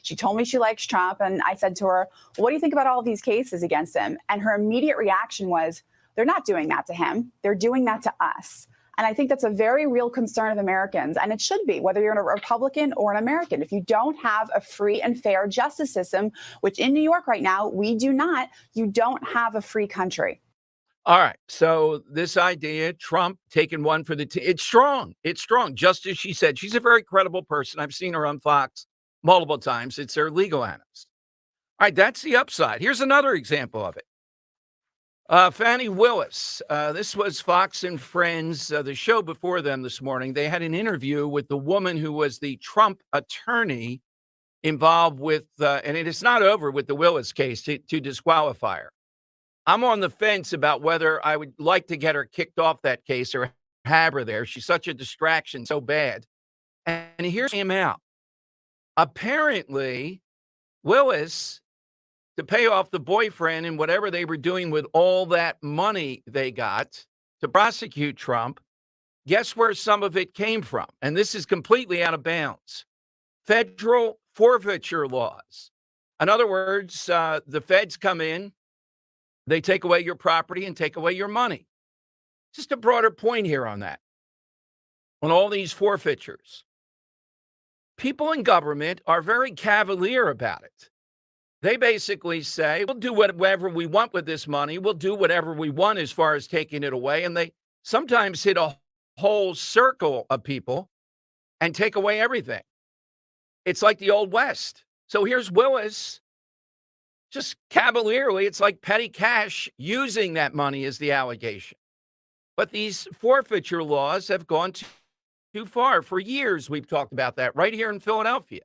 She told me she likes Trump. And I said to her, what do you think about all of these cases against him? And her immediate reaction was, they're not doing that to him. They're doing that to us. And I think that's a very real concern of Americans. And it should be, whether you're a Republican or an American. If you don't have a free and fair justice system, which in New York right now, we do not, you don't have a free country. All right. So this idea, Trump taking one for the team, it's strong. It's strong. Just as she said, she's a very credible person. I've seen her on Fox multiple times. It's her legal analyst. All right. That's the upside. Here's another example of it. Fani Willis, this was Fox and Friends, the show before them this morning. They had an interview with the woman who was the Trump attorney involved with, and it is not over with the Willis case to disqualify her. I'm on the fence about whether I would like to get her kicked off that case or have her there. She's such a distraction, so bad. And here's him out. Apparently, Willis, to pay off the boyfriend and whatever they were doing with all that money they got to prosecute Trump, guess where some of it came from? And this is completely out of bounds. Federal forfeiture laws. In other words, the feds come in, they take away your property and take away your money. Just a broader point here on that. On all these forfeitures. People in government are very cavalier about it. They basically say, we'll do whatever we want with this money. We'll do whatever we want as far as taking it away. And they sometimes hit a whole circle of people and take away everything. It's like the Old West. So here's Willis, just cavalierly, it's like petty cash, using that money as the allegation. But these forfeiture laws have gone too far. For years, we've talked about that right here in Philadelphia.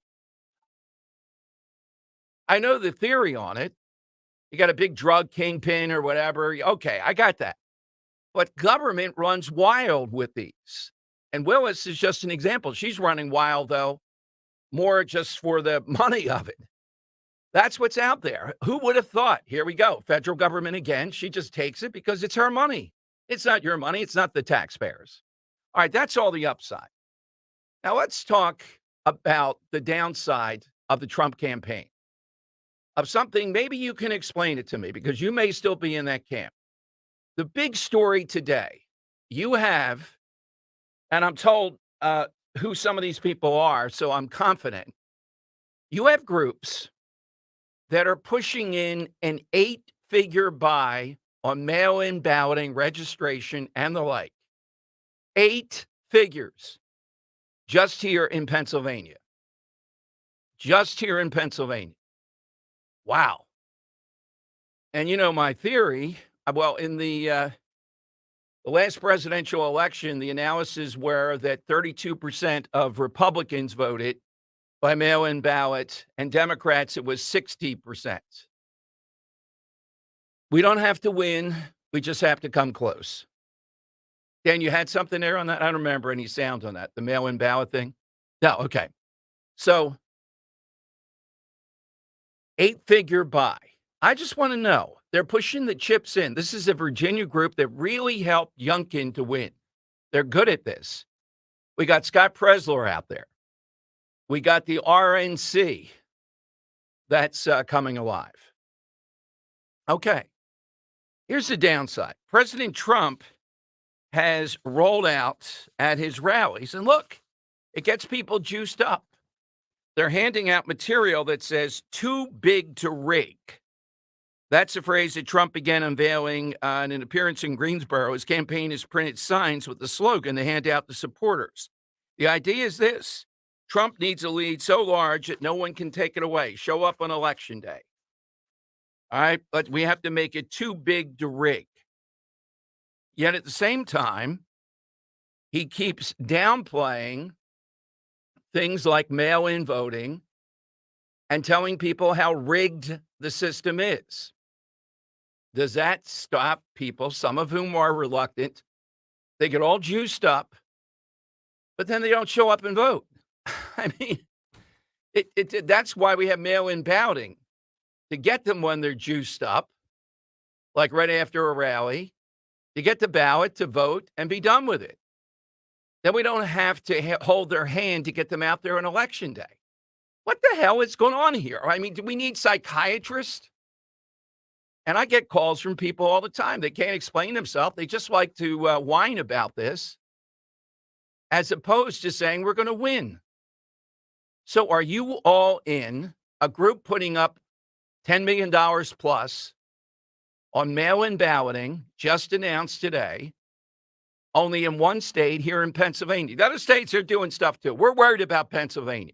I know the theory on it. You got a big drug kingpin or whatever. Okay, I got that. But government runs wild with these. And Willis is just an example. She's running wild, though, more just for the money of it. That's what's out there. Who would have thought? Here we go. Federal government again. She just takes it because it's her money. It's not your money. It's not the taxpayers. All right, that's all the upside. Now let's talk about the downside of the Trump campaign. Of something, maybe you can explain it to me because you may still be in that camp. The big story today, you have, and I'm told who some of these people are, so I'm confident. You have groups that are pushing in an 8-figure buy on mail-in balloting, registration, and the like. 8 figures just here in Pennsylvania. Just here in Pennsylvania. Wow. And you know my theory, well, in the last presidential election, the analysis were that 32% of Republicans voted by mail-in ballot, and Democrats, it was 60%. We don't have to win. We just have to come close. Dan, you had something there on that? I don't remember any sound on that, the mail-in ballot thing. No, okay. So 8-figure buy. I just want to know, they're pushing the chips in. This is a Virginia group that really helped Youngkin to win. They're good at this. We got Scott Presler out there. We got the RNC that's coming alive. Okay. Here's the downside. President Trump has rolled out at his rallies, and look, it gets people juiced up. They're handing out material that says, too big to rig. That's a phrase that Trump began unveiling in an appearance in Greensboro. His campaign has printed signs with the slogan they hand out to supporters. The idea is this: Trump needs a lead so large that no one can take it away. Show up on election day. All right, but we have to make it too big to rig. Yet at the same time, he keeps downplaying things like mail-in voting and telling people how rigged the system is. Does that stop people, some of whom are reluctant? They get all juiced up, but then they don't show up and vote. I mean, that's why we have mail-in balloting, to get them when they're juiced up, like right after a rally, to get the ballot, to vote, and be done with it. Then we don't have to hold their hand to get them out there on election day. What the hell is going on here? I mean, do we need psychiatrists? And I get calls from people all the time. They can't explain themselves. They just like to whine about this as opposed to saying we're going to win. So are you all in a group putting up $10 million plus on mail-in balloting just announced today, only in one state here in Pennsylvania? The other states are doing stuff too. We're worried about Pennsylvania.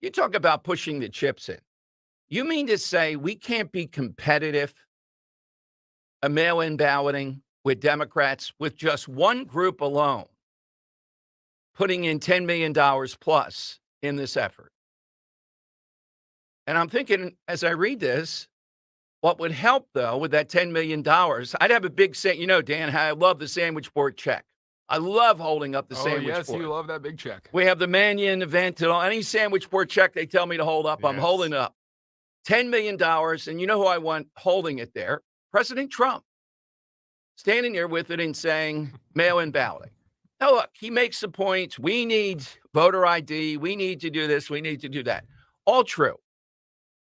You talk about pushing the chips in. You mean to say we can't be competitive a mail-in balloting with Democrats with just one group alone putting in $10 million plus in this effort? And I'm thinking, as I read this, what would help, though, with that $10 million, I'd have a big say. You know, Dan, how I love the sandwich board check. I love holding up the sandwich board. Yes, you love that big check. We have the Mannion event and all. Any sandwich board check they tell me to hold up, I'm holding up. $10 million, and you know who I want holding it there? President Trump. Standing there with it and saying, mail-in balloting. Now, look, he makes the points. We need voter ID. We need to do this. We need to do that. All true.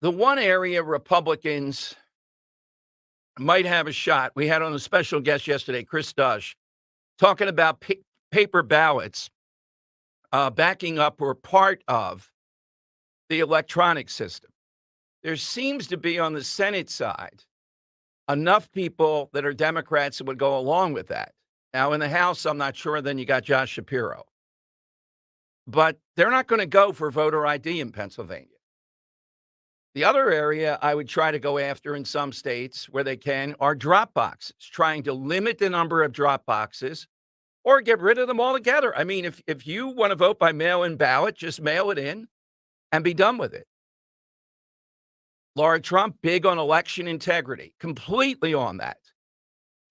The one area Republicans might have a shot, we had on a special guest yesterday, Chris Dush, talking about paper ballots backing up or part of the electronic system. There seems to be on the Senate side enough people that are Democrats that would go along with that. Now, in the House, I'm not sure. Then you got Josh Shapiro. But they're not going to go for voter ID in Pennsylvania. The other area I would try to go after in some states where they can are drop boxes, trying to limit the number of drop boxes or get rid of them altogether. I mean, if you want to vote by mail-in ballot, just mail it in and be done with it. Laura Trump, big on election integrity, completely on that.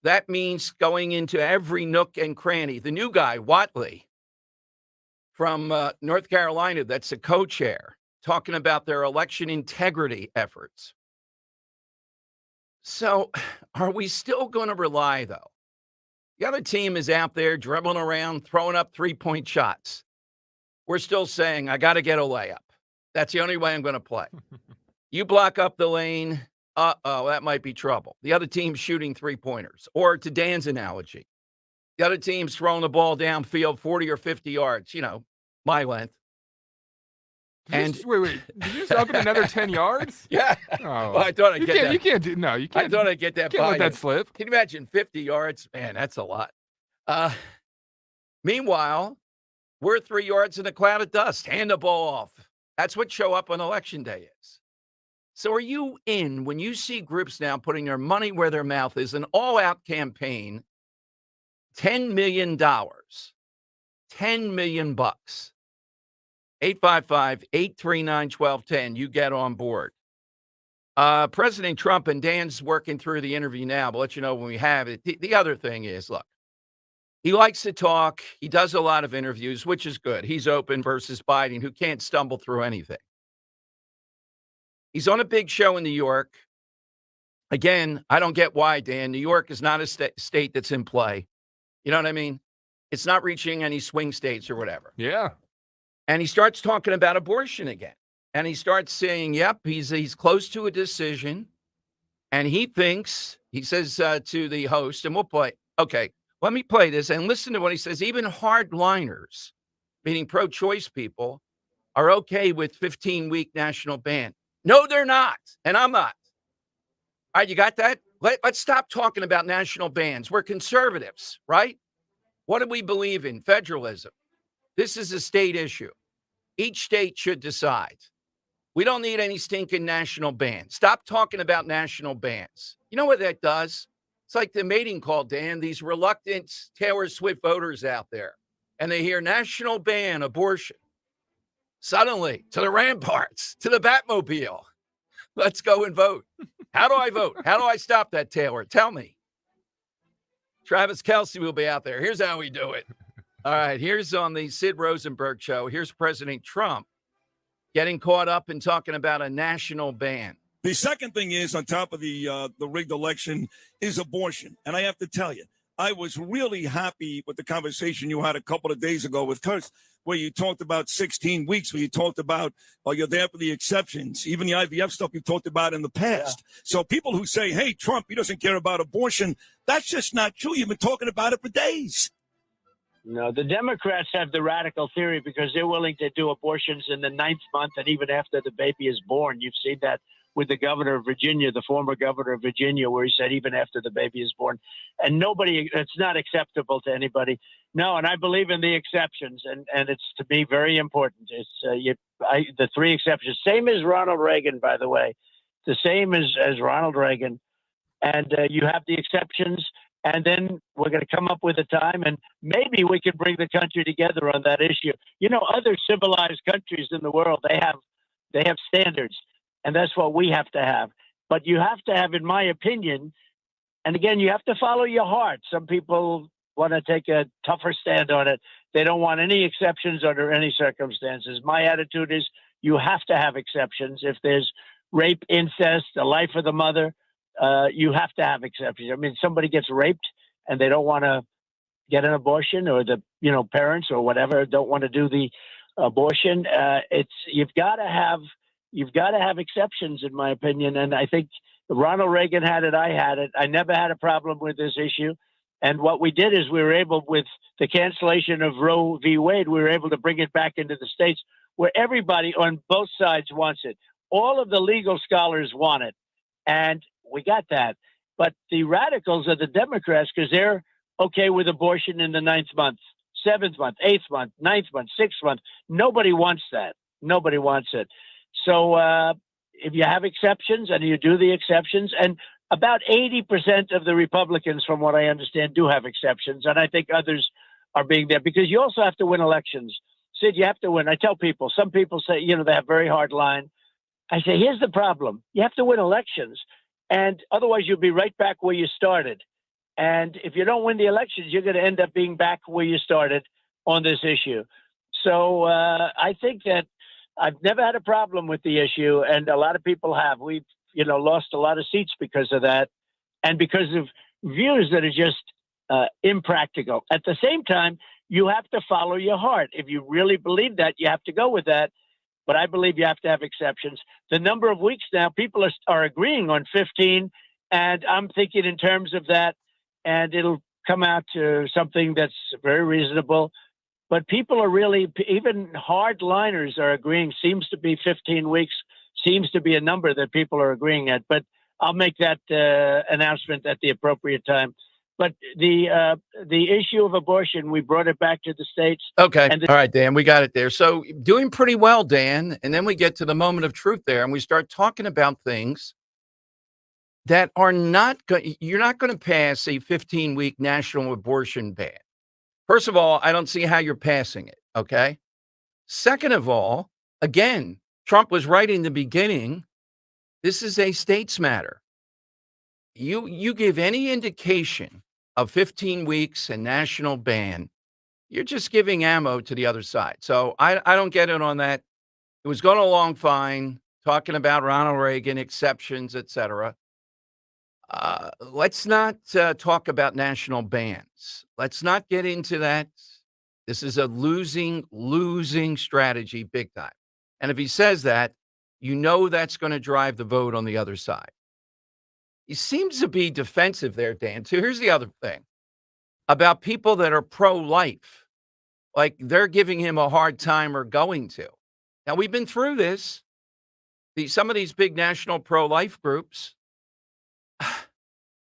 That means going into every nook and cranny. The new guy, Whatley, from North Carolina, that's the co-chair, talking about their election integrity efforts. So are we still going to rely, though? The other team is out there dribbling around, throwing up three-point shots. We're still saying, I got to get a layup. That's the only way I'm going to play. You block up the lane, that might be trouble. The other team's shooting three-pointers. Or to Dan's analogy, the other team's throwing the ball downfield 40 or 50 yards, my length. Wait. Did you just up it another 10 yards? Yeah. Oh. Well, I thought I'd get that. You can't do, no, you can't. I thought I'd get that. You can't let that slip. Can you imagine 50 yards? Man, that's a lot. Meanwhile, we're 3 yards in a cloud of dust. Hand the ball off. That's what show up on election day is. So are you in when you see groups now putting their money where their mouth is, an all-out campaign, $10 million, $10 million bucks. 855-839-1210. You get on board. President Trump, and Dan's working through the interview now, but let you know when we have it. The other thing is, look, he likes to talk. He does a lot of interviews, which is good. He's open versus Biden, who can't stumble through anything. He's on a big show in New York. Again, I don't get why, Dan. New York is not a state that's in play. You know what I mean? It's not reaching any swing states or whatever. Yeah. And he starts talking about abortion again. And he starts saying, yep, he's close to a decision. And he thinks, he says to the host, and we'll play, okay, let me play this and listen to what he says. Even hardliners, meaning pro-choice people, are okay with 15-week national ban. No, they're not. And I'm not. All right, you got that? Let's stop talking about national bans. We're conservatives, right? What do we believe in? Federalism. This is a state issue. Each state should decide. We don't need any stinking national bans. Stop talking about national bans. You know what that does? It's like the mating call, Dan. These reluctant Taylor Swift voters out there, and they hear national ban abortion. Suddenly, to the ramparts, to the Batmobile. Let's go and vote. How do I vote? How do I stop that, Taylor? Tell me. Travis Kelce will be out there. Here's how we do it. All right, here's on the Sid Rosenberg show. Here's President Trump getting caught up in talking about a national ban. The second thing is, on top of the rigged election, is abortion. And I have to tell you, I was really happy with the conversation you had a couple of days ago with Kurtz, where you talked about 16 weeks, where you talked about, well, you're there for the exceptions, even the IVF stuff you talked about in the past. Yeah. So people who say, hey, Trump, he doesn't care about abortion, that's just not true. You've been talking about it for days. No, the Democrats have the radical theory because they're willing to do abortions in the 9th month and even after the baby is born. You've seen that with the governor of Virginia, the former governor of Virginia, where he said even after the baby is born. And it's not acceptable to anybody. No, and I believe in the exceptions, and it's, to me, very important. It's the 3 exceptions, same as Ronald Reagan, by the way, the same as Ronald Reagan. And you have the exceptions. And then we're going to come up with a time, and maybe we can bring the country together on that issue. You know, other civilized countries in the world, they have standards, and that's what we have to have. But you have to have, in my opinion, and again, you have to follow your heart. Some people want to take a tougher stand on it. They don't want any exceptions under any circumstances. My attitude is you have to have exceptions. If there's rape, incest, the life of the mother, you have to have exceptions. I mean, somebody gets raped and they don't want to get an abortion, or the parents or whatever don't want to do the abortion. You've got to have exceptions, in my opinion. And I think Ronald Reagan had it. I had it. I never had a problem with this issue. And what we did is we were able, with the cancellation of Roe v. Wade, we were able to bring it back into the states where everybody on both sides wants it. All of the legal scholars want it. And we got that. But the radicals are the Democrats, because they're okay with abortion in the 9th month, 7th month, 8th month, 9th month, 6th month. Nobody wants that. Nobody wants it. So if you have exceptions and you do the exceptions, and about 80% of the Republicans, from what I understand, do have exceptions. And I think others are being there, because you also have to win elections. Sid, you have to win. I tell people, some people say, they have very hard line. I say, here's the problem. You have to win elections. And otherwise, you'll be right back where you started. And if you don't win the elections, you're going to end up being back where you started on this issue. So I think that I've never had a problem with the issue, and a lot of people have. We've, lost a lot of seats because of that, and because of views that are just impractical. At the same time, you have to follow your heart. If you really believe that, you have to go with that. But I believe you have to have exceptions. The number of weeks now, people are agreeing on 15, and I'm thinking in terms of that, and it'll come out to something that's very reasonable. But people are really, even hardliners are agreeing. Seems to be 15 weeks, seems to be a number that people are agreeing at. But I'll make that announcement at the appropriate time. But the issue of abortion, we brought it back to the states. Okay. All right, Dan, we got it there. So doing pretty well, Dan. And then we get to the moment of truth there, and we start talking about things that are you're not going to pass a 15-week national abortion ban. First of all, I don't see how you're passing it. Okay. Second of all, again, Trump was right in the beginning. This is a states matter. You give any indication of 15 weeks and national ban, you're just giving ammo to the other side. So I don't get it on that. It was going along fine, talking about Ronald Reagan, exceptions, etc. Let's not talk about national bans. Let's not get into that. This is a losing strategy big time. And if he says that, that's going to drive the vote on the other side. He seems to be defensive there, Dan, too. Here's the other thing about people that are pro-life. Like, they're giving him a hard time or going to. Now, we've been through this. Some of these big national pro-life groups,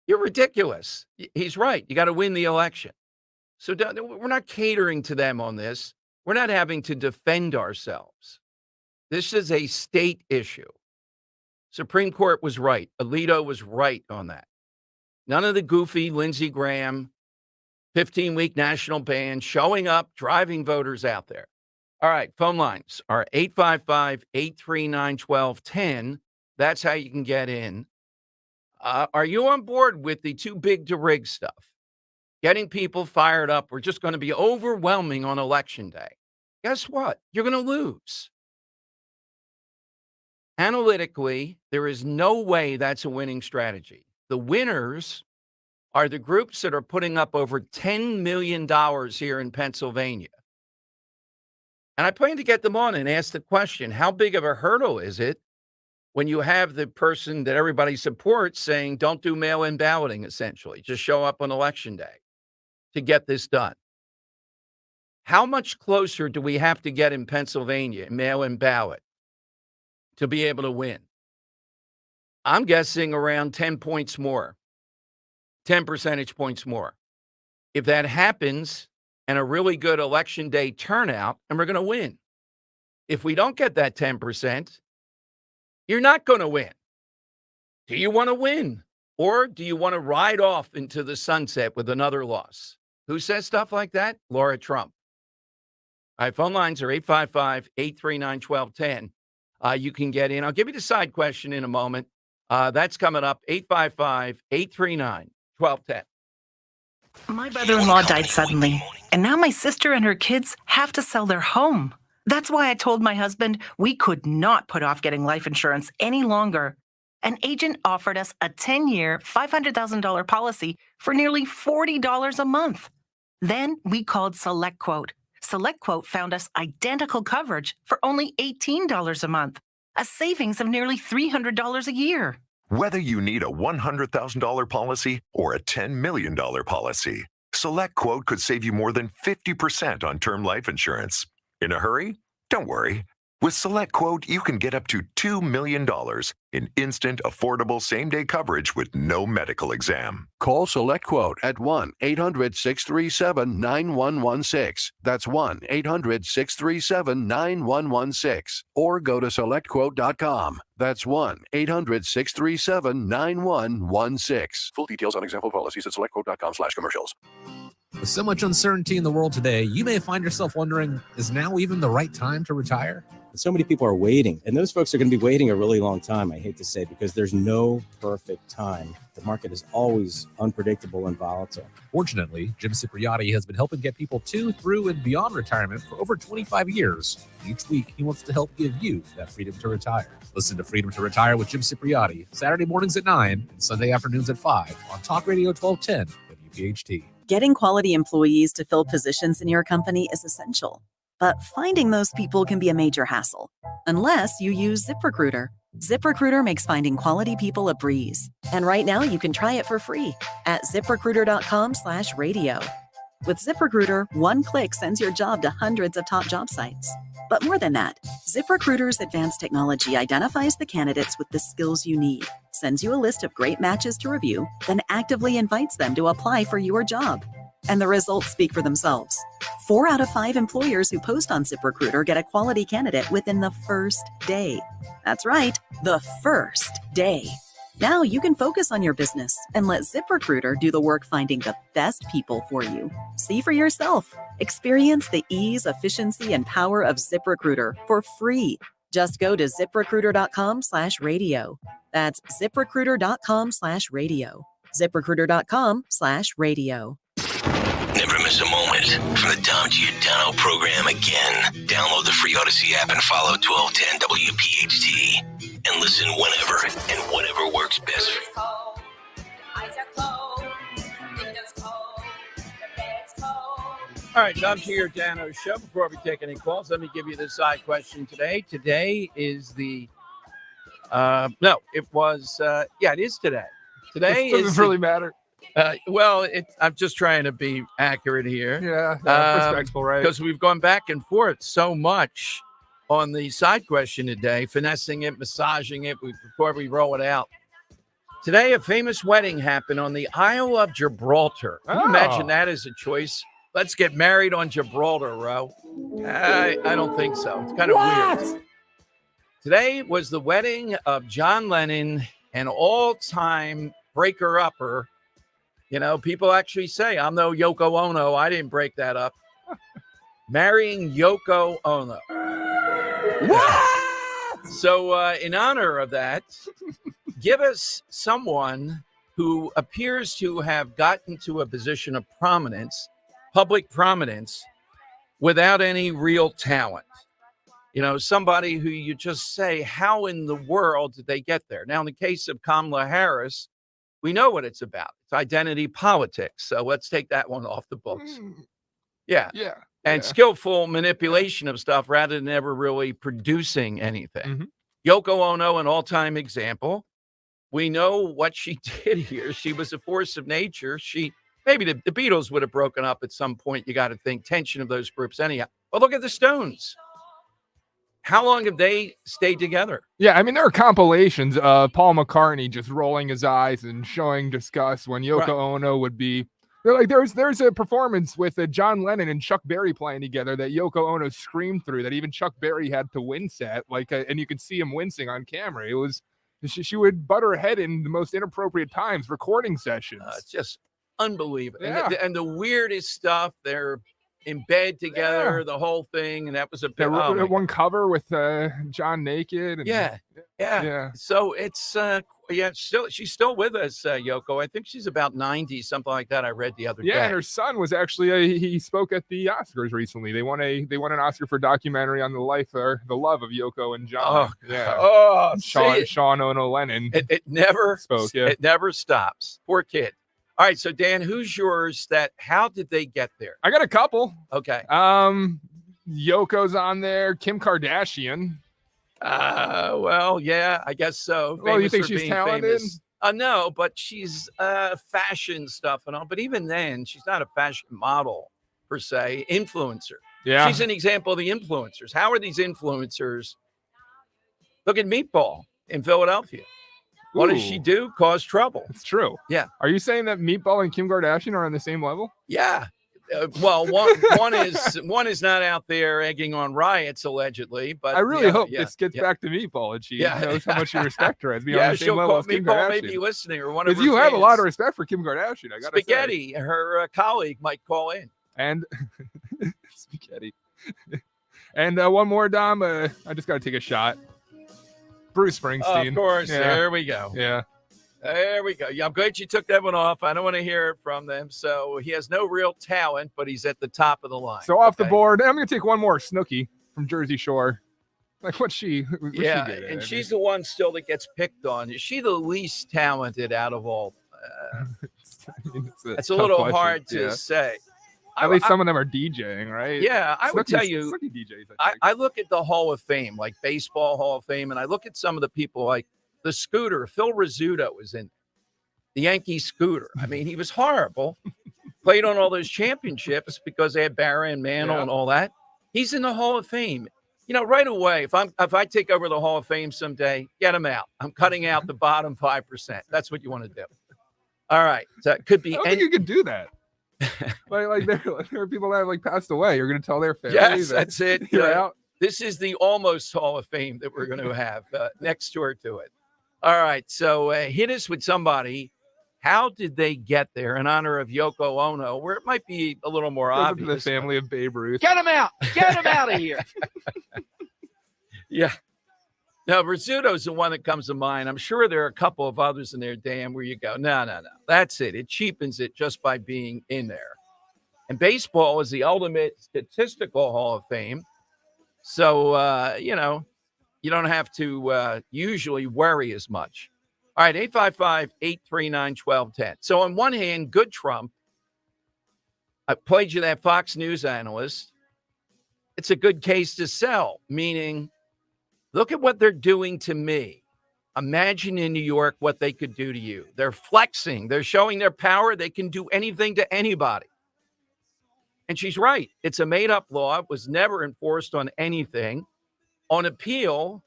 you're ridiculous. He's right. You got to win the election. So we're not catering to them on this. We're not having to defend ourselves. This is a state issue. Supreme Court was right. Alito was right on that. None of the goofy Lindsey Graham 15-week national ban showing up, driving voters out there. All right, phone lines are 855-839-1210. That's how you can get in. Are you on board with the too big to rig stuff? Getting people fired up. We're just going to be overwhelming on election day. Guess what? You're going to lose. Analytically, there is no way that's a winning strategy. The winners are the groups that are putting up over $10 million here in Pennsylvania. And I plan to get them on and ask the question, how big of a hurdle is it when you have the person that everybody supports saying, don't do mail-in balloting, essentially, just show up on election day to get this done? How much closer do we have to get in Pennsylvania, mail-in ballot, to be able to win? I'm guessing around 10 points more, 10 percentage points more. If that happens and a really good election day turnout, and we're going to win. If we don't get that 10%, you're not going to win. Do you want to win? Or do you want to ride off into the sunset with another loss? Who says stuff like that? Laura Trump. All right, phone lines are 855-839-1210. You can get in. I'll give you the side question in a moment. That's coming up, 855-839-1210. My brother-in-law died suddenly, and now my sister and her kids have to sell their home. That's why I told my husband we could not put off getting life insurance any longer. An agent offered us a 10-year, $500,000 policy for nearly $40 a month. Then we called SelectQuote. SelectQuote found us identical coverage for only $18 a month, a savings of nearly $300 a year. Whether you need a $100,000 policy or a $10 million policy, SelectQuote could save you more than 50% on term life insurance. In a hurry? Don't worry. With SelectQuote, you can get up to $2 million in instant, affordable same-day coverage with no medical exam. Call SelectQuote at 1-800-637-9116. That's 1-800-637-9116. Or go to SelectQuote.com. That's 1-800-637-9116. Full details on example policies at SelectQuote.com/commercials. With so much uncertainty in the world today, you may find yourself wondering, is now even the right time to retire? So many people are waiting, and those folks are going to be waiting a really long time, I hate to say, because there's no perfect time. The market is always unpredictable and volatile. Fortunately, Jim Cipriotti has been helping get people to, through, and beyond retirement for over 25 years. Each week, he wants to help give you that freedom to retire. Listen to Freedom to Retire with Jim Cipriotti, Saturday mornings at 9 and Sunday afternoons at 5 on Talk Radio 1210 WPHT. Getting quality employees to fill positions in your company is essential, but finding those people can be a major hassle, unless you use ZipRecruiter. ZipRecruiter makes finding quality people a breeze. And right now you can try it for free at ZipRecruiter.com/radio. With ZipRecruiter, one click sends your job to hundreds of top job sites. But more than that, ZipRecruiter's advanced technology identifies the candidates with the skills you need, sends you a list of great matches to review, then actively invites them to apply for your job. And the results speak for themselves. 4 out of 5 employers who post on ZipRecruiter get a quality candidate within the first day. That's right, the first day. Now you can focus on your business and let ZipRecruiter do the work finding the best people for you. See for yourself. Experience the ease, efficiency, and power of ZipRecruiter for free. Just go to ZipRecruiter.com/radio. That's ZipRecruiter.com/radio. ZipRecruiter.com/radio. Never miss a moment from the Dom Giordano program again. Download the free Odyssey app and follow 1210 WPHT. And listen whenever and whatever works best for you. All right, Dom Giordano show. Before we take any calls, let me give you the side question today. Today is it is today. Today Doesn't is really matter. I'm just trying to be accurate here. Yeah, respectful, right? Because we've gone back and forth so much on the side question today, finessing it, massaging it before we roll it out. Today, a famous wedding happened on the Isle of Gibraltar. Can you imagine that as a choice? Let's get married on Gibraltar, Ro. I don't think so. It's kind of weird. Today was the wedding of John Lennon, an all-time breaker-upper. You know, people actually say, I'm no Yoko Ono. I didn't break that up. Marrying Yoko Ono. What? So in honor of that, give us someone who appears to have gotten to a position of prominence, public prominence, without any real talent. You know, somebody who you just say, how in the world did they get there? Now, in the case of Kamala Harris, we know what it's about. It's identity politics. So let's take that one off the books. Yeah. and skillful manipulation of stuff rather than ever really producing anything. Mm-hmm. Yoko Ono, an all-time example. We know what she did here. She was a force of nature. Maybe the Beatles would have broken up at some point. You got to think tension of those groups anyhow. But look at the Stones. How long have they stayed together? Yeah, I mean, there are compilations of Paul McCartney just rolling his eyes and showing disgust when Yoko Ono would be. They're like, there's a performance with John Lennon and Chuck Berry playing together that Yoko Ono screamed through that even Chuck Berry had to wince at, and you could see him wincing on camera. It was she would butt her head in the most inappropriate times, recording sessions. It's just unbelievable. Yeah. And the weirdest stuff. They're in bed together, the whole thing, and that was a bit. One cover with John naked. And, yeah. So it's she's still with us, Yoko. I think she's about 90, something like that. I read the other day. Yeah, and her son was actually he spoke at the Oscars recently. They won an Oscar for documentary on the life or the love of Yoko and John. Sean Ono Lennon. It never spoke. Yeah, it never stops. Poor kid. All right, so Dan, who's yours? How did they get there? I got a couple. Okay. Yoko's on there. Kim Kardashian. Well, yeah, I guess so. Well, you think she's talented? No, but she's fashion stuff and all. But even then, she's not a fashion model per se. Influencer. Yeah. She's an example of the influencers. How are these influencers? Look at Meatball in Philadelphia. What does she do? Cause trouble. It's true. Yeah. Are you saying that Meatball and Kim Kardashian are on the same level? Yeah. Well, one is not out there egging on riots allegedly, but I really hope this gets back to Meatball and she knows how much you respect her as being on the same level as Kim Meatball Kardashian. may be listening or one of her you have a fans. lot of respect for Kim Kardashian. I gotta Spaghetti, say. her colleague, might call in. And Spaghetti. And one more, Dom. I just gotta take a shot. Bruce Springsteen. Of course. Yeah. There we go. Yeah. There we go. Yeah, I'm glad you took that one off. I don't want to hear it from them. So he has no real talent, but he's at the top of the line. So off the board, I'm going to take one more. Snooki from Jersey Shore. Like what's she good at? And she's the one still that gets picked on. Is she the least talented out of all? It's a little hard to say. At least some of them are DJing, right? Yeah, I would tell you. Snooki DJs, I look at the Hall of Fame, like Baseball Hall of Fame, and I look at some of the people like the Scooter. Phil Rizzuto was in the Yankee Scooter. I mean, he was horrible. Played on all those championships because they had Barra and Mantle and all that. He's in the Hall of Fame. You know, right away, if I take over the Hall of Fame someday, get him out. I'm cutting out the bottom 5%. That's what you want to do. All right. So it could be. I don't think you can do that. like there are people that have passed away. You're going to tell their family. Yes, that's it. You're out. This is the almost Hall of Fame that we're going to have next door to it. All right. So hit us with somebody. How did they get there in honor of Yoko Ono, where it might be a little more obvious? The family of Babe Ruth. Get him out. Get him out of here. Yeah. No, Rizzuto's the one that comes to mind. I'm sure there are a couple of others in there, Dan, where you go, no. That's it. It cheapens it just by being in there. And baseball is the ultimate statistical Hall of Fame. So, you don't have to usually worry as much. All right, 855-839-1210. So on one hand, good Trump. I played you that Fox News analyst. It's a good case to sell, meaning look at what they're doing to me. Imagine in New York what they could do to you. They're flexing. They're showing their power. They can do anything to anybody. And she's right. It's a made-up law. It was never enforced on anything. On appeal,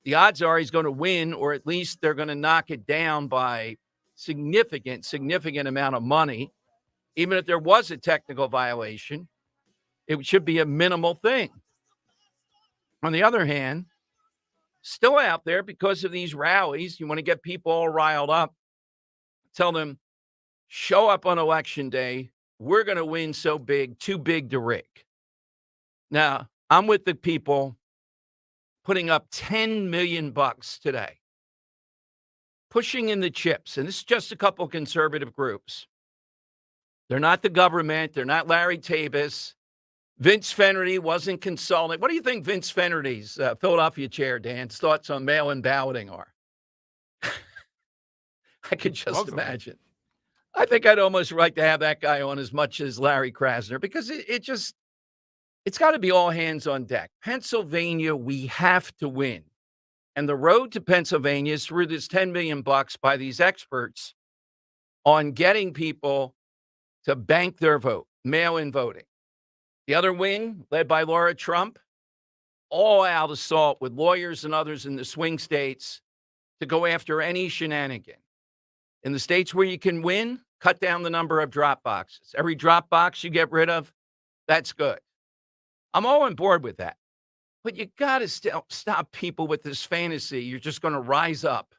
the odds are he's going to win, or at least they're going to knock it down by significant amount of money. Even if there was a technical violation, it should be a minimal thing. On the other hand, still out there because of these rallies, you want to get people all riled up. Tell them, show up on election day. We're going to win so big, too big to rig. Now, I'm with the people putting up $10 million today, pushing in the chips. And this is just a couple conservative groups. They're not the government. They're not Larry Tabis. Vince Fennerty wasn't consulting. What do you think Vince Fennerty's Philadelphia chair, Dan's thoughts on mail-in balloting are? I could just imagine. I think I'd almost like to have that guy on as much as Larry Krasner, because it just, It's got to be all hands on deck. Pennsylvania, we have to win. And the road to Pennsylvania is through this $10 million by these experts on getting people to bank their vote, mail-in voting. The other wing, led by Laura Trump, all out assault with lawyers and others in the swing states to go after any shenanigan. In the states where you can win, cut down the number of drop boxes. Every drop box you get rid of, that's good. I'm all on board with that. But you got to stop people with this fantasy. You're just going to rise up.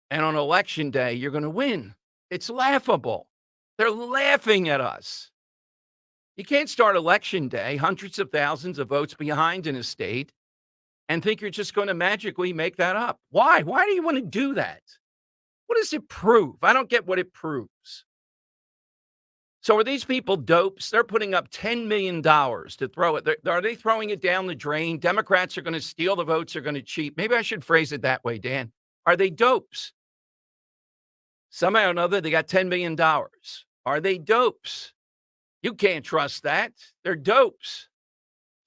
And on election day, you're going to win. It's laughable. They're laughing at us. You can't start election day, hundreds of thousands of votes behind in a state, and think you're just going to magically make that up. Why? Why do you want to do that? What does it prove? I don't get what it proves. So are these people dopes? They're putting up $10 million to throw it. Are they throwing it down the drain? Democrats are going to steal the votes, are going to cheat. Maybe I should phrase it that way, Dan. Are they dopes? Somehow or another, they got $10 million. Are they dopes? You can't trust that. They're dopes.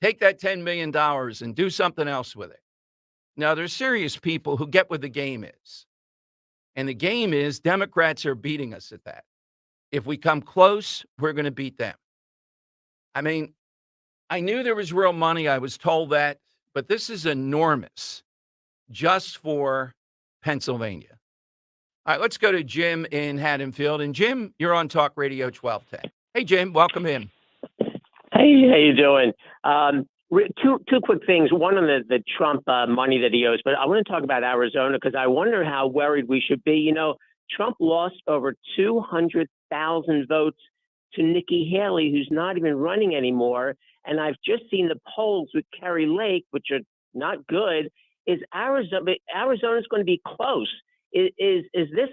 Take that $10 million and do something else with it. Now, there's serious people who get what the game is. And the game is Democrats are beating us at that. If we come close, we're going to beat them. I mean, I knew there was real money. I was told that. But this is enormous just for Pennsylvania. All right, let's go to Jim in Haddonfield. And Jim, you're on Talk Radio 1210. Hey, Jim, welcome in. Hey, how you doing? Two quick things. One on the Trump money that he owes, but I want to talk about Arizona because I wonder how worried we should be. You know, Trump lost over 200,000 votes to Nikki Haley, who's not even running anymore. And I've just seen the polls with Kerry Lake, which are not good. Is Arizona's going to be close? Is this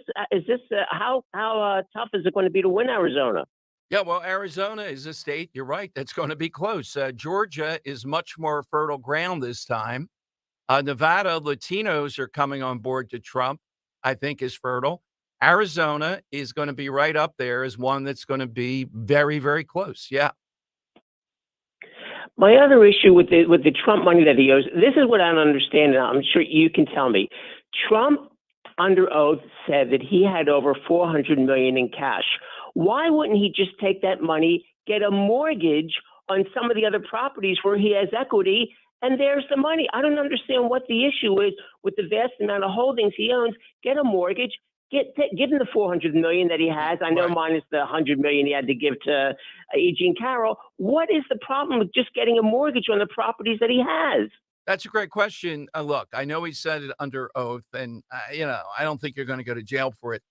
how tough is it going to be to win Arizona? Yeah, well, Arizona is a state, you're right, that's going to be close. Georgia is much more fertile ground this time. Nevada, Latinos are coming on board to Trump, I think is fertile. Arizona is going to be right up there as one that's going to be very, very close. Yeah. My other issue with the Trump money that he owes, this is what I don't understand, and I'm sure you can tell me. Trump, under oath, said that he had over $400 million in cash. Why wouldn't he just take that money, get a mortgage on some of the other properties where he has equity, and there's the money? I don't understand what the issue is with the vast amount of holdings he owns. Get a mortgage, give him the $400 million that he has. I know minus the $100 million he had to give to Eugene Carroll. What is the problem with just getting a mortgage on the properties that he has? That's a great question. Look, I know he said it under oath, and I don't think you're going to go to jail for it.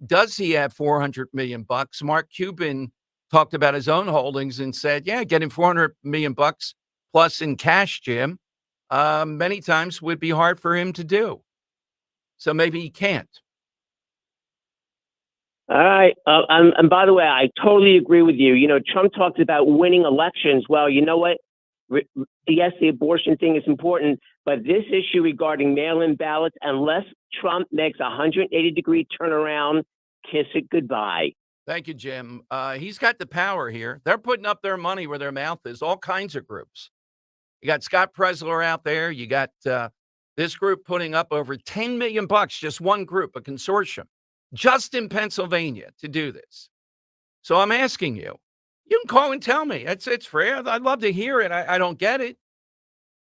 Does he have $400 million? Mark Cuban talked about his own holdings and said, yeah, getting $400 million plus in cash, Jim, many times would be hard for him to do. So maybe he can't. All right. And by the way, I totally agree with you. You know, Trump talked about winning elections. Well, you know what? Yes, the abortion thing is important, but this issue regarding mail-in ballots, unless Trump makes a 180-degree turnaround, kiss it goodbye. Thank you, Jim. He's got the power here. They're putting up their money where their mouth is, all kinds of groups. You got Scott Presler out there. You got this group putting up over $10 million, just one group, a consortium, just in Pennsylvania to do this. So I'm asking you, you can call and tell me. It's fair. I'd love to hear it. I don't get it.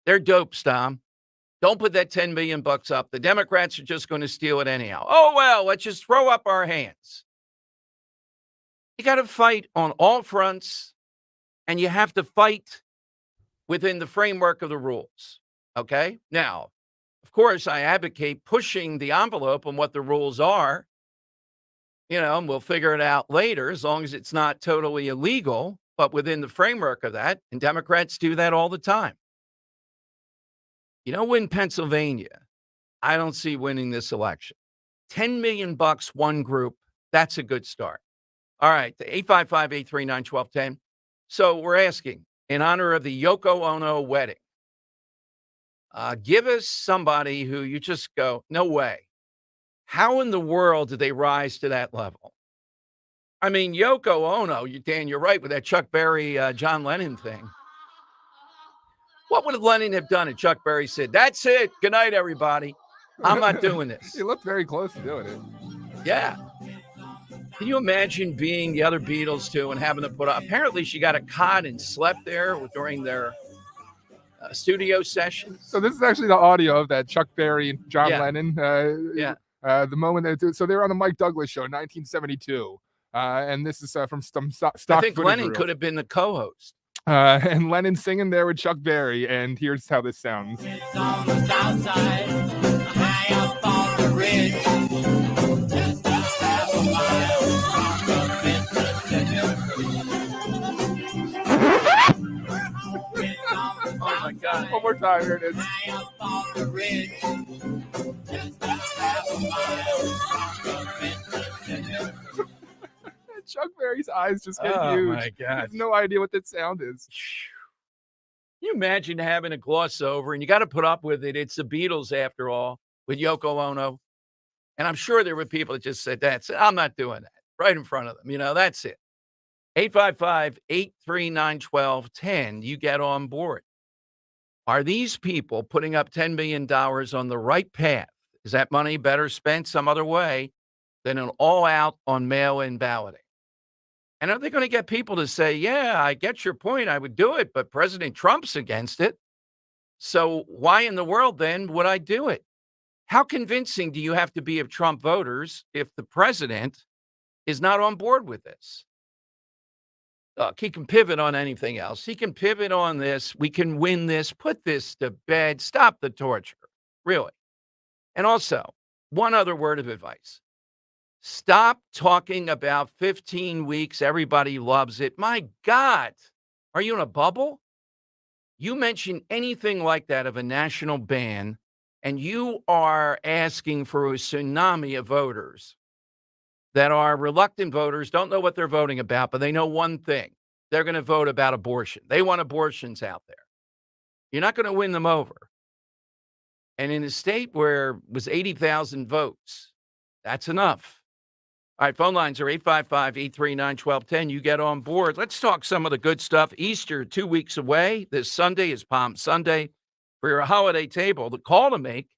They're dopes, Tom. Don't put that $10 million up. The Democrats are just going to steal it anyhow. Oh, well, let's just throw up our hands. You got to fight on all fronts, and you have to fight within the framework of the rules. Okay? Now, of course, I advocate pushing the envelope on what the rules are. And we'll figure it out later as long as it's not totally illegal, but within the framework of that. And Democrats do that all the time. Win Pennsylvania, I don't see winning this election. $10 million, one group, that's a good start. All right, 855-839-1210. So we're asking, in honor of the Yoko Ono wedding, give us somebody who you just go, no way. How in the world did they rise to that level? I mean, Yoko Ono, Dan, you're right with that Chuck Berry, John Lennon thing. What would Lennon have done if Chuck Berry said, "That's it. Good night, everybody. I'm not doing this"? He looked very close to doing it. Yeah. Can you imagine being the other Beatles too and having to put up? Apparently, she got a cot and slept there during their studio sessions. So this is actually the audio of that Chuck Berry and John Yeah. Lennon. The moment so they were on the Mike Douglas show in 1972. And this is from some stock I think footage Lennon reels. could have been the co-host. And Lennon singing there with Chuck Berry, and here's how this sounds. It's on the south side, high up on the ridge. Just a half a mile from the Mississippi. Oh my God. One more time, here it is. High up on the ridge. Just a half a mile from the Mississippi. Chuck Berry's eyes just get Oh huge. my He God. has no idea what that sound is. Can you imagine having a gloss over, and you got to put up with it? It's the Beatles after all, with Yoko Ono. And I'm sure there were people that just said, "That's it. I'm not doing that," right in front of them. That's it. 855-839-1210. You get on board. Are these people putting up $10 million on the right path? Is that money better spent some other way than an all-out on mail-in balloting? And are they going to get people to say, "Yeah, I get your point. I would do it, but President Trump's against it. So why in the world then would I do it?" How convincing do you have to be of Trump voters if the president is not on board with this? Look, he can pivot on anything else. He can pivot on this. We can win this. Put this to bed. Stop the torture. Really. And also, one other word of advice. Stop talking about 15 weeks. Everybody loves it. My God, are you in a bubble? You mention anything like that of a national ban, and you are asking for a tsunami of voters that are reluctant voters, don't know what they're voting about, but they know one thing. They're going to vote about abortion. They want abortions out there. You're not going to win them over. And in a state where it was 80,000 votes, that's enough. All right, phone lines are 855-839-1210. You get on board. Let's talk some of the good stuff. Easter, 2 weeks away. This Sunday is Palm Sunday. For your holiday table, the call to make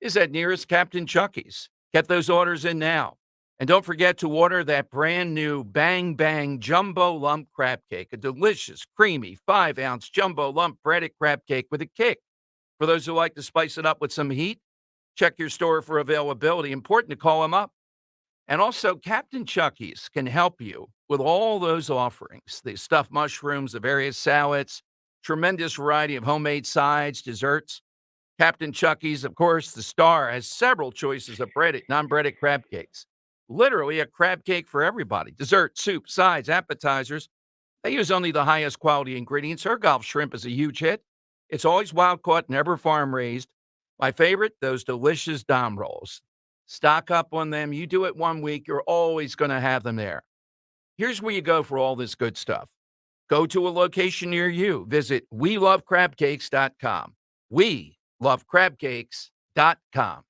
is at nearest Captain Chucky's. Get those orders in now. And don't forget to order that brand new Bang Bang Jumbo Lump Crab Cake, a delicious, creamy 5-ounce jumbo lump breaded crab cake with a kick. For those who like to spice it up with some heat, check your store for availability. Important to call them up. And also, Captain Chucky's can help you with all those offerings. The stuffed mushrooms, the various salads, tremendous variety of homemade sides, desserts. Captain Chucky's, of course, the star, has several choices of breaded, non-breaded crab cakes. Literally a crab cake for everybody. Dessert, soup, sides, appetizers. They use only the highest quality ingredients. Her Gulf shrimp is a huge hit. It's always wild caught, never farm raised. My favorite, those delicious Dom rolls. Stock up on them. You do it 1 week, you're always going to have them there. Here's where you go for all this good stuff. Go to a location near you. Visit WeLoveCrabCakes.com. WeLoveCrabCakes.com.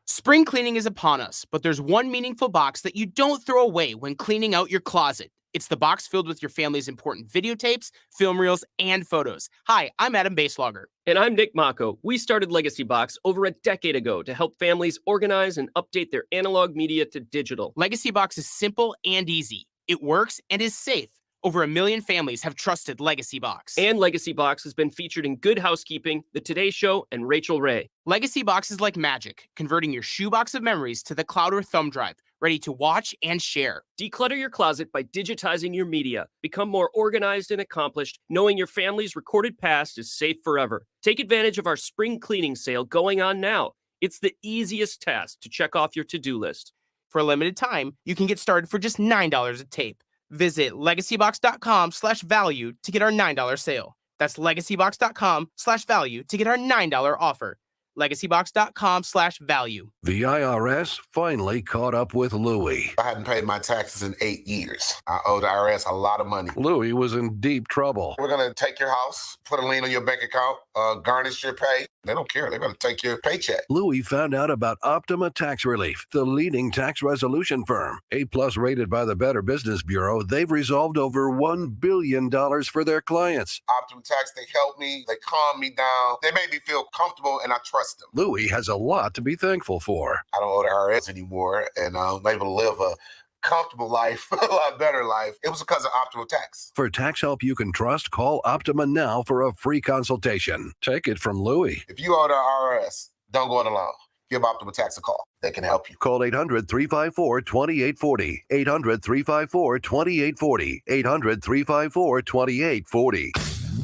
Spring cleaning is upon us, but there's one meaningful box that you don't throw away when cleaning out your closet. It's the box filled with your family's important videotapes, film reels, and photos. Hi, I'm Adam Baselogger. And I'm Nick Mako. We started Legacy Box over a decade ago to help families organize and update their analog media to digital. Legacy Box is simple and easy. It works and is safe. Over 1 million families have trusted Legacy Box. And Legacy Box has been featured in Good Housekeeping, The Today Show, and Rachel Ray. Legacy Box is like magic, converting your shoebox of memories to the cloud or thumb drive, ready to watch and share. Declutter your closet by digitizing your media. Become more organized and accomplished, knowing your family's recorded past is safe forever. Take advantage of our spring cleaning sale going on now. It's the easiest task to check off your to-do list. For a limited time, you can get started for just $9 a tape. Visit legacybox.com/value to get our $9 sale. That's legacybox.com/value to get our $9 offer. legacybox.com/value. The IRS finally caught up with Louie. I hadn't paid my taxes in 8 years. I owe the IRS a lot of money. Louie was in deep trouble. We're going to take your house, put a lien on your bank account, garnish your pay. They don't care. They're going to take your paycheck. Louie found out about Optima Tax Relief, the leading tax resolution firm. A-plus rated by the Better Business Bureau, they've resolved over $1 billion for their clients. Optima Tax, they help me. They calm me down. They make me feel comfortable, and I trust them. Louie has a lot to be thankful for. I don't owe the IRS anymore, and I'm able to live a comfortable life, a lot better life. It was because of Optima Tax. For tax help you can trust, call Optima now for a free consultation. Take it from Louie. If you owe the IRS, don't go it alone. Give Optima Tax a call. They can help you. Call 800-354-2840. 800-354-2840. 800-354-2840.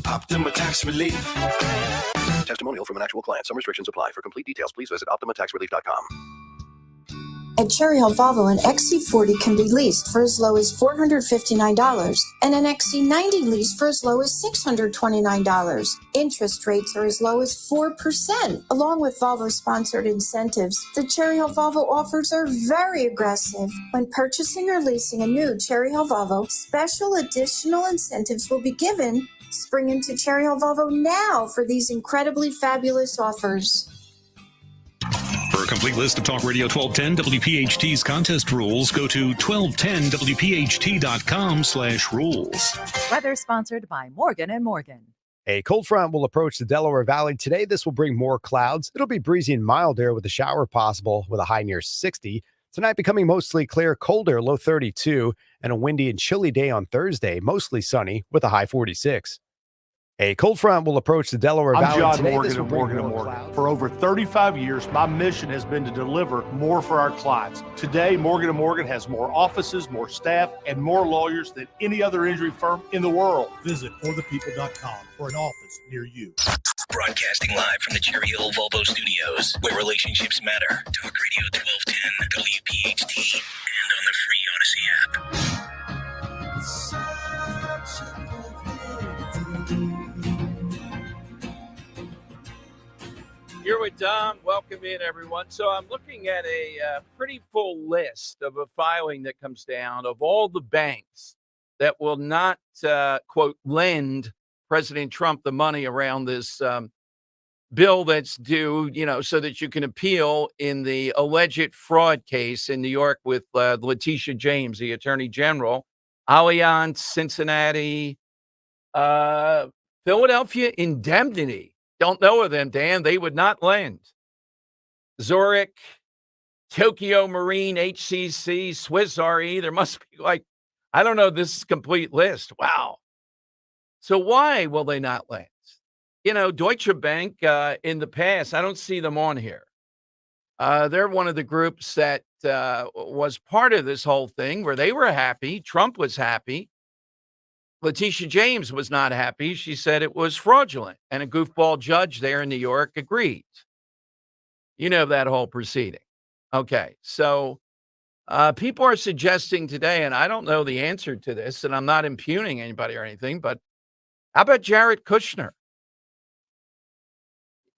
Optima Tax Relief. Testimonial from an actual client. Some restrictions apply. For complete details, please visit OptimaTaxRelief.com. At Cherry Hill Volvo, an XC40 can be leased for as low as $459 and an XC90 lease for as low as $629. Interest rates are as low as 4%. Along with Volvo-sponsored incentives, the Cherry Hill Volvo offers are very aggressive. When purchasing or leasing a new Cherry Hill Volvo, special additional incentives will be given. Spring into Cherry Hill Volvo now for these incredibly fabulous offers. For a complete list of Talk Radio 1210 WPHT's contest rules, go to 1210WPHT.com/rules. Weather sponsored by Morgan & Morgan. A cold front will approach the Delaware Valley today. This will bring more clouds. It'll be breezy and mild air with a shower possible with a high near 60. Tonight becoming mostly clear, colder, low 32, and a windy and chilly day on Thursday, mostly sunny with a high 46. A cold front will approach the Delaware Valley I'm John today. Morgan of Morgan & Morgan. For over 35 years, my mission has been to deliver more for our clients. Today, Morgan & Morgan has more offices, more staff, and more lawyers than any other injury firm in the world. Visit forthepeople.com for an office near you. Broadcasting live from the Cherry Hill Volvo Studios, where relationships matter. Talk Radio 1210, WPHT, and on the free Odyssey app. Here with Dom. Welcome in, everyone. So I'm looking at a pretty full list of a filing that comes down of all the banks that will not, quote, lend President Trump the money around this bill that's due, so that you can appeal in the alleged fraud case in New York with Letitia James, the Attorney General, Allianz, Cincinnati, Philadelphia Indemnity. Don't know of them, Dan. They would not lend. Zurich, Tokyo Marine, HCC, Swiss Re. There must be I don't know this complete list. Wow. So why will they not lend? Deutsche Bank in the past, I don't see them on here. They're one of the groups that was part of this whole thing where they were happy. Trump was happy. Letitia James was not happy. She said it was fraudulent, and a goofball judge there in New York agreed. That whole proceeding. Okay, so people are suggesting today, and I don't know the answer to this, and I'm not impugning anybody or anything, but how about Jared Kushner?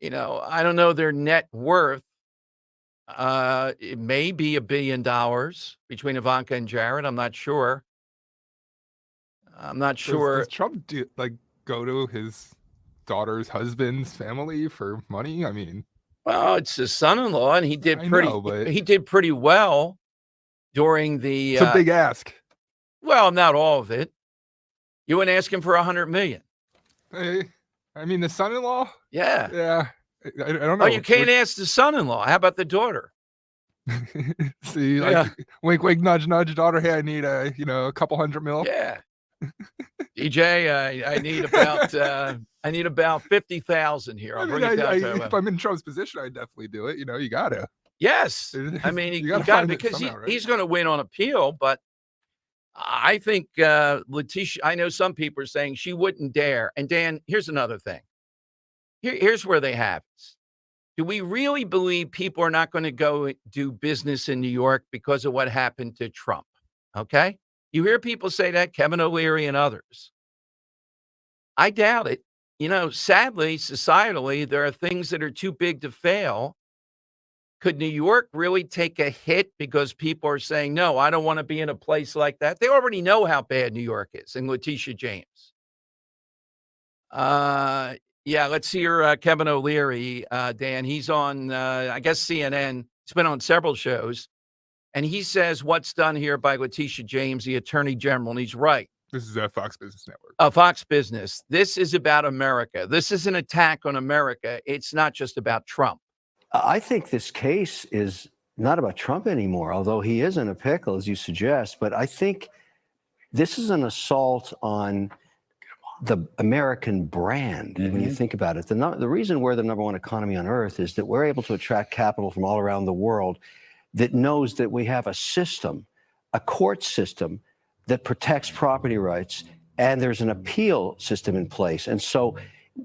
I don't know their net worth. It may be $1 billion between Ivanka and Jared. I'm not sure. Does Trump go to his daughter's husband's family for money? I mean, well, it's his son-in-law, and he did pretty well during the. It's a big ask. Well, not all of it. You wouldn't ask him for $100 million. Hey, I mean, the son-in-law. Yeah. Yeah. I don't know. Oh, you can't ask the son-in-law. How about the daughter? See, wink, wink, nudge, nudge, daughter. Hey, I need a couple $100 million. Yeah. DJ, I need about 50,000 here. I'll bring it down to if I'm in Trump's position, I definitely do it. You gotta. Yes, I mean you gotta because he's going to win on appeal. But I think Letitia. I know some people are saying she wouldn't dare. And Dan, here's another thing. Here's where they have us. Do we really believe people are not going to go do business in New York because of what happened to Trump? Okay. You hear people say that, Kevin O'Leary and others. I doubt it. Sadly, societally, there are things that are too big to fail. Could New York really take a hit because people are saying, no, I don't want to be in a place like that? They already know how bad New York is, and Letitia James. Yeah, let's hear Kevin O'Leary, Dan. He's on, I guess, CNN. He's been on several shows. And he says what's done here by Letitia James, the Attorney General, and he's right. This is a Fox Business Network. Fox Business. This is about America. This is an attack on America. It's not just about Trump. I think this case is not about Trump anymore, although he is in a pickle, as you suggest. But I think this is an assault on the American brand. When you think about it, the reason we're the number one economy on earth is that we're able to attract capital from all around the world that knows that we have a system, a court system that protects property rights, and there's an appeal system in place. And so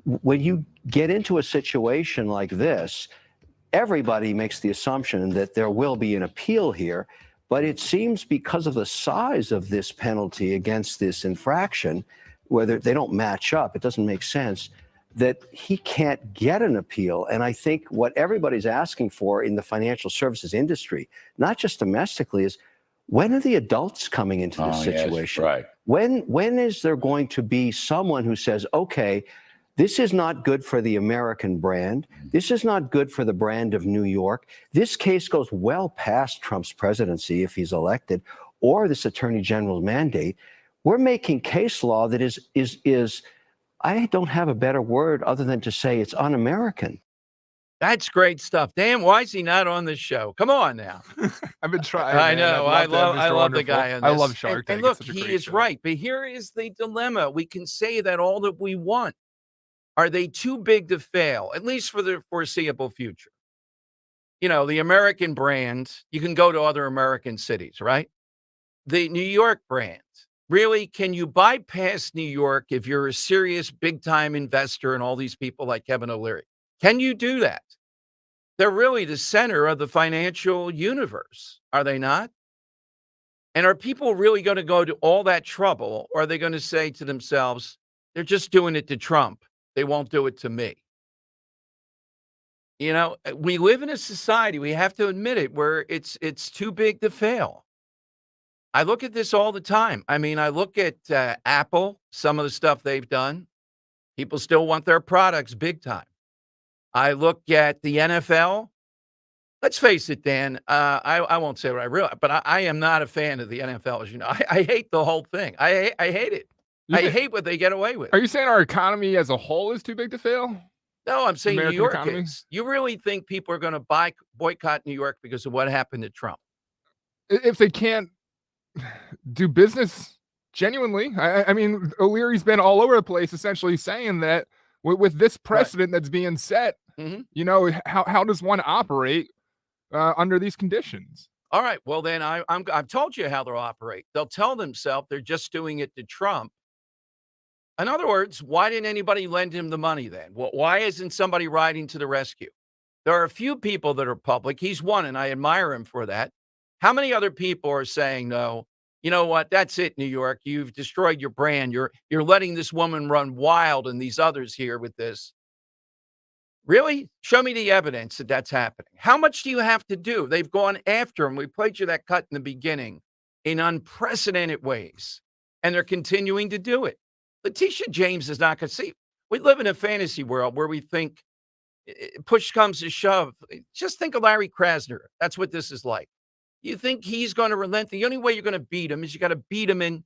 when you get into a situation like this, everybody makes the assumption that there will be an appeal here, but it seems because of the size of this penalty against this infraction, whether they don't match up, it doesn't make sense, that he can't get an appeal. And I think what everybody's asking for in the financial services industry, not just domestically, is when are the adults coming into this situation? Yes, right. When is there going to be someone who says, okay, this is not good for the American brand. This is not good for the brand of New York. This case goes well past Trump's presidency if he's elected, or this attorney general's mandate. We're making case law that is I don't have a better word other than to say it's un-American. That's great stuff. Dan, why is he not on this show? Come on now. I've been trying. I man. know. I love the guy on this. I love Shark Tank. And look, It's such a he great is show. right. But here is the dilemma. We can say that all that we want. Are they too big to fail, at least for the foreseeable future? The American brand, you can go to other American cities, right? The New York brand. Really, can you bypass New York if you're a serious big-time investor and all these people like Kevin O'Leary? Can you do that? They're really the center of the financial universe, are they not? And are people really going to go to all that trouble, or are they going to say to themselves, they're just doing it to Trump. They won't do it to me. We live in a society, we have to admit it, where it's too big to fail. I look at this all the time. I mean, I look at Apple, some of the stuff they've done. People still want their products big time. I look at the NFL. Let's face it, Dan, I won't say what I realize, but I am not a fan of the NFL, as you know. I hate the whole thing. I hate it. I hate what they get away with. Are you saying our economy as a whole is too big to fail? No, I'm saying American New York economy? is. You really think people are going to boycott New York because of what happened to Trump? If they can't do business genuinely, I mean, O'Leary's been all over the place essentially saying that with this precedent that's being set, how does one operate under these conditions? All right. Well, then I've told you how they'll operate. They'll tell themselves they're just doing it to Trump. In other words, why didn't anybody lend him the money then? Why isn't somebody riding to the rescue? There are a few people that are public. He's one, and I admire him for that. How many other people are saying, no, you know what? That's it, New York. You've destroyed your brand. You're letting this woman run wild and these others here with this. Really? Show me the evidence that that's happening. How much do you have to do? They've gone after him. We played you that cut in the beginning in unprecedented ways, and they're continuing to do it. Letitia James is not going to see. We live in a fantasy world where we think push comes to shove. Just think of Larry Krasner. That's what this is like. You think he's going to relent? The only way you're going to beat him is you got to beat him in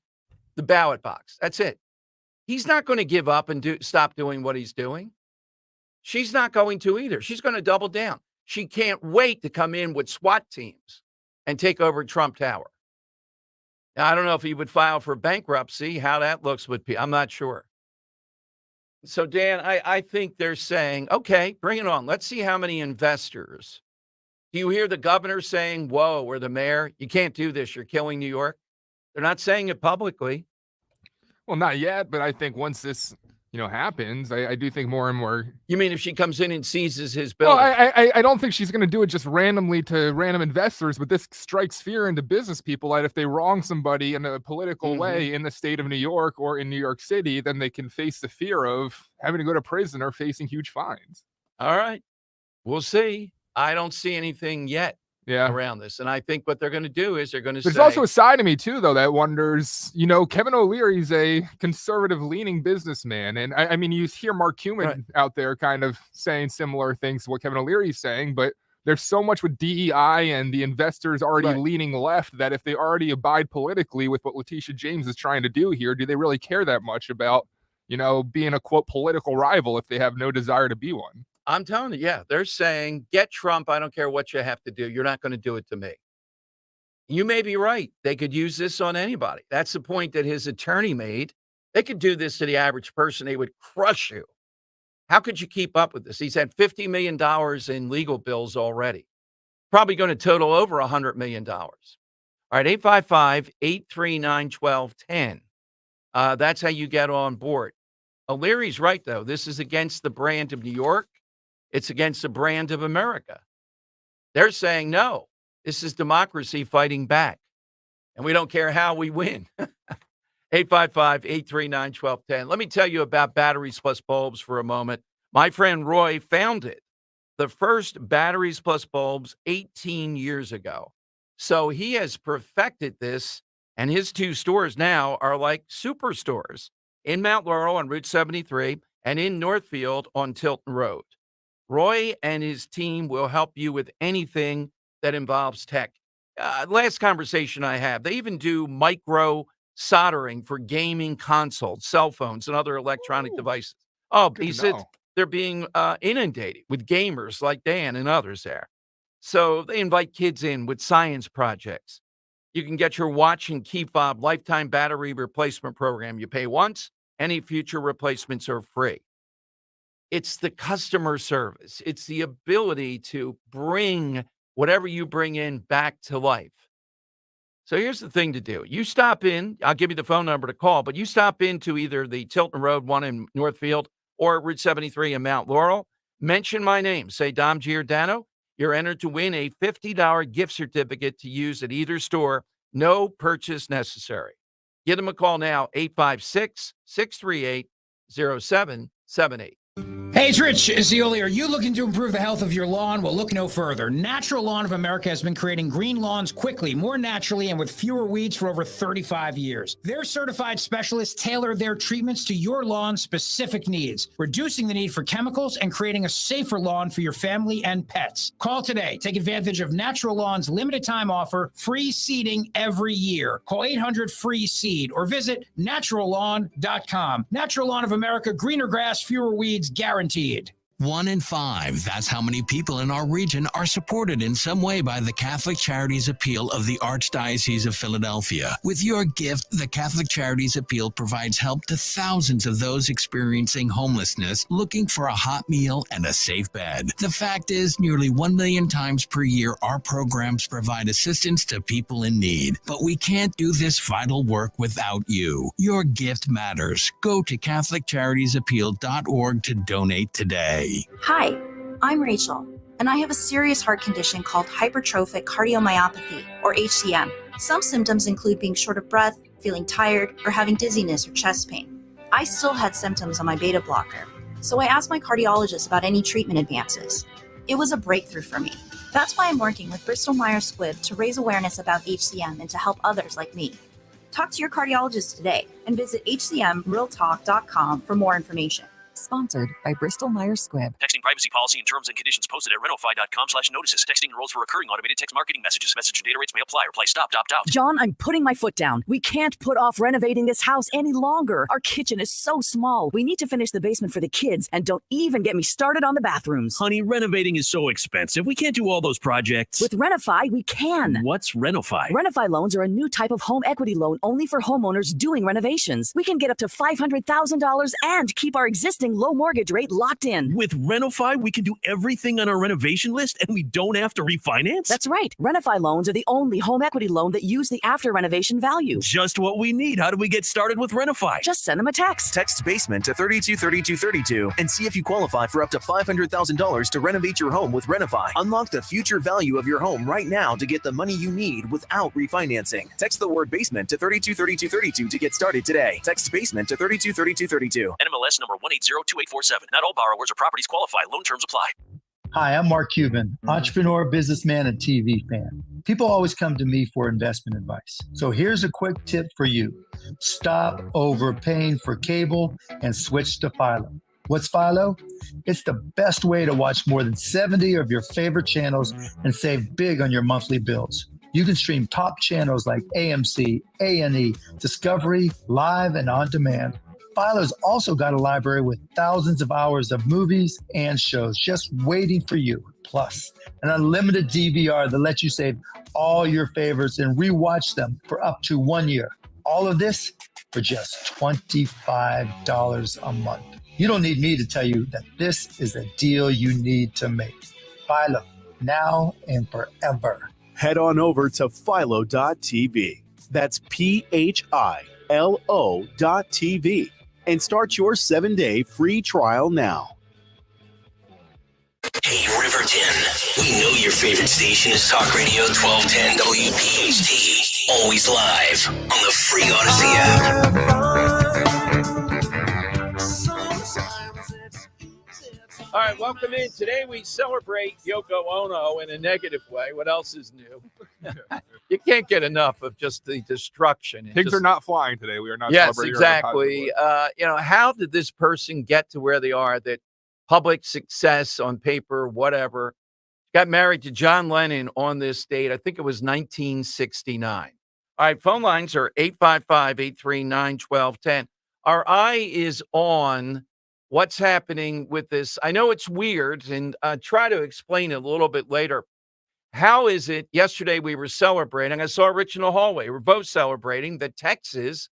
the ballot box. That's it. He's not going to give up and stop doing what he's doing. She's not going to either. She's going to double down. She can't wait to come in with SWAT teams and take over Trump Tower. Now, I don't know if he would file for bankruptcy, how that looks would be. I'm not sure. So, Dan, I think they're saying, okay, bring it on. Let's see how many investors. Do you hear the governor saying, whoa, or the mayor, you can't do this. You're killing New York. They're not saying it publicly. Well, not yet, but I think once this, happens, I do think more and more. You mean if she comes in and seizes his Well, building? I don't think she's going to do it just randomly to random investors, but this strikes fear into business people that if they wrong somebody in a political way in the state of New York or in New York City, then they can face the fear of having to go to prison or facing huge fines. All right. We'll see. I don't see anything yet around this. And I think what they're going to do is they're going to say. There's also a side of me, too, though, that wonders, Kevin O'Leary's a conservative-leaning businessman. And, I mean, you hear Mark Cuban out there kind of saying similar things to what Kevin O'Leary's saying, but there's so much with DEI and the investors already leaning left that if they already abide politically with what Letitia James is trying to do here, do they really care that much about, being a, quote, political rival if they have no desire to be one? I'm telling you, they're saying, get Trump. I don't care what you have to do. You're not going to do it to me. You may be right. They could use this on anybody. That's the point that his attorney made. They could do this to the average person. They would crush you. How could you keep up with this? He's had $50 million in legal bills already. Probably going to total over $100 million. All right, 855-839-1210. That's how you get on board. O'Leary's right, though. This is against the brand of New York. It's against the brand of America. They're saying, no, this is democracy fighting back. And we don't care how we win. 855-839-1210. Let me tell you about batteries plus bulbs for a moment. My friend Roy founded the first batteries plus bulbs 18 years ago. So he has perfected this, and his 2 stores now are like superstores in Mount Laurel on Route 73 and in Northfield on Tilton Road. Roy and his team will help you with anything that involves tech. Last conversation I had, they even do micro soldering for gaming consoles, cell phones, and other electronic devices. Oh, he said they're being inundated with gamers like Dan and others there. So they invite kids in with science projects. You can get your watch and key fob lifetime battery replacement program. You pay once, any future replacements are free. It's the customer service. It's the ability to bring whatever you bring in back to life. So here's the thing to do. You stop in, I'll give you the phone number to call, but you stop into either the Tilton Road one in Northfield or Route 73 in Mount Laurel. Mention my name. Say Dom Giordano. You're entered to win a $50 gift certificate to use at either store. No purchase necessary. Give them a call now, 856-638-0778. Hey, it's Rich Zioli. Are you looking to improve the health of your lawn? Well, look no further. Natural Lawn of America has been creating green lawns quickly, more naturally, and with fewer weeds for over 35 years. Their certified specialists tailor their treatments to your lawn's specific needs, reducing the need for chemicals and creating a safer lawn for your family and pets. Call today. Take advantage of Natural Lawn's limited time offer, free seeding every year. Call 800-FREE-SEED or visit naturallawn.com. Natural Lawn of America, greener grass, fewer weeds, guaranteed. 1 in 5. That's how many people in our region are supported in some way by the Catholic Charities Appeal of the Archdiocese of Philadelphia. With your gift, the Catholic Charities Appeal provides help to thousands of those experiencing homelessness, looking for a hot meal and a safe bed. The fact is, nearly 1 million times per year, our programs provide assistance to people in need. But we can't do this vital work without you. Your gift matters. Go to CatholicCharitiesAppeal.org to donate today. Hi, I'm Rachel, and I have a serious heart condition called hypertrophic cardiomyopathy, or HCM. Some symptoms include being short of breath, feeling tired, or having dizziness or chest pain. I still had symptoms on my beta blocker, so I asked my cardiologist about any treatment advances. It was a breakthrough for me. That's why I'm working with Bristol Myers Squibb to raise awareness about HCM and to help others like me. Talk to your cardiologist today and visit hcmrealtalk.com for more information. Sponsored by Bristol Myers Squibb. Texting privacy policy and terms and conditions posted at renofi.com/notices. Texting enrolls for recurring automated text marketing messages. Message and data rates may apply. Reply stop, opt out. John, I'm putting my foot down. We can't put off renovating this house any longer. Our kitchen is so small. We need to finish the basement for the kids, and don't even get me started on the bathrooms. Honey, renovating is so expensive. We can't do all those projects. With Renofi, we can. What's Renofi? Renofi loans are a new type of home equity loan only for homeowners doing renovations. We can get up to $500,000 and keep our existing amazing low mortgage rate locked in. With Renofy, we can do everything on our renovation list and we don't have to refinance? That's right. Renofy loans are the only home equity loan that use the after renovation value. Just what we need. How do we get started with Renofy? Just send them a text. Text BASEMENT to 323232 and see if you qualify for up to $500,000 to renovate your home with Renofy. Unlock the future value of your home right now to get the money you need without refinancing. Text the word BASEMENT to 323232 to get started today. Text BASEMENT to 323232. NMLS number 1802847. Not all borrowers or properties qualify. Loan terms apply. Hi, I'm Mark Cuban, entrepreneur, businessman, and TV fan. People always come to me for investment advice. So here's a quick tip for you. Stop overpaying for cable and switch to Philo. What's Philo? It's the best way to watch more than 70 of your favorite channels and save big on your monthly bills. You can stream top channels like AMC, A&E, Discovery, Live, and On Demand. Philo's also got a library with thousands of hours of movies and shows just waiting for you. Plus, an unlimited DVR that lets you save all your favorites and rewatch them for up to 1 year. All of this for just $25 a month. You don't need me to tell you that this is a deal you need to make. Philo, now and forever. Head on over to philo.tv. That's PHILO.tv. And start your 7-day free trial now. Hey, Riverton. We know your favorite station is Talk Radio 1210 WPHT. Always live on the free Odyssey app. All right, welcome in. Today we celebrate Yoko Ono in a negative way. What else is new? You can't get enough of just the destruction. Pigs are not flying today. We are not. Yes, celebrating exactly. How did this person get to where they are? That public success on paper, whatever. Got married to John Lennon on this date. I think it was 1969. All right, phone lines are 855-839-1210. Our eye is on what's happening with this. I know it's weird, and try to explain it a little bit later. How is it? Yesterday we were celebrating. I saw Rich in the hallway. We're both celebrating that Texas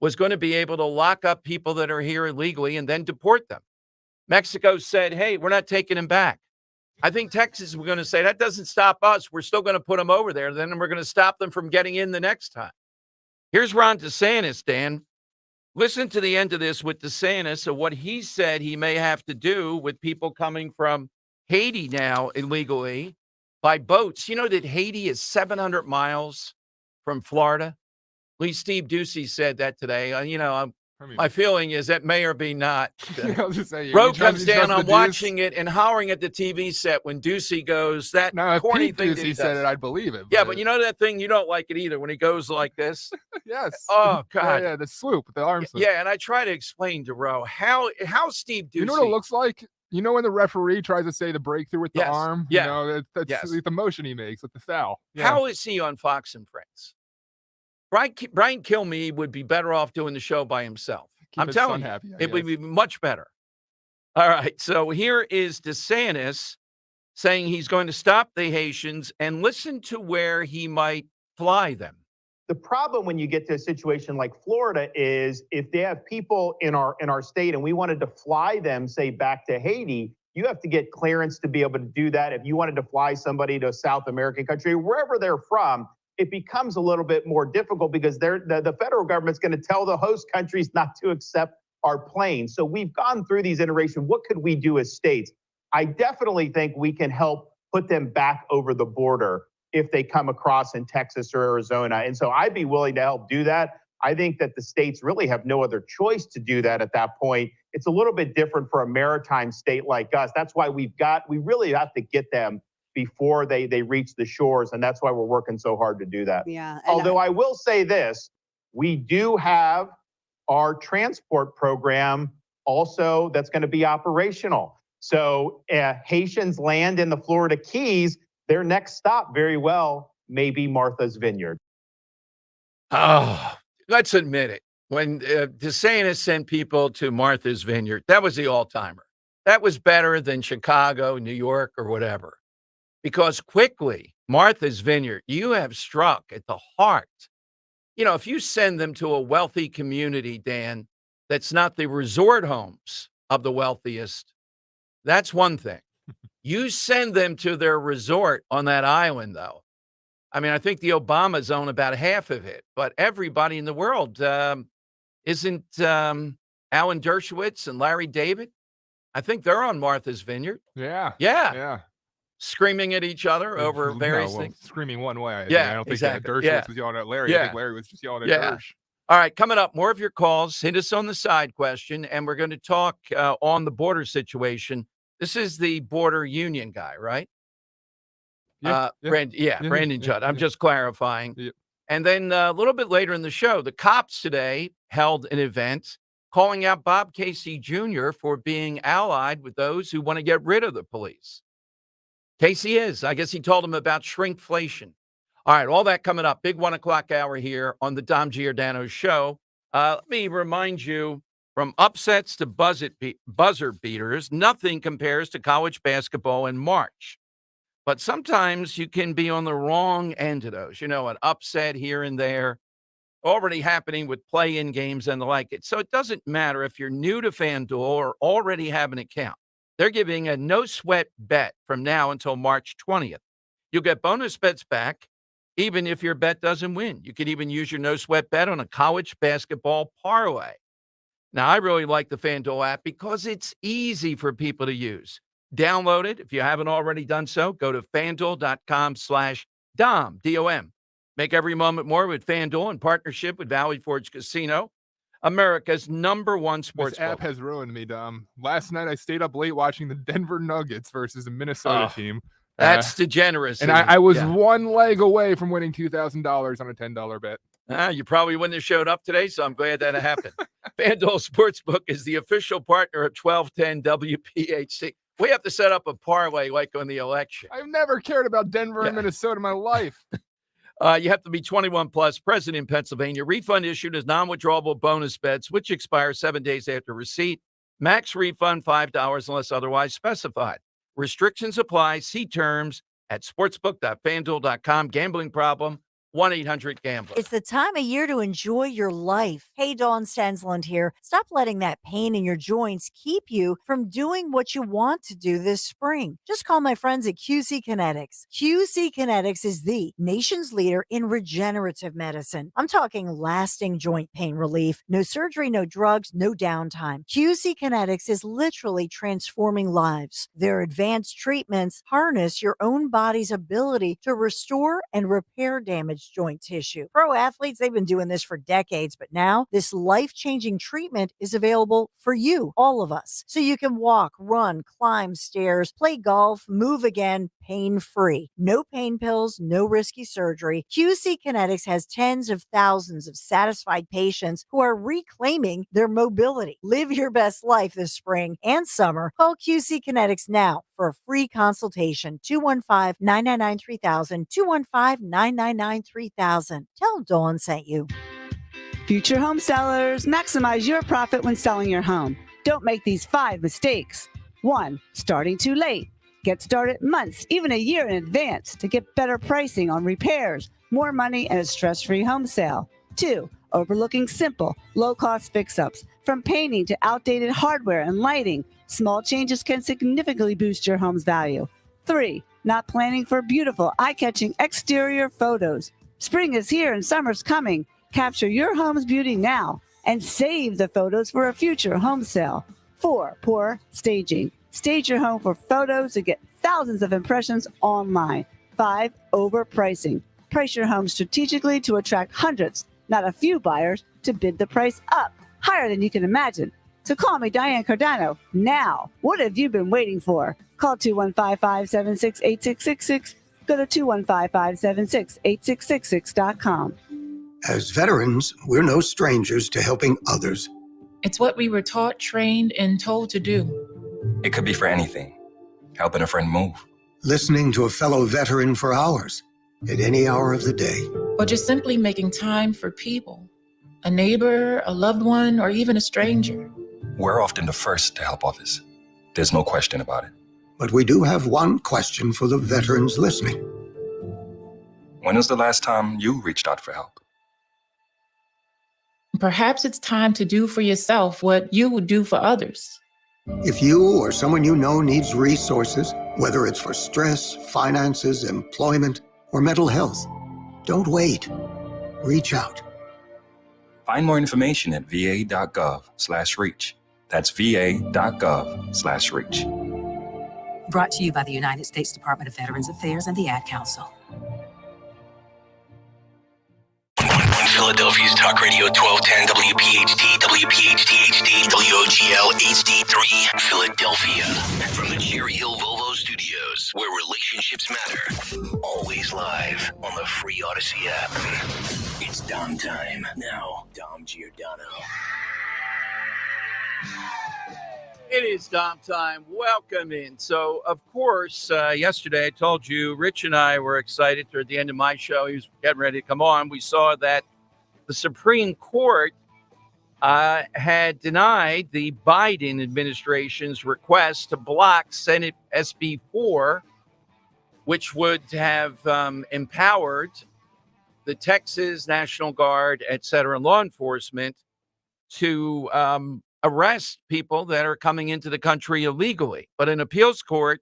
was going to be able to lock up people that are here illegally and then deport them. Mexico said, hey, we're not taking them back. I think Texas was going to say, that doesn't stop us. We're still going to put them over there. Then we're going to stop them from getting in the next time. Here's Ron DeSantis, Dan. Listen to the end of this with DeSantis of what he said he may have to do with people coming from Haiti now illegally by boats. You know that Haiti is 700 miles from Florida? At least Steve Ducey said that today. My feeling is that may or be not. I was just saying, Road comes down. I'm watching it and hollering at the TV set when Ducey goes, that Now, if corny Pete thing that Ducey he said does. it, I'd believe it. Yeah, but you know that thing, you don't like it either when he goes like this? Yes. Oh, God. Yeah, the swoop, the arm swoop. Yeah, and I try to explain to Roe how Steve Ducey. You know what it looks like? You know when the referee tries to say the breakthrough with the Yes. arm? Yeah. You know, that's Yes. the motion he makes with the foul. Yeah. How is he on Fox and Friends? Brian Kilmeade would be better off doing the show by himself. I'm his telling son you, happy, I it would guess. be much better. All right, so here is DeSantis saying he's going to stop the Haitians, and listen to where he might fly them. The problem when you get to a situation like Florida is if they have people in our state and we wanted to fly them, say, back to Haiti, you have to get clearance to be able to do that. If you wanted to fly somebody to a South American country, wherever they're from, it becomes a little bit more difficult because the federal government's going to tell the host countries not to accept our planes. So we've gone through these iterations. What could we do as states? I definitely think we can help put them back over the border if they come across in Texas or Arizona. And so I'd be willing to help do that. I think that the states really have no other choice to do that at that point. It's a little bit different for a maritime state like us. That's why we really have to get them before they reach the shores. And that's why we're working so hard to do that. Yeah. Although I will say this, we do have our transport program also that's going to be operational. So Haitians land in the Florida Keys, their next stop very well may be Martha's Vineyard. Oh, let's admit it. When DeSantis sent people to Martha's Vineyard, that was the all-timer. That was better than Chicago, New York, or whatever. Because quickly, Martha's Vineyard, you have struck at the heart. You know, if you send them to a wealthy community, Dan, that's not the resort homes of the wealthiest. That's one thing. You send them to their resort on that island, though. I mean, I think the Obamas own about half of it, but everybody in the world isn't Alan Dershowitz and Larry David. I think they're on Martha's Vineyard. Yeah. Yeah. Yeah. Screaming at each other over various things. Screaming one way. I Yeah, don't think exactly. Dershowitz Yeah. was yelling at Larry. I Yeah. think Larry was just yelling at Yeah. Dersh. All right, coming up, more of your calls. Hit us on the side question, and we're going to talk on the border situation. This is the border union guy, right? Brandon Judd. I'm just clarifying. Yeah. And then a little bit later in the show, the cops today held an event calling out Bob Casey Jr. for being allied with those who want to get rid of the police. Casey is. I guess he told them about shrinkflation. All right, all that coming up. Big 1 o'clock hour here on the Dom Giordano Show. Let me remind you, from upsets to buzzer beaters, nothing compares to college basketball in March. But sometimes you can be on the wrong end of those. You know, an upset here and there already happening with play-in games and the like. So it doesn't matter if you're new to FanDuel or already have an account. They're giving a no-sweat bet from now until March 20th. You'll get bonus bets back even if your bet doesn't win. You could even use your no-sweat bet on a college basketball parlay. Now, I really like the FanDuel app because it's easy for people to use. Download it. If you haven't already done so, go to FanDuel.com/Dom, D-O-M. Make every moment more with FanDuel in partnership with Valley Forge Casino, America's #1 sports This app has ruined me, Dom. Last night I stayed up late watching the Denver Nuggets versus the Minnesota team. That's degenerate. And I was one leg away from winning $2,000 on a $10 bet. You probably wouldn't have showed up today, so I'm glad that happened. FanDuel Sportsbook is the official partner of 1210 WPHT. We have to set up a parlay like on the election. I've never cared about Denver and Minnesota in my life. You have to be 21 plus, present in Pennsylvania. Refund issued as non-withdrawable bonus bets, which expire 7 days after receipt. Max refund $5 unless otherwise specified. Restrictions apply. See terms at sportsbook.fanduel.com. Gambling problem? 1-800-GAMBLER. It's the time of year to enjoy your life. Hey, Dawn Stensland here. Stop letting that pain in your joints keep you from doing what you want to do this spring. Just call my friends at QC Kinetics. QC Kinetics is the nation's leader in regenerative medicine. I'm talking lasting joint pain relief, no surgery, no drugs, no downtime. QC Kinetics is literally transforming lives. Their advanced treatments harness your own body's ability to restore and repair damage joint tissue. Pro athletes, they've been doing this for decades, but now this life-changing treatment is available for you, all of us. So you can walk, run, climb stairs, play golf, move again, pain-free. No pain pills, no risky surgery. QC Kinetics has tens of thousands of satisfied patients who are reclaiming their mobility. Live your best life this spring and summer. Call QC Kinetics now for a free consultation. 215-999-3000, 215-999-3000. Tell Dawn sent you. Future home sellers, maximize your profit when selling your home. Don't make these 5 mistakes. 1. Starting too late. Get started months, even a year in advance to get better pricing on repairs, more money, and a stress-free home sale. 2. Overlooking simple, low-cost fix-ups. From painting to outdated hardware and lighting, small changes can significantly boost your home's value. 3. Not planning for beautiful, eye-catching exterior photos. Spring is here and summer's coming. Capture your home's beauty now and save the photos for a future home sale. 4. Poor staging. Stage your home for photos to get thousands of impressions online. 5. Overpricing. Price your home strategically to attract hundreds, not a few buyers, to bid the price up, higher than you can imagine. So call me, Diane Cardano, now. What have you been waiting for? Call 215-576-8666. Go to 215-576-8666.com. As veterans, we're no strangers to helping others. It's what we were taught, trained, and told to do. It could be for anything. Helping a friend move. Listening to a fellow veteran for hours, at any hour of the day. Or just simply making time for people. A neighbor, a loved one, or even a stranger. We're often the first to help others. There's no question about it. But we do have one question for the veterans listening. When was the last time you reached out for help? Perhaps it's time to do for yourself what you would do for others. If you or someone you know needs resources, whether it's for stress, finances, employment, or mental health, don't wait. Reach out. Find more information at va.gov/reach. That's va.gov/reach. Brought to you by the United States Department of Veterans Affairs and the Ad Council. On Philadelphia's Talk Radio 1210 WPHT, WPHT HD, WOGL HD3, Philadelphia. From the Cherry Hill Volvo Studios, where relationships matter. Always live on the free Odyssey app. It's Dom time. Now, Dom Giordano. It is Dom time. Welcome in. So, of course, yesterday I told you Rich and I were excited toward the end of my show. He was getting ready to come on. We saw that the Supreme Court had denied the Biden administration's request to block Senate SB 4, which would have empowered the Texas National Guard, et cetera, law enforcement to arrest people that are coming into the country illegally. But an appeals court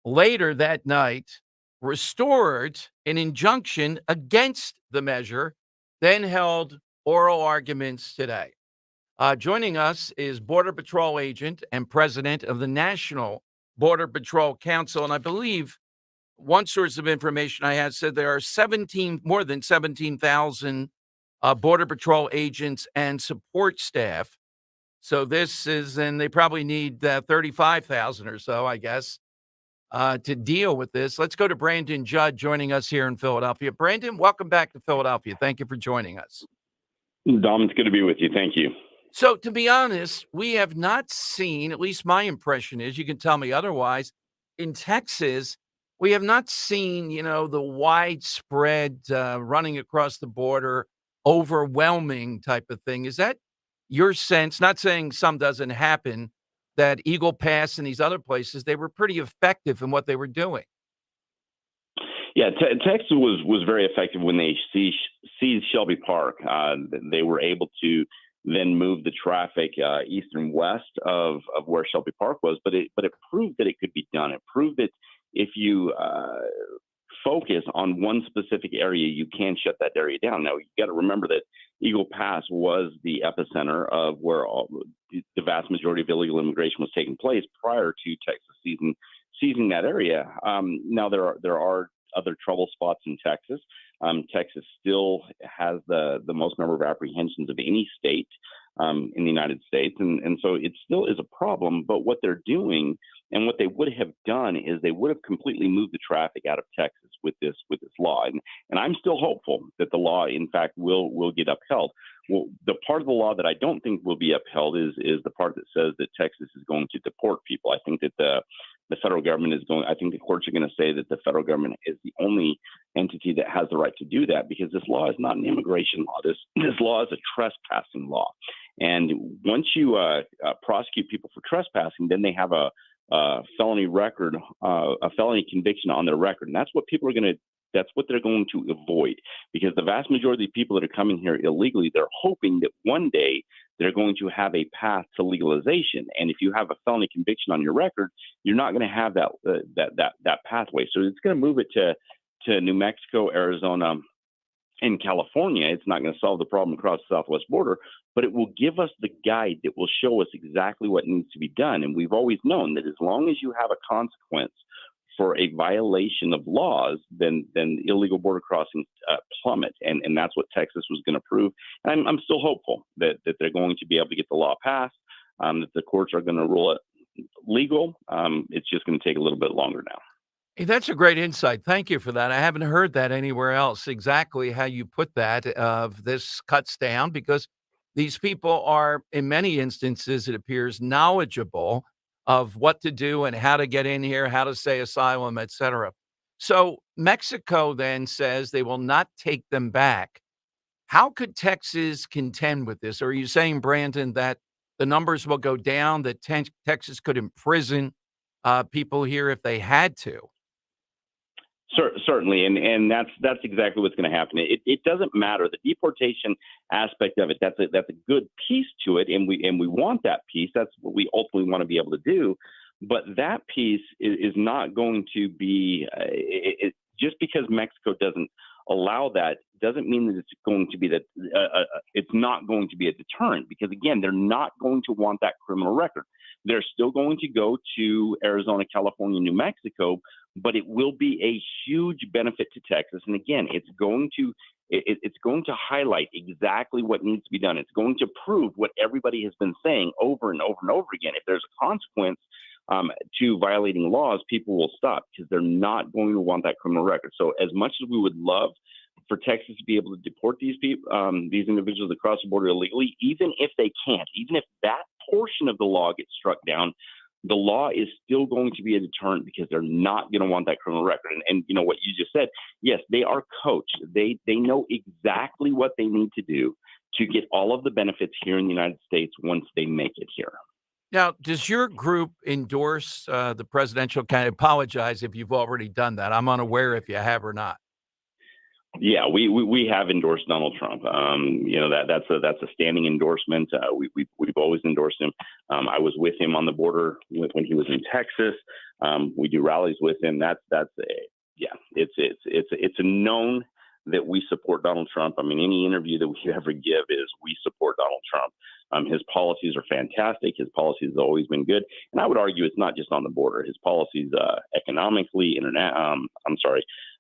later that night restored an injunction against the measure, then held oral arguments today. Joining us is Border Patrol agent and president of the National Border Patrol Council. And I believe one source of information I had said there are more than 17,000 Border Patrol agents and support staff. So this is, and they probably need 35,000 or so, I guess, to deal with this. Let's go to Brandon Judd joining us here in Philadelphia. Brandon, welcome back to Philadelphia. Thank you for joining us. Dom, it's good to be with you. Thank you. So to be honest, we have not seen, at least my impression is, you can tell me otherwise, in Texas, we have not seen, the widespread running across the border, overwhelming type of thing. Is that your sense? Not saying some doesn't happen, that Eagle Pass and these other places, they were pretty effective in what they were doing. Yeah, Texas was very effective when they seized Shelby Park. They were able to then move the traffic east and west of where Shelby Park was, but it proved that it could be done. It proved that if you focus on one specific area, you can shut that area down. Now, you got to remember that Eagle Pass was the epicenter of where the vast majority of illegal immigration was taking place prior to Texas seizing that area. Now, there are other trouble spots in Texas. Texas still has the most number of apprehensions of any state in the United States. And so it still is a problem. But what they're doing and what they would have done is they would have completely moved the traffic out of Texas with this law. And I'm still hopeful that the law, in fact, will get upheld. Well, the part of the law that I don't think will be upheld is the part that says that Texas is going to deport people. I think that the federal government I think the courts are going to say that the federal government is the only entity that has the right to do that, because this law is not an immigration law. This law is a trespassing law. And once you prosecute people for trespassing, then they have a felony record, a felony conviction on their record. And that's what that's what they're going to avoid, because the vast majority of the people that are coming here illegally, they're hoping that one day they're going to have a path to legalization. And if you have a felony conviction on your record, you're not going to have that pathway. So it's going to move it to New Mexico, Arizona, and California. It's not going to solve the problem across the southwest border, but it will give us the guide that will show us exactly what needs to be done. And we've always known that as long as you have a consequence for a violation of laws, then illegal border crossings plummet. And that's what Texas was going to prove. And I'm still hopeful that they're going to be able to get the law passed, that the courts are going to rule it legal. It's just going to take a little bit longer now. Hey, that's a great insight. Thank you for that. I haven't heard that anywhere else, exactly how you put that, of this cuts down, because these people are, in many instances, it appears, knowledgeable of what to do and how to get in here, how to say asylum, et cetera. So Mexico then says they will not take them back. How could Texas contend with this? Or are you saying, Brandon, that the numbers will go down, that Texas could imprison people here if they had to? Certainly, and that's exactly what's going to happen. It doesn't matter the deportation aspect of it. That's a good piece to it, and we want that piece. That's what we ultimately want to be able to do. But that piece is not going to be just because Mexico doesn't allow that doesn't mean that it's going to be that it's not going to be a deterrent, because again, they're not going to want that criminal record. They're still going to go to Arizona, California, New Mexico, but it will be a huge benefit to Texas. And again, it's going to highlight exactly what needs to be done. It's going to prove what everybody has been saying over and over and over again. If there's a consequence to violating laws, people will stop because they're not going to want that criminal record. So as much as we would love for Texas to be able to deport these people, these individuals across the border illegally, even if they can't, even if that portion of the law gets struck down, the law is still going to be a deterrent because they're not going to want that criminal record. And you know what you just said, yes, they are coached. They know exactly what they need to do to get all of the benefits here in the United States once they make it here. Now, does your group endorse the presidential candidate? Apologize if you've already done that. I'm unaware if you have or not. Yeah, we have endorsed Donald Trump. That's a standing endorsement. We've always endorsed him. I was with him on the border when he was in Texas. We do rallies with him. It's a known that we support Donald Trump. I mean, any interview that we ever give is we support Donald Trump. His policies are fantastic. His policies have always been good. And I would argue it's not just on the border. His policies economically,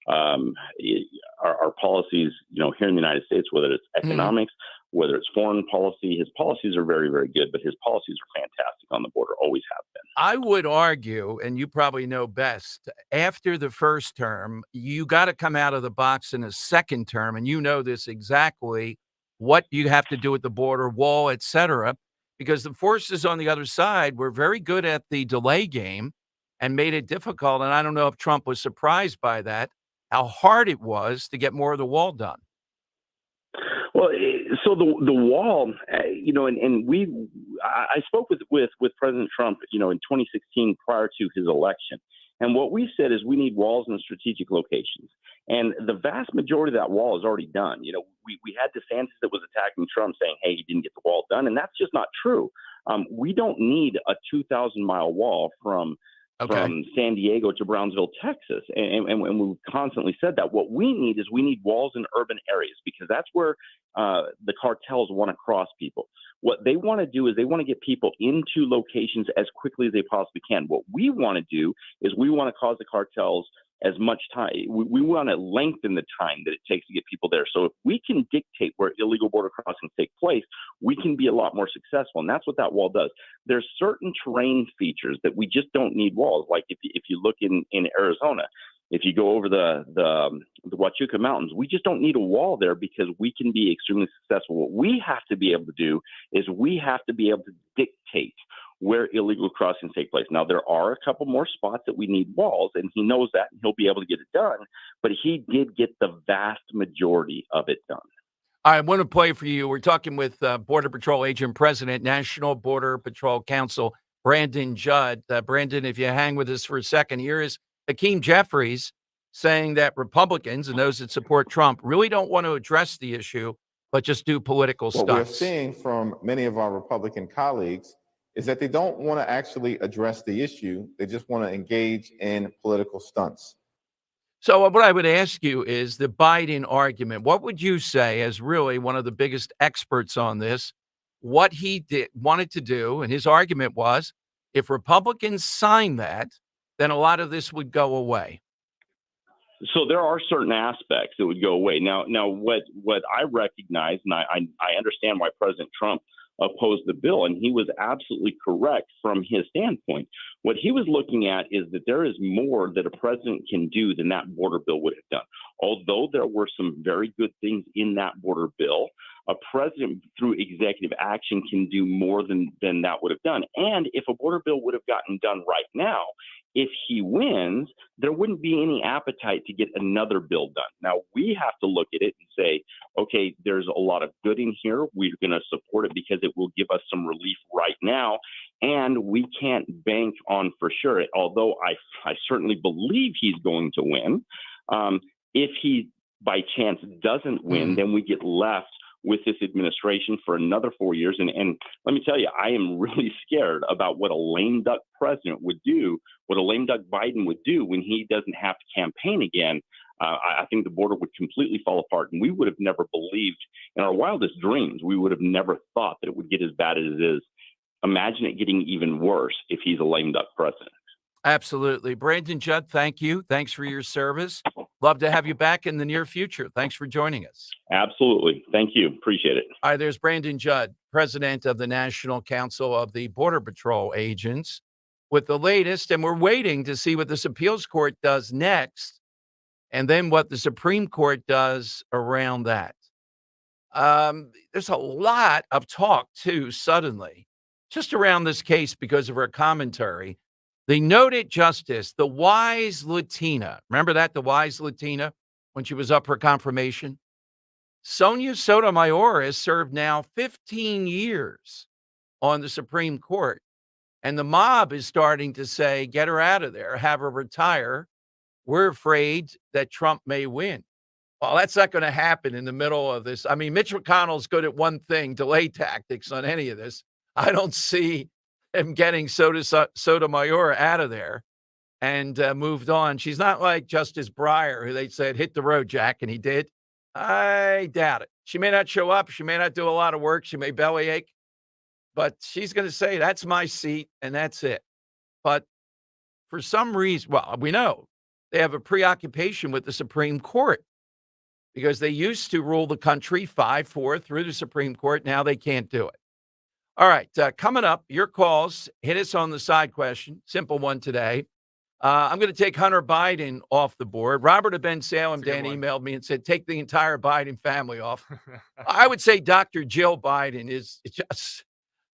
our policies, here in the United States, whether it's economics, whether it's foreign policy, his policies are very, very good, but his policies are fantastic on the border, always have been. I would argue, and you probably know best, after the first term, you got to come out of the box in a second term, and you know this exactly, what you have to do at the border, wall, et cetera, because the forces on the other side were very good at the delay game and made it difficult. And I don't know if Trump was surprised by that, how hard it was to get more of the wall done. Well, so the wall, I spoke with President Trump, in 2016 prior to his election. And what we said is we need walls in strategic locations. And the vast majority of that wall is already done. We had DeSantis that was attacking Trump saying, hey, he didn't get the wall done. And that's just not true. We don't need a 2,000-mile wall from San Diego to Brownsville, Texas. And we've constantly said that. What we need walls in urban areas, because that's where the cartels want to cross people. What they want to do is they want to get people into locations as quickly as they possibly can. What we want to do is we want to cause the cartels as much time. We want to lengthen the time that it takes to get people there. So if we can dictate where illegal border crossings take place, we can be a lot more successful. And that's what that wall does. There's certain terrain features that we just don't need walls. Like if you look in Arizona, if you go over the Huachuca Mountains, we just don't need a wall there because we can be extremely successful. What we have to be able to do is we have to be able to dictate where illegal crossings take place. Now, there are a couple more spots that we need walls, and he knows that, and he'll be able to get it done, but he did get the vast majority of it done. I want to play for you. We're talking with Border Patrol Agent President, National Border Patrol Council, Brandon Judd. Brandon, if you hang with us for a second, here is Hakeem Jeffries saying that Republicans and those that support Trump really don't want to address the issue, but just do political stunts. What we're seeing from many of our Republican colleagues is that they don't want to actually address the issue. They just want to engage in political stunts. So what I would ask you is the Biden argument. What would you say, as really one of the biggest experts on this, what he wanted to do, and his argument was, if Republicans sign that, then a lot of this would go away. So there are certain aspects that would go away. Now, what I recognize, and I understand why President Trump opposed the bill, and he was absolutely correct from his standpoint. What he was looking at is that there is more that a president can do than that border bill would have done. Although there were some very good things in that border bill, a president through executive action can do more than that would have done. And if a border bill would have gotten done right now, if he wins, there wouldn't be any appetite to get another bill done. Now, we have to look at it and say, okay, there's a lot of good in here. We're going to support it because it will give us some relief right now. And we can't bank on for sure, although I certainly believe he's going to win. If he by chance doesn't win, then we get left with this administration for another 4 years. And let me tell you, I am really scared about what a lame duck president would do, what a lame duck Biden would do when he doesn't have to campaign again. I think the border would completely fall apart, and we would have never believed in our wildest dreams. We would have never thought that it would get as bad as it is. Imagine it getting even worse if he's a lame duck president. Absolutely. Brandon Judd, thank you. Thanks for your service. Love to have you back in the near future. Thanks for joining us. Absolutely. Thank you. Appreciate it. All right, there's Brandon Judd, president of the National Council of the Border Patrol Agents, with the latest, and we're waiting to see what this appeals court does next, and then what the Supreme Court does around that. There's a lot of talk, too, suddenly, just around this case because of her commentary. The noted justice, the wise Latina, remember that, the wise Latina, when she was up for confirmation? Sonia Sotomayor has served now 15 years on the Supreme Court, and the mob is starting to say, get her out of there, have her retire. We're afraid that Trump may win. Well, that's not going to happen in the middle of this. I mean, Mitch McConnell's good at one thing, delay tactics on any of this. I don't see him getting Sotomayor out of there and moved on. She's not like Justice Breyer, who they said, hit the road, Jack, and he did. I doubt it. She may not show up. She may not do a lot of work. She may bellyache, but she's going to say, that's my seat, and that's it. But for some reason, well, we know they have a preoccupation with the Supreme Court because they used to rule the country 5-4 through the Supreme Court. Now they can't do it. All right, coming up, your calls. Hit us on the side question. Simple one today. I'm going to take Hunter Biden off the board. Robert of Ben Salem, Dan, emailed me and said, take the entire Biden family off. I would say Dr. Jill Biden is just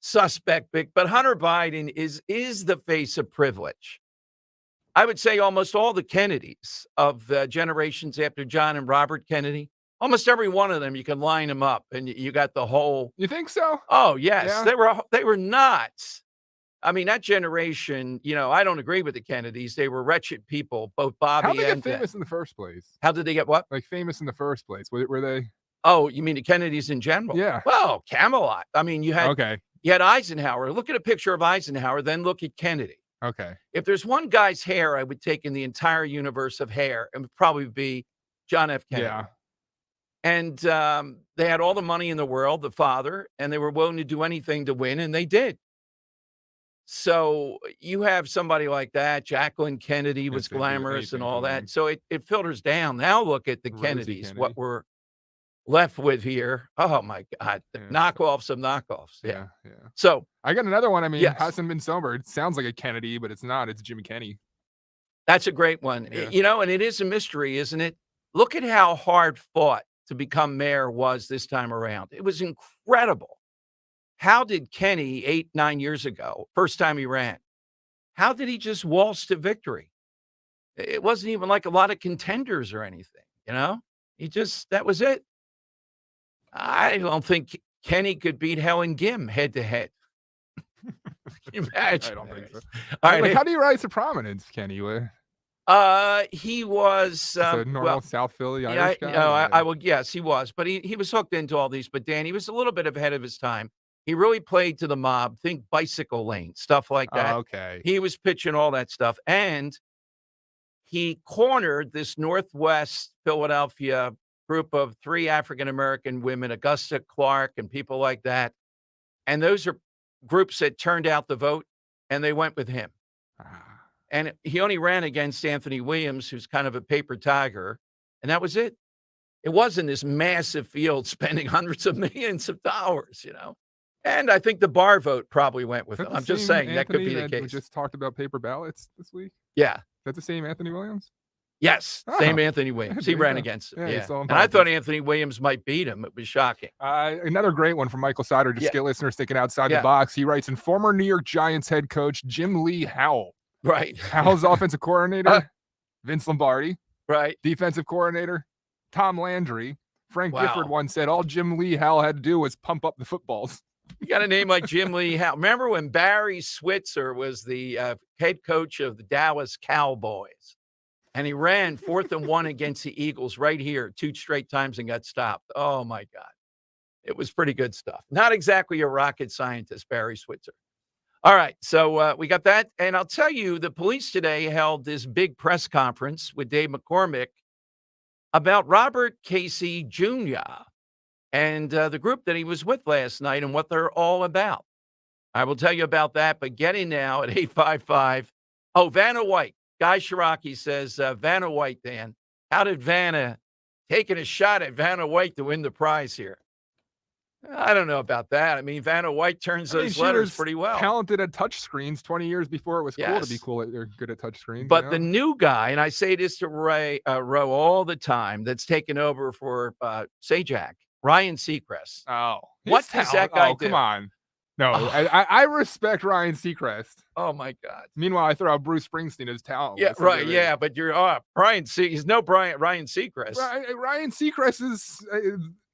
suspect, but Hunter Biden is the face of privilege. I would say almost all the Kennedys of the generations after John and Robert Kennedy, almost every one of them, you can line them up and you got the whole. You think so? Oh, yes. Yeah. They were nuts. I mean, that generation, I don't agree with the Kennedys. They were wretched people, both Bobby and. How did they get famous in the first place? How did they get what? Like famous in the first place? Were they? Oh, you mean the Kennedys in general? Yeah. Well, Camelot. I mean, you had Eisenhower. Look at a picture of Eisenhower, then look at Kennedy. Okay. If there's one guy's hair I would take in the entire universe of hair, it would probably be John F. Kennedy. Yeah. And they had all the money in the world, the father, and they were willing to do anything to win, and they did. So you have somebody like that. Jacqueline Kennedy was glamorous and all that. So it filters down. Now look at the Kennedys, Kennedy. what we're left with here. Oh, my God. Knockoffs of knockoffs. Yeah. So I got another one. I mean, yes. hasn't been sober. It sounds like a Kennedy, but it's not. It's Jimmy Kenney. That's a great one. Yeah. And it is a mystery, isn't it? Look at how hard fought to become mayor was this time around. It was incredible. How did Kenny 8-9 years ago, first time he ran, how did he just waltz to victory? It wasn't even like a lot of contenders or anything, that was it. I don't think Kenny could beat Helen Gim head to head. Imagine. I don't think so. All right. How do you rise to prominence, Kenny? He was a normal South Philly Irish guy. I will. Yes, he was, but he was hooked into all these. But Dan, he was a little bit ahead of his time. He really played to the mob. Think bicycle lane stuff like that. Okay. He was pitching all that stuff, and he cornered this Northwest Philadelphia group of 3 African-American women, Augusta Clark and people like that. And those are groups that turned out the vote, and they went with him. And he only ran against Anthony Williams, who's kind of a paper tiger, and that was it. It wasn't this massive field spending hundreds of millions of dollars, And I think the bar vote probably went with him. I'm just saying that could be the case. We just talked about paper ballots this week. Yeah. That's the same Anthony Williams? Yes, same Anthony Williams. He ran against him. Yeah. And I thought Anthony Williams might beat him. It was shocking. Another great one from Michael Sider, just get listeners thinking outside the box. He writes, in former New York Giants head coach Jim Lee Howell. Right. Howell's offensive coordinator, Vince Lombardi. Right. Defensive coordinator, Tom Landry. Frank Gifford once said all Jim Lee Howell had to do was pump up the footballs. You got a name like Jim Lee Howell. Remember when Barry Switzer was the head coach of the Dallas Cowboys? And he ran 4th and 1 against the Eagles right here 2 straight times and got stopped. Oh, my God. It was pretty good stuff. Not exactly a rocket scientist, Barry Switzer. All right, so we got that. And I'll tell you, the police today held this big press conference with Dave McCormick about Robert Casey Jr. and the group that he was with last night and what they're all about. I will tell you about that, but get in now at 855. Oh, Vanna White. Guy Shiraki says, Vanna White, Dan. How did Vanna taking a shot at Vanna White to win the prize here? I don't know about that. I mean, Vanna White turns those letters pretty well. Talented at touch screens 20 years before it was cool to be Yes. cool. They're good at touch screens. But the new guy, and I say this to Roe all the time, that's taken over for Sajak, Ryan Seacrest. Oh, what does that guy do? Come on. No, I respect Ryan Seacrest. Oh, my God. Meanwhile, I throw out Bruce Springsteen as talent. Yeah, right. Yeah, but you're up. Ryan Seacrest. Ryan Seacrest is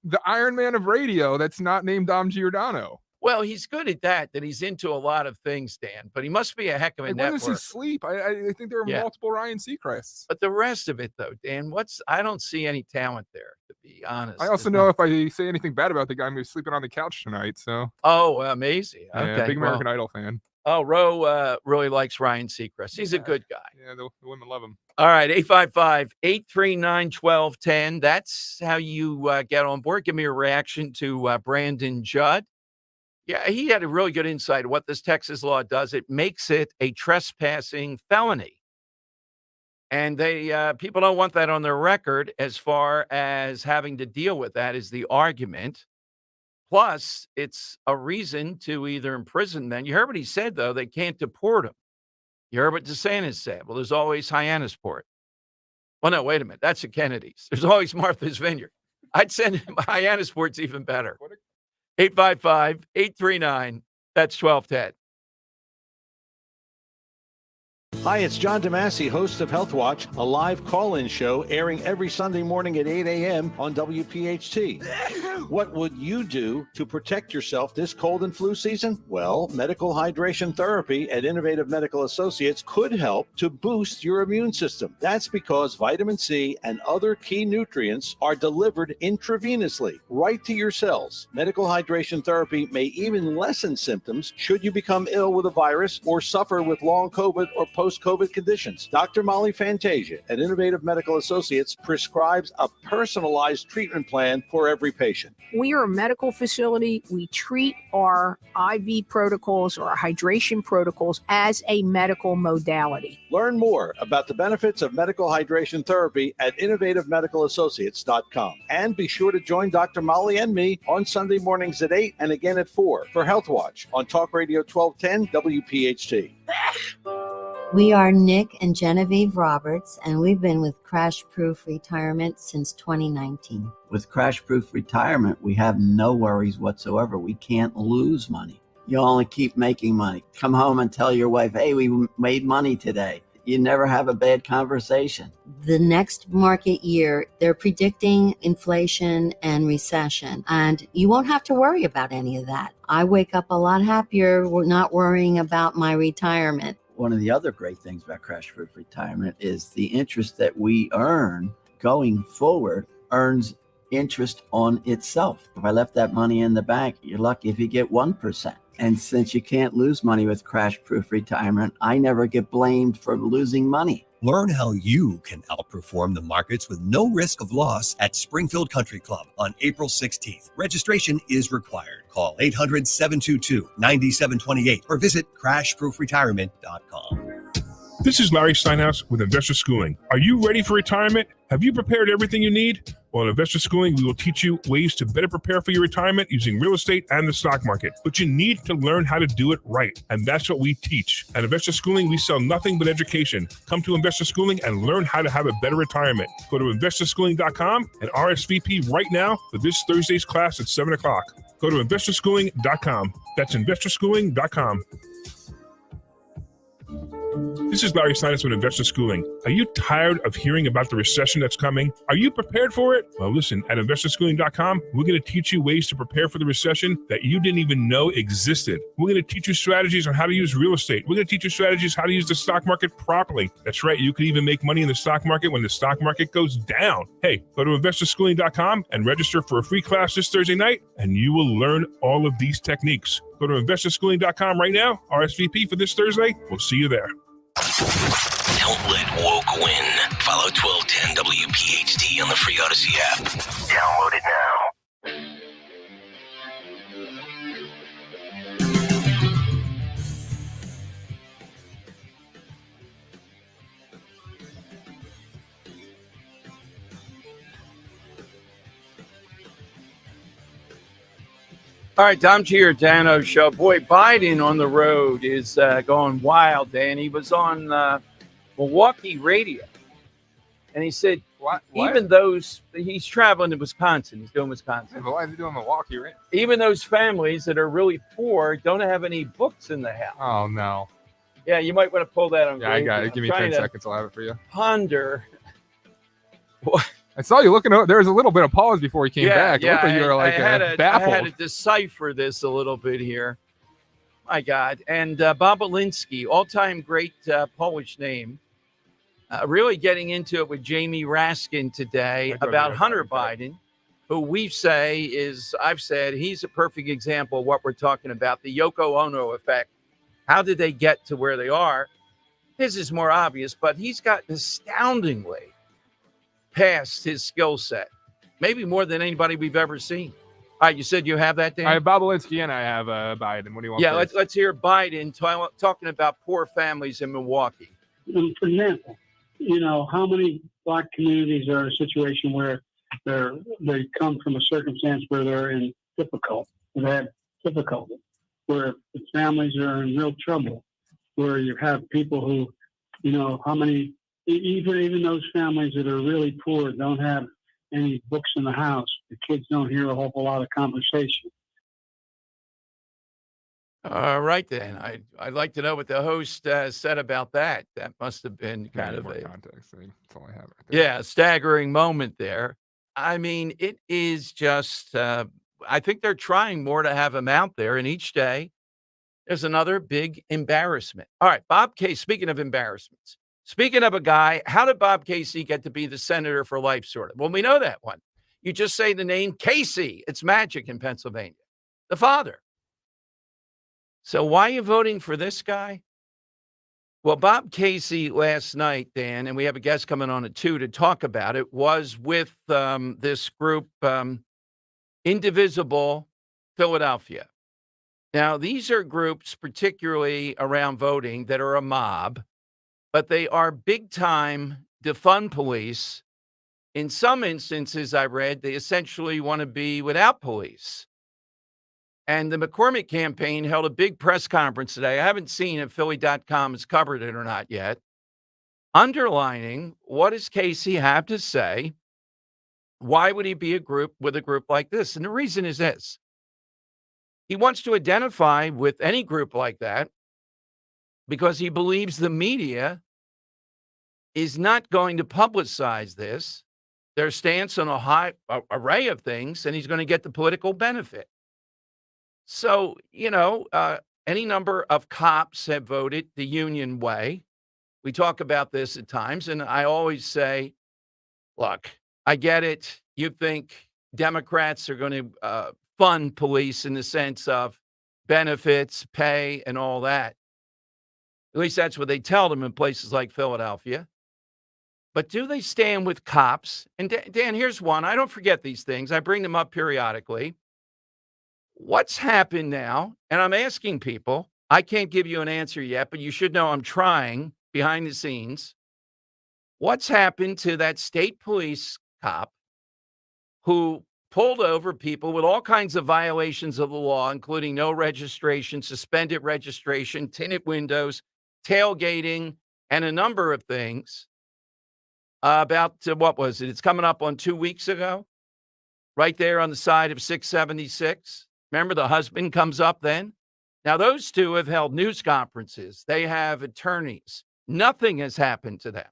the Iron Man of radio that's not named Dom Giordano. Well, he's good at that he's into a lot of things, Dan, but he must be a heck of a When network. does he sleep? I think there are multiple Ryan Seacrests. But the rest of it, though, Dan, I don't see any talent there, to be honest. I also know if I say anything bad about the guy, I'm going to be sleeping on the couch tonight. So. Oh, amazing. Okay. Yeah, big American Idol fan. Oh, Roe really likes Ryan Seacrest. He's a good guy. Yeah, the women love him. All right, 855-839-1210. That's how you get on board. Give me a reaction to Brandon Judd. Yeah, he had a really good insight of what this Texas law does. It makes it a trespassing felony. And people don't want that on their record as far as having to deal with that is the argument. Plus, it's a reason to either imprison them. You heard what he said, though. They can't deport him. You heard what DeSantis said. Well, there's always Hyannisport. Well, no, wait a minute. That's the Kennedys. There's always Martha's Vineyard. I'd send him Hyannisport's even better. 855-839, that's 1210. Hi, it's John DeMasi, host of Health Watch, a live call-in show airing every Sunday morning at 8 a.m. on WPHT. What would you do to protect yourself this cold and flu season? Well, medical hydration therapy at Innovative Medical Associates could help to boost your immune system. That's because vitamin C and other key nutrients are delivered intravenously right to your cells. Medical hydration therapy may even lessen symptoms should you become ill with a virus or suffer with long COVID or post-COVID conditions. Dr. Molly Fantasia at Innovative Medical Associates prescribes a personalized treatment plan for every patient. We are a medical facility. We treat our IV protocols or our hydration protocols as a medical modality. Learn more about the benefits of medical hydration therapy at innovativemedicalassociates.com. And be sure to join Dr. Molly and me on Sunday mornings at 8 and again at 4 for Health Watch on Talk Radio 1210 WPHT. We are Nick and Genevieve Roberts, and we've been with Crash Proof Retirement since 2019. With Crash Proof Retirement, we have no worries whatsoever. We can't lose money. You only keep making money. Come home and tell your wife, hey, we made money today. You never have a bad conversation. The next market year, they're predicting inflation and recession, and you won't have to worry about any of that. I wake up a lot happier. We're not worrying about my retirement. One of the other great things about Crash Proof Retirement is the interest that we earn going forward earns interest on itself. If I left that money in the bank, you're lucky if you get 1%. And since you can't lose money with Crash Proof Retirement, I never get blamed for losing money. Learn how you can outperform the markets with no risk of loss at Springfield Country Club on April 16th. Registration is required. Call 800-722-9728 or visit crashproofretirement.com. This is Larry Steinhaus with Investor Schooling. Are you ready for retirement? Have you prepared everything you need? Well, at Investor Schooling, we will teach you ways to better prepare for your retirement using real estate and the stock market. But you need to learn how to do it right, and that's what we teach. At Investor Schooling, we sell nothing but education. Come to Investor Schooling and learn how to have a better retirement. Go to investorschooling.com and RSVP right now for this Thursday's class at 7 o'clock. Go to investorschooling.com. That's investorschooling.com. This is Larry Sinus with Investor Schooling. Are you tired of hearing about the recession that's coming? Are you prepared for it? Well, listen, at investorschooling.com, we're going to teach you ways to prepare for the recession that you didn't even know existed. We're going to teach you strategies on how to use real estate. We're going to teach you strategies how to use the stock market properly. That's right, you can even make money in the stock market when the stock market goes down. Hey, go to investorschooling.com and register for a free class this Thursday night, and you will learn all of these techniques. Go to investorschooling.com right now, RSVP for this Thursday. We'll see you there. Don't let woke win. Follow 1210 WPHT on the free Odyssey app. Download it now. All right, Tom Giordano Show. Boy, Biden on the road is going wild, Dan. He was on Milwaukee radio, and he said even those, he's traveling to Wisconsin. He's doing Wisconsin. Why is he doing Milwaukee, right? Even those families that are really poor don't have any books in the house. Oh, no. Yeah, you might want to pull that on. Yeah, I got it. I'm Give me trying 10 to seconds. I'll have it for you. Ponder. I saw you looking. There was a little bit of pause before he came back. It looked like you were like baffled. I had to decipher this a little bit here. My God. And Bob Alinsky, all-time great Polish name, really getting into it with Jamie Raskin today about Hunter Biden, who I've said he's a perfect example of what we're talking about, the Yoko Ono effect. How did they get to where they are? His is more obvious, but he's got astoundingly past his skill set, maybe more than anybody we've ever seen. All right, you said you have that, Dan? I have Bob Alinsky and I have Biden. What do you want? Yeah, first? let's hear Biden talking about poor families in Milwaukee. For example, how many black communities are in a situation where they come from a circumstance where they're in difficulty, where the families are in real trouble, where you have people who, how many. Even those families that are really poor don't have any books in the house. The kids don't hear a whole lot of conversation. All right, then. I'd like to know what the host said about that. That must have been kind of a context. That's all I have right there. Yeah, staggering moment there. I mean, it is just. I think they're trying more to have him out there, and each day there's another big embarrassment. All right, Bob Case. Speaking of embarrassments. Speaking of a guy, how did Bob Casey get to be the senator for life, sort of? Well, we know that one. You just say the name Casey. It's magic in Pennsylvania. The father. So why are you voting for this guy? Well, Bob Casey last night, Dan, and we have a guest coming on at 2 to talk about it, was with this group, Indivisible Philadelphia. Now, these are groups, particularly around voting, that are a mob. But they are big-time defund police. In some instances, I read, they essentially want to be without police. And the McCormick campaign held a big press conference today. I haven't seen if Philly.com has covered it or not yet. Underlining, what does Casey have to say? Why would he be with a group like this? And the reason is this. He wants to identify with any group like that because he believes the media is not going to publicize their stance on a high array of things, and he's going to get the political benefit. So, any number of cops have voted the union way. We talk about this at times, and I always say, look, I get it. You think Democrats are going to fund police in the sense of benefits, pay, and all that. At least that's what they tell them in places like Philadelphia. But do they stand with cops? And Dan, here's one. I don't forget these things. I bring them up periodically. What's happened now? And I'm asking people, I can't give you an answer yet, but you should know I'm trying behind the scenes. What's happened to that state police cop who pulled over people with all kinds of violations of the law, including no registration, suspended registration, tinted windows, tailgating, and a number of things? What was it? It's coming up on 2 weeks ago, right there on the side of 676. Remember, the husband comes up then. Now, those two have held news conferences. They have attorneys. Nothing has happened to them,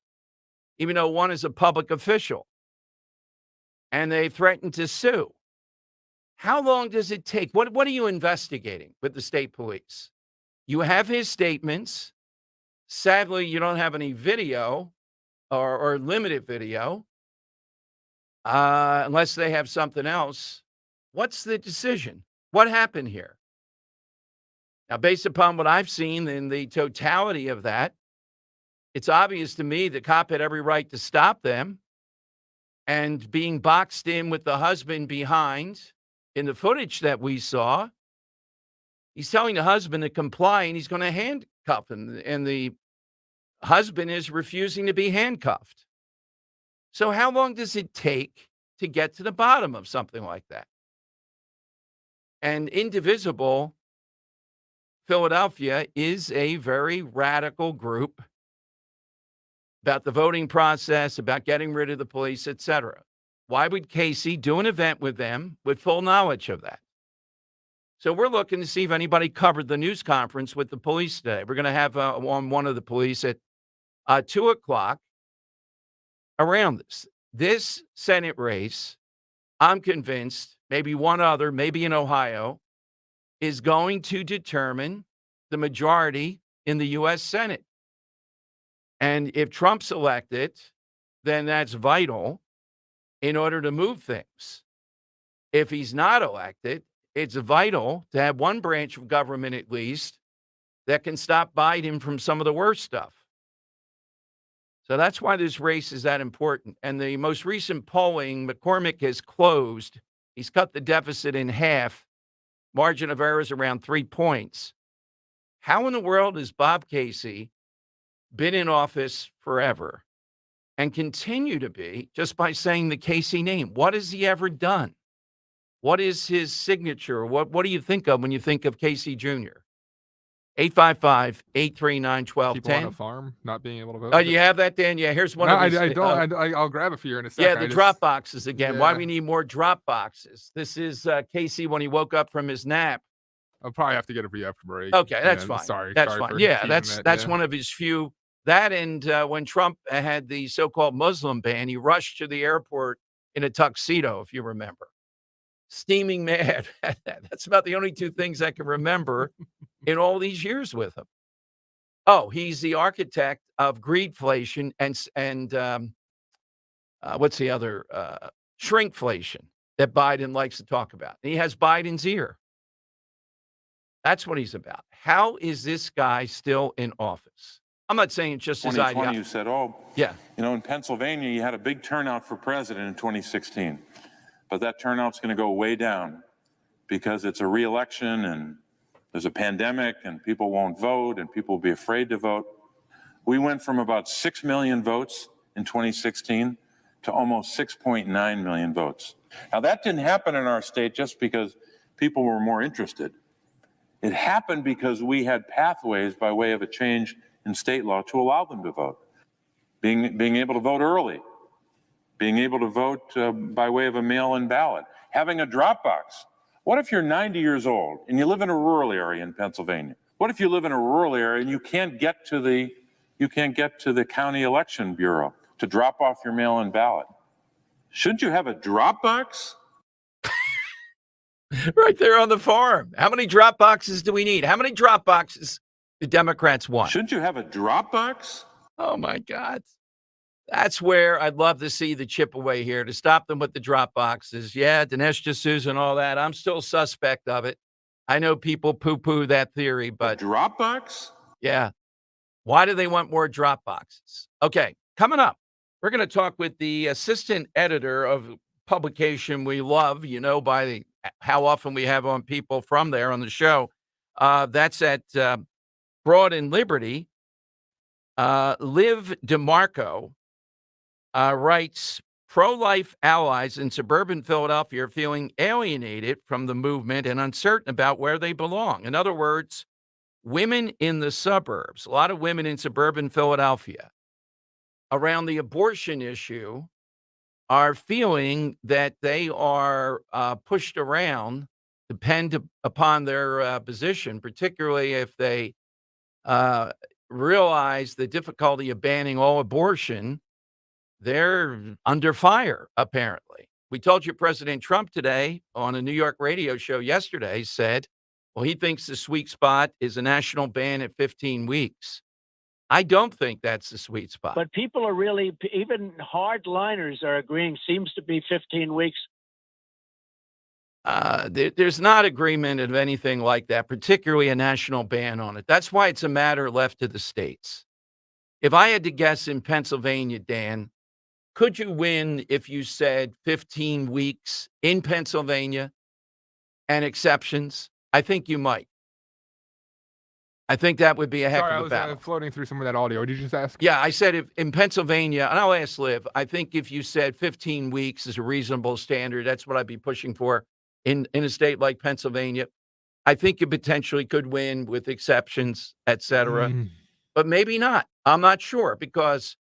even though one is a public official, and they threatened to sue. How long does it take? What are you investigating with the state police? You have his statements. Sadly, you don't have any video or limited video, unless they have something else. What's the decision? What happened here? Now, based upon what I've seen in the totality of that, it's obvious to me the cop had every right to stop them, and being boxed in with the husband behind in the footage that we saw, he's telling the husband to comply and he's going to handcuff him, and the husband is refusing to be handcuffed. So how long does it take to get to the bottom of something like that? And Indivisible Philadelphia is a very radical group about the voting process, about getting rid of the police, etc. Why would Casey do an event with them with full knowledge of that? So we're looking to see if anybody covered the news conference with the police today. We're going to have one of the police at 2 o'clock around this Senate race. I'm convinced maybe one other, maybe in Ohio, is going to determine the majority in the U.S. Senate. And if Trump's elected, then that's vital in order to move things. If he's not elected, it's vital to have one branch of government at least that can stop Biden from some of the worst stuff. So that's why this race is that important. And the most recent polling, McCormick has closed. He's cut the deficit in half. Margin of error is around 3 points. How in the world has Bob Casey been in office forever and continue to be just by saying the Casey name? What has he ever done? What is his signature? What do you think of when you think of Casey Jr.? 855-839-1210. People on a farm not being able to vote. Oh, you have that, Dan? Yeah, here's one No, of his. I don't. I'll grab it for you in a second. Yeah, the drop boxes again. Yeah. Why we need more drop boxes. This is Casey when he woke up from his nap. I'll probably have to get it for you after break. Okay, that's Yeah, fine. Sorry. That's sorry fine. for Yeah, teasing that's yeah. one of his few. That and when Trump had the so-called Muslim ban, he rushed to the airport in a tuxedo, if you remember. Steaming mad. That's about the only two things I can remember in all these years with him. Oh, he's the architect of greedflation and what's the other? Shrinkflation that Biden likes to talk about. He has Biden's ear. That's what he's about. How is this guy still in office? I'm not saying it's just his 2020, idea. you said, oh, yeah. You know, in Pennsylvania, you had a big turnout for president in 2016. But that turnout's going to go way down because it's a re-election and there's a pandemic and people won't vote and people will be afraid to vote. We went from about 6 million votes in 2016 to almost 6.9 million votes. Now, that didn't happen in our state just because people were more interested. It happened because we had pathways by way of a change in state law to allow them to vote. Being able to vote early, being able to vote by way of a mail-in ballot, having a drop box. What if you're 90 years old and you live in a rural area in Pennsylvania? What if you live in a rural area and you can't get to the county election bureau to drop off your mail-in ballot? Shouldn't you have a drop box? Right there on the farm. How many drop boxes do we need? How many drop boxes do Democrats want? Shouldn't you have a drop box? Oh, my God. That's where I'd love to see the chip away here to stop them with the drop boxes. Yeah, Dinesh D'Souza and all that. I'm still suspect of it. I know people poo-poo that theory, but... drop box? Yeah. Why do they want more drop boxes? Okay, coming up, we're going to talk with the assistant editor of publication we love, you know, by how often we have on people from there on the show. That's at Broad and Liberty. Liv DeMarco writes, pro-life allies in suburban Philadelphia are feeling alienated from the movement and uncertain about where they belong. In other words, women in the suburbs, a lot of women in suburban Philadelphia around the abortion issue are feeling that they are pushed around, depend upon their position, particularly if they realize the difficulty of banning all abortion, they're under fire, apparently. We told you President Trump today on a New York radio show yesterday said, well, he thinks the sweet spot is a national ban at 15 weeks. I don't think that's the sweet spot. But people are really, even hardliners are agreeing, seems to be 15 weeks. There's not agreement of anything like that, particularly a national ban on it. That's why it's a matter left to the states. If I had to guess in Pennsylvania, Dan, could you win if you said 15 weeks in Pennsylvania and exceptions? I think you might. I think that would be a heck of a battle. I was floating through some of that audio. Did you just ask? Yeah, I said if in Pennsylvania, and I'll ask Liv, I think if you said 15 weeks is a reasonable standard, that's what I'd be pushing for in a state like Pennsylvania. I think you potentially could win with exceptions, et cetera, but maybe not. I'm not sure because,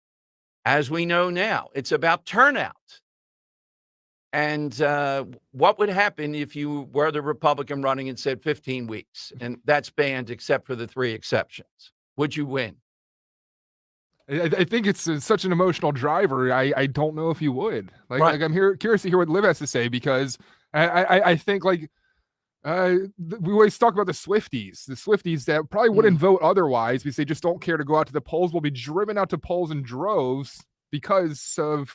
as we know now, it's about turnout. And what would happen if you were the Republican running and said 15 weeks, and that's banned except for the 3 exceptions? Would you win? I think it's such an emotional driver. I don't know if you would. Like I'm curious to hear what Liv has to say, because I think we always talk about the Swifties that probably wouldn't vote otherwise because they just don't care to go out to the polls, will be driven out to polls in droves because of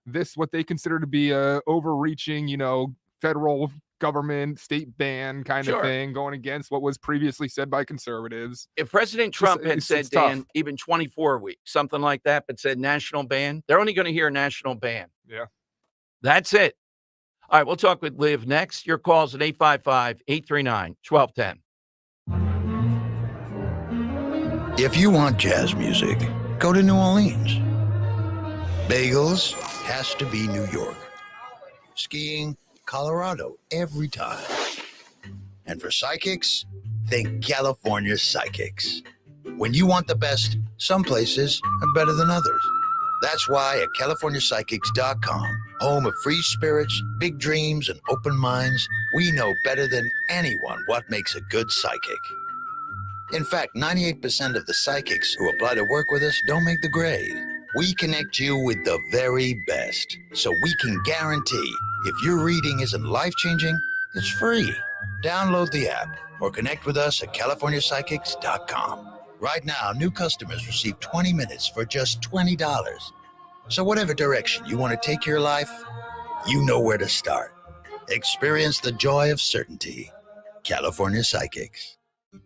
this, what they consider to be a overreaching, federal government state ban kind of thing, going against what was previously said by conservatives. If President Trump had said, Dan, even 24 weeks, something like that, but said national ban, they're only going to hear national ban. Yeah. That's it. All right, we'll talk with Liv next. Your calls at 855-839-1210. If you want jazz music, go to New Orleans. Bagels has to be New York. Skiing, Colorado, every time. And for psychics, think California Psychics. When you want the best, some places are better than others. That's why at CaliforniaPsychics.com, home of free spirits, big dreams, and open minds, we know better than anyone what makes a good psychic. In fact, 98% of the psychics who apply to work with us don't make the grade. We connect you with the very best, so we can guarantee if your reading isn't life-changing, it's free. Download the app or connect with us at CaliforniaPsychics.com. Right now, new customers receive 20 minutes for just $20. So whatever direction you want to take your life, you know where to start. Experience the joy of certainty. California Psychics.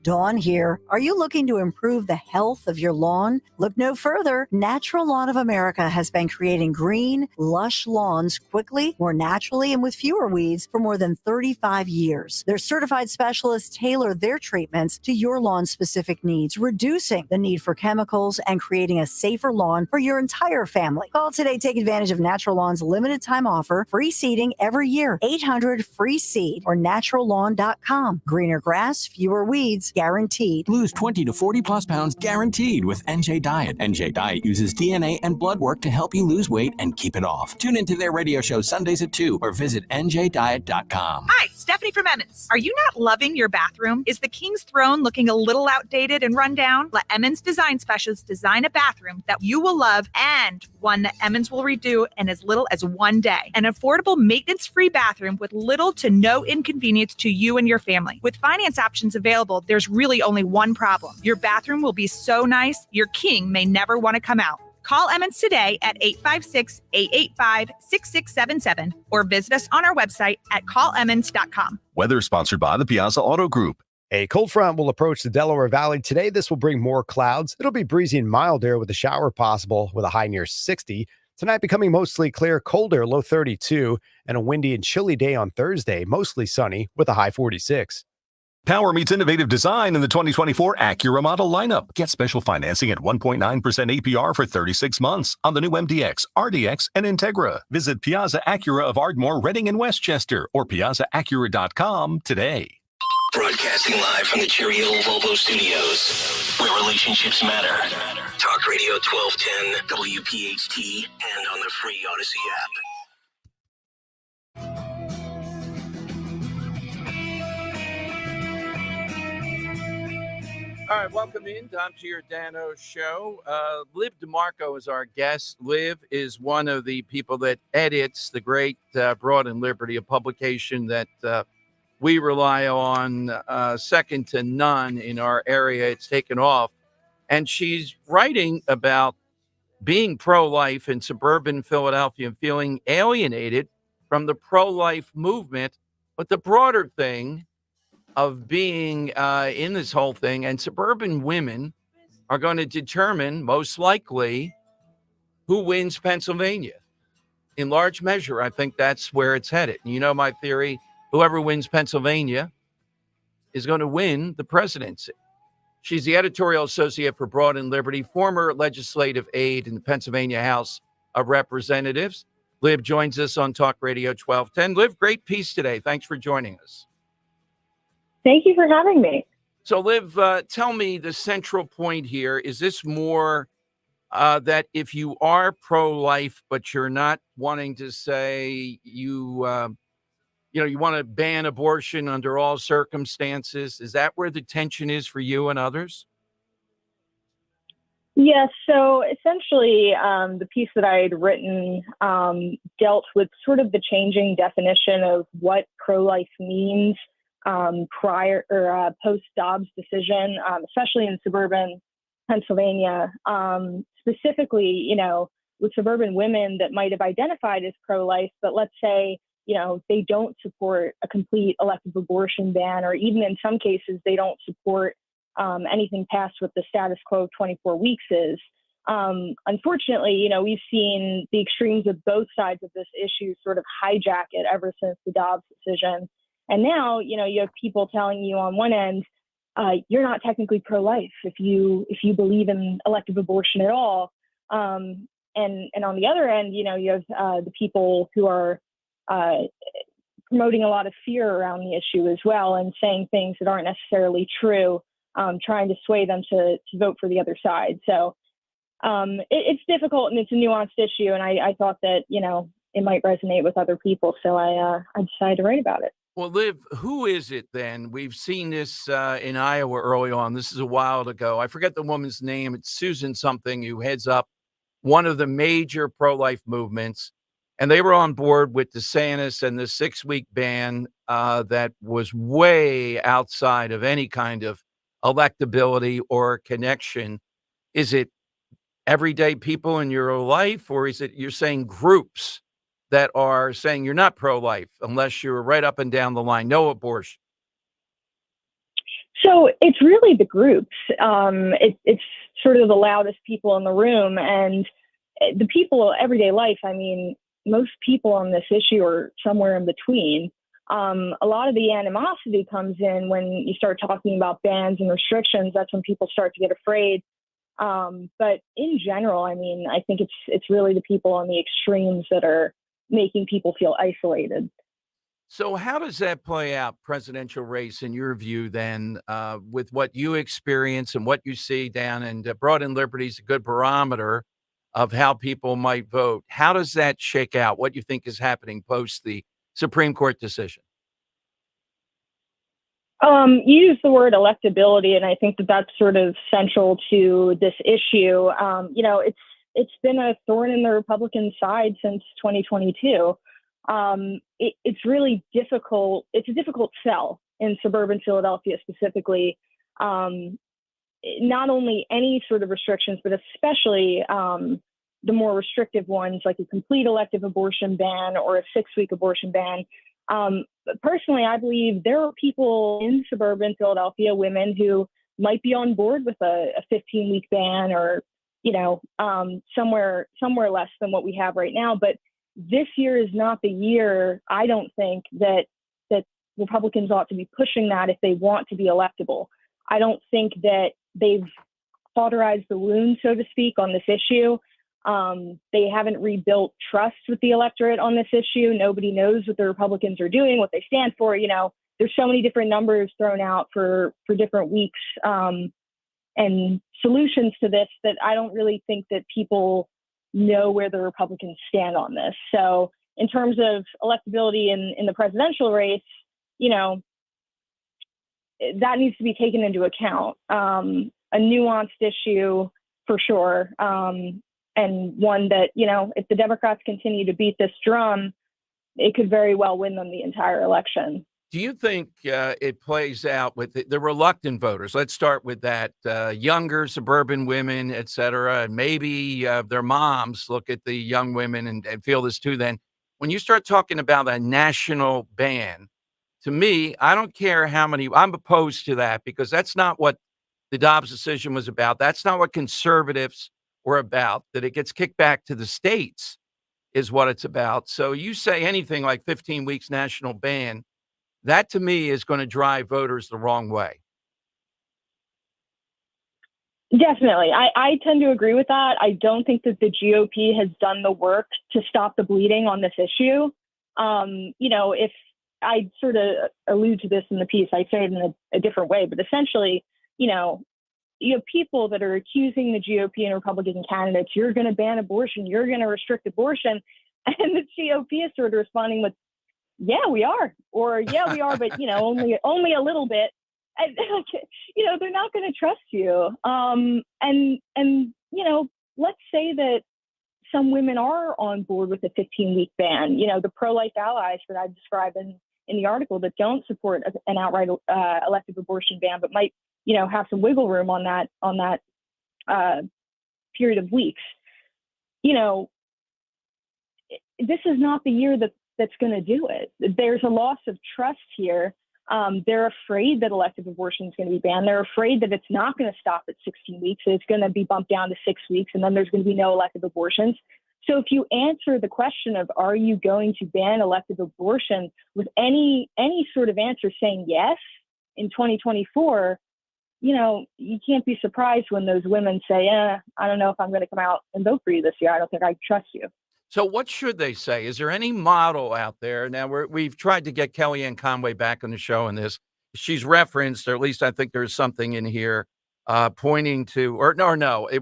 Dawn here. Are you looking to improve the health of your lawn? Look no further. Natural Lawn of America has been creating green, lush lawns quickly, more naturally, and with fewer weeds for more than 35 years. Their certified specialists tailor their treatments to your lawn's specific needs, reducing the need for chemicals and creating a safer lawn for your entire family. Call today. Take advantage of Natural Lawn's limited time offer. Free seeding every year. 800-FREE-SEED or naturallawn.com. Greener grass, fewer weeds. Guaranteed. Lose 20 to 40 plus pounds guaranteed with NJ Diet. NJ Diet uses DNA and blood work to help you lose weight and keep it off. Tune into their radio show Sundays at 2 or visit njdiet.com. Hi, Stephanie from Emmons. Are you not loving your bathroom? Is the King's Throne looking a little outdated and run down? Let Emmons Design Specialists design a bathroom that you will love and one that Emmons will redo in as little as 1 day. An affordable, maintenance-free bathroom with little to no inconvenience to you and your family. With finance options available, there's really only one problem. Your bathroom will be so nice, your king may never want to come out. Call Emmons today at 856-885-6677 or visit us on our website at callemmons.com. Weather sponsored by the Piazza Auto Group. A cold front will approach the Delaware Valley today. This will bring more clouds. It'll be breezy and milder with a shower possible with a high near 60. Tonight becoming mostly clear, colder, low 32, and a windy and chilly day on Thursday, mostly sunny with a high 46. Power meets innovative design in the 2024 Acura model lineup. Get special financing at 1.9% APR for 36 months on the new MDX, RDX, and Integra. Visit Piazza Acura of Ardmore, Reading, and Westchester or piazzaacura.com today. Broadcasting live from the Cherry Hill Volvo Studios, where relationships matter. Talk Radio 1210, WPHT, and on the free Odyssey app. All right, welcome in, Dom Giordano Show. Liv DeMarco is our guest. Liv is one of the people that edits the great Broad and Liberty, a publication that we rely on second to none in our area. It's taken off. And she's writing about being pro-life in suburban Philadelphia and feeling alienated from the pro-life movement. But the broader thing of being in this whole thing, and suburban women are going to determine most likely who wins Pennsylvania. In large measure, I think that's where it's headed. You know my theory, whoever wins Pennsylvania is going to win the presidency. She's the editorial associate for Broad and Liberty, former legislative aide in the Pennsylvania House of Representatives. Liv joins us on Talk Radio 1210. Liv, great piece today. Thanks for joining us. Thank you for having me. So, Liv, tell me the central point here. Is this more that if you are pro-life, but you're not wanting to say you want to ban abortion under all circumstances? Is that where the tension is for you and others? Yes, so essentially the piece that I had written dealt with sort of the changing definition of what pro-life means prior or post-Dobbs decision, especially in suburban Pennsylvania, specifically, with suburban women that might have identified as pro-life, but let's say, they don't support a complete elective abortion ban, or even in some cases, they don't support anything past what the status quo of 24 weeks is. Unfortunately, we've seen the extremes of both sides of this issue sort of hijack it ever since the Dobbs decision. And now, you have people telling you on one end, you're not technically pro-life if you believe in elective abortion at all. And on the other end, you have the people who are promoting a lot of fear around the issue as well, and saying things that aren't necessarily true, trying to sway them to vote for the other side. So it's difficult, and it's a nuanced issue. And I thought that, it might resonate with other people. So I decided to write about it. Well, Liv, who is it then? We've seen this in Iowa early on. This is a while ago. I forget the woman's name. It's Susan something, who heads up one of the major pro-life movements. And they were on board with DeSantis and the 6-week ban that was way outside of any kind of electability or connection. Is it everyday people in your life, or is it you're saying groups that are saying you're not pro-life unless you're right up and down the line, no abortion? So it's really the groups. It's sort of the loudest people in the room, and the people everyday life. I mean, most people on this issue are somewhere in between. A lot of the animosity comes in when you start talking about bans and restrictions. That's when people start to get afraid. But in general, I mean, I think it's really the people on the extremes that are making people feel isolated. So how does that play out, presidential race, in your view, then, with what you experience and what you see down in Broad and Liberty is a good barometer of how people might vote. How does that shake out? What you think is happening post the Supreme Court decision? You use the word electability, and I think that that's sort of central to this issue. It's been a thorn in the Republican side since 2022. It's really difficult. It's a difficult sell in suburban Philadelphia specifically. Not only any sort of restrictions, but especially the more restrictive ones, like a complete elective abortion ban or a 6-week abortion ban. Personally, I believe there are people in suburban Philadelphia, women who might be on board with a 15-week ban, or somewhere less than what we have right now. But this year is not the year, I don't think, that Republicans ought to be pushing that if they want to be electable. I don't think that they've cauterized the wound, so to speak, on this issue. They haven't rebuilt trust with the electorate on this issue. Nobody knows what the Republicans are doing, what they stand for. There's so many different numbers thrown out for different weeks and solutions to this that I don't really think that people know where the Republicans stand on this. So in terms of electability in the presidential race, that needs to be taken into account. A nuanced issue for sure, and one that, if the Democrats continue to beat this drum, it could very well win them the entire election. Do you think it plays out with the reluctant voters? Let's start with that. Younger suburban women, et cetera, and maybe their moms look at the young women and feel this too. Then when you start talking about a national ban, to me, I don't care how many, I'm opposed to that because that's not what the Dobbs decision was about. That's not what conservatives were about, that it gets kicked back to the states is what it's about. So you say anything like 15 weeks national ban, that to me is going to drive voters the wrong way. Definitely. I tend to agree with that. I don't think that the GOP has done the work to stop the bleeding on this issue. If I sort of allude to this in the piece, I say it in a different way, but essentially, you have people that are accusing the GOP and Republican candidates, you're going to ban abortion, you're going to restrict abortion. And the GOP is sort of responding with, yeah, we are, or yeah, we are, but only a little bit. And they're not going to trust you. Let's say that some women are on board with a 15-week ban. The pro-life allies that I describe in the article that don't support an outright elective abortion ban, but might have some wiggle room on that period of weeks. This is not the year that's going to do it. There's a loss of trust here. They're afraid that elective abortion is going to be banned. They're afraid that it's not going to stop at 16 weeks. It's going to be bumped down to 6 weeks, and then there's going to be no elective abortions. So if you answer the question of, are you going to ban elective abortion with any sort of answer saying yes in 2024, you can't be surprised when those women say, I don't know if I'm going to come out and vote for you this year. I don't think I trust you. So what should they say? Is there any model out there? Now, we've tried to get Kellyanne Conway back on the show in this. She's referenced, or at least I think there's something in here pointing to,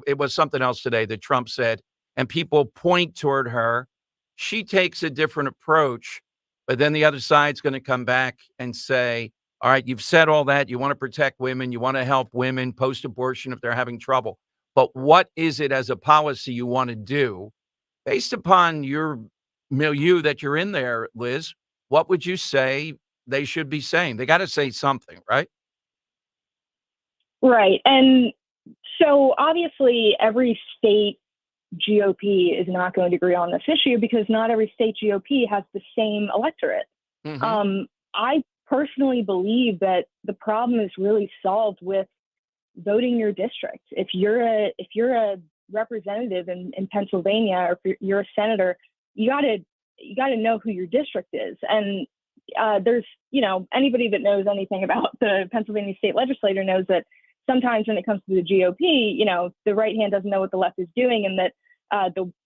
it was something else today that Trump said, and people point toward her. She takes a different approach, but then the other side's going to come back and say, all right, you've said all that. You want to protect women. You want to help women post-abortion if they're having trouble. But what is it as a policy you want to do? Based upon your milieu that you're in there, Liz, what would you say they should be saying? They got to say something, right? Right. And so obviously every state GOP is not going to agree on this issue because not every state GOP has the same electorate. Mm-hmm. I personally believe that the problem is really solved with voting your district. If you're a representative in Pennsylvania, or if you're a senator, you gotta know who your district is. And there's, anybody that knows anything about the Pennsylvania state legislature knows that sometimes when it comes to the GOP, the right hand doesn't know what the left is doing, and that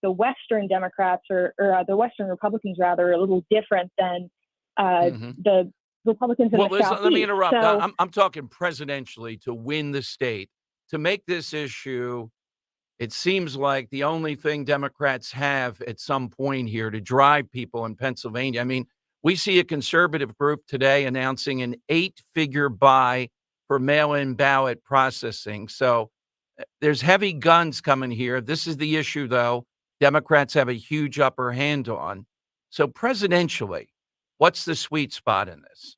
the Western Democrats or the Western Republicans rather are a little different than the Republicans in the Liz, Southeast. let me interrupt. So, I'm talking presidentially to win the state, to make this issue. It seems like the only thing Democrats have at some point here to drive people in Pennsylvania. I mean, we see a conservative group today announcing an 8-figure buy for mail-in ballot processing. So there's heavy guns coming here. This is the issue, though, Democrats have a huge upper hand on. So presidentially, what's the sweet spot in this?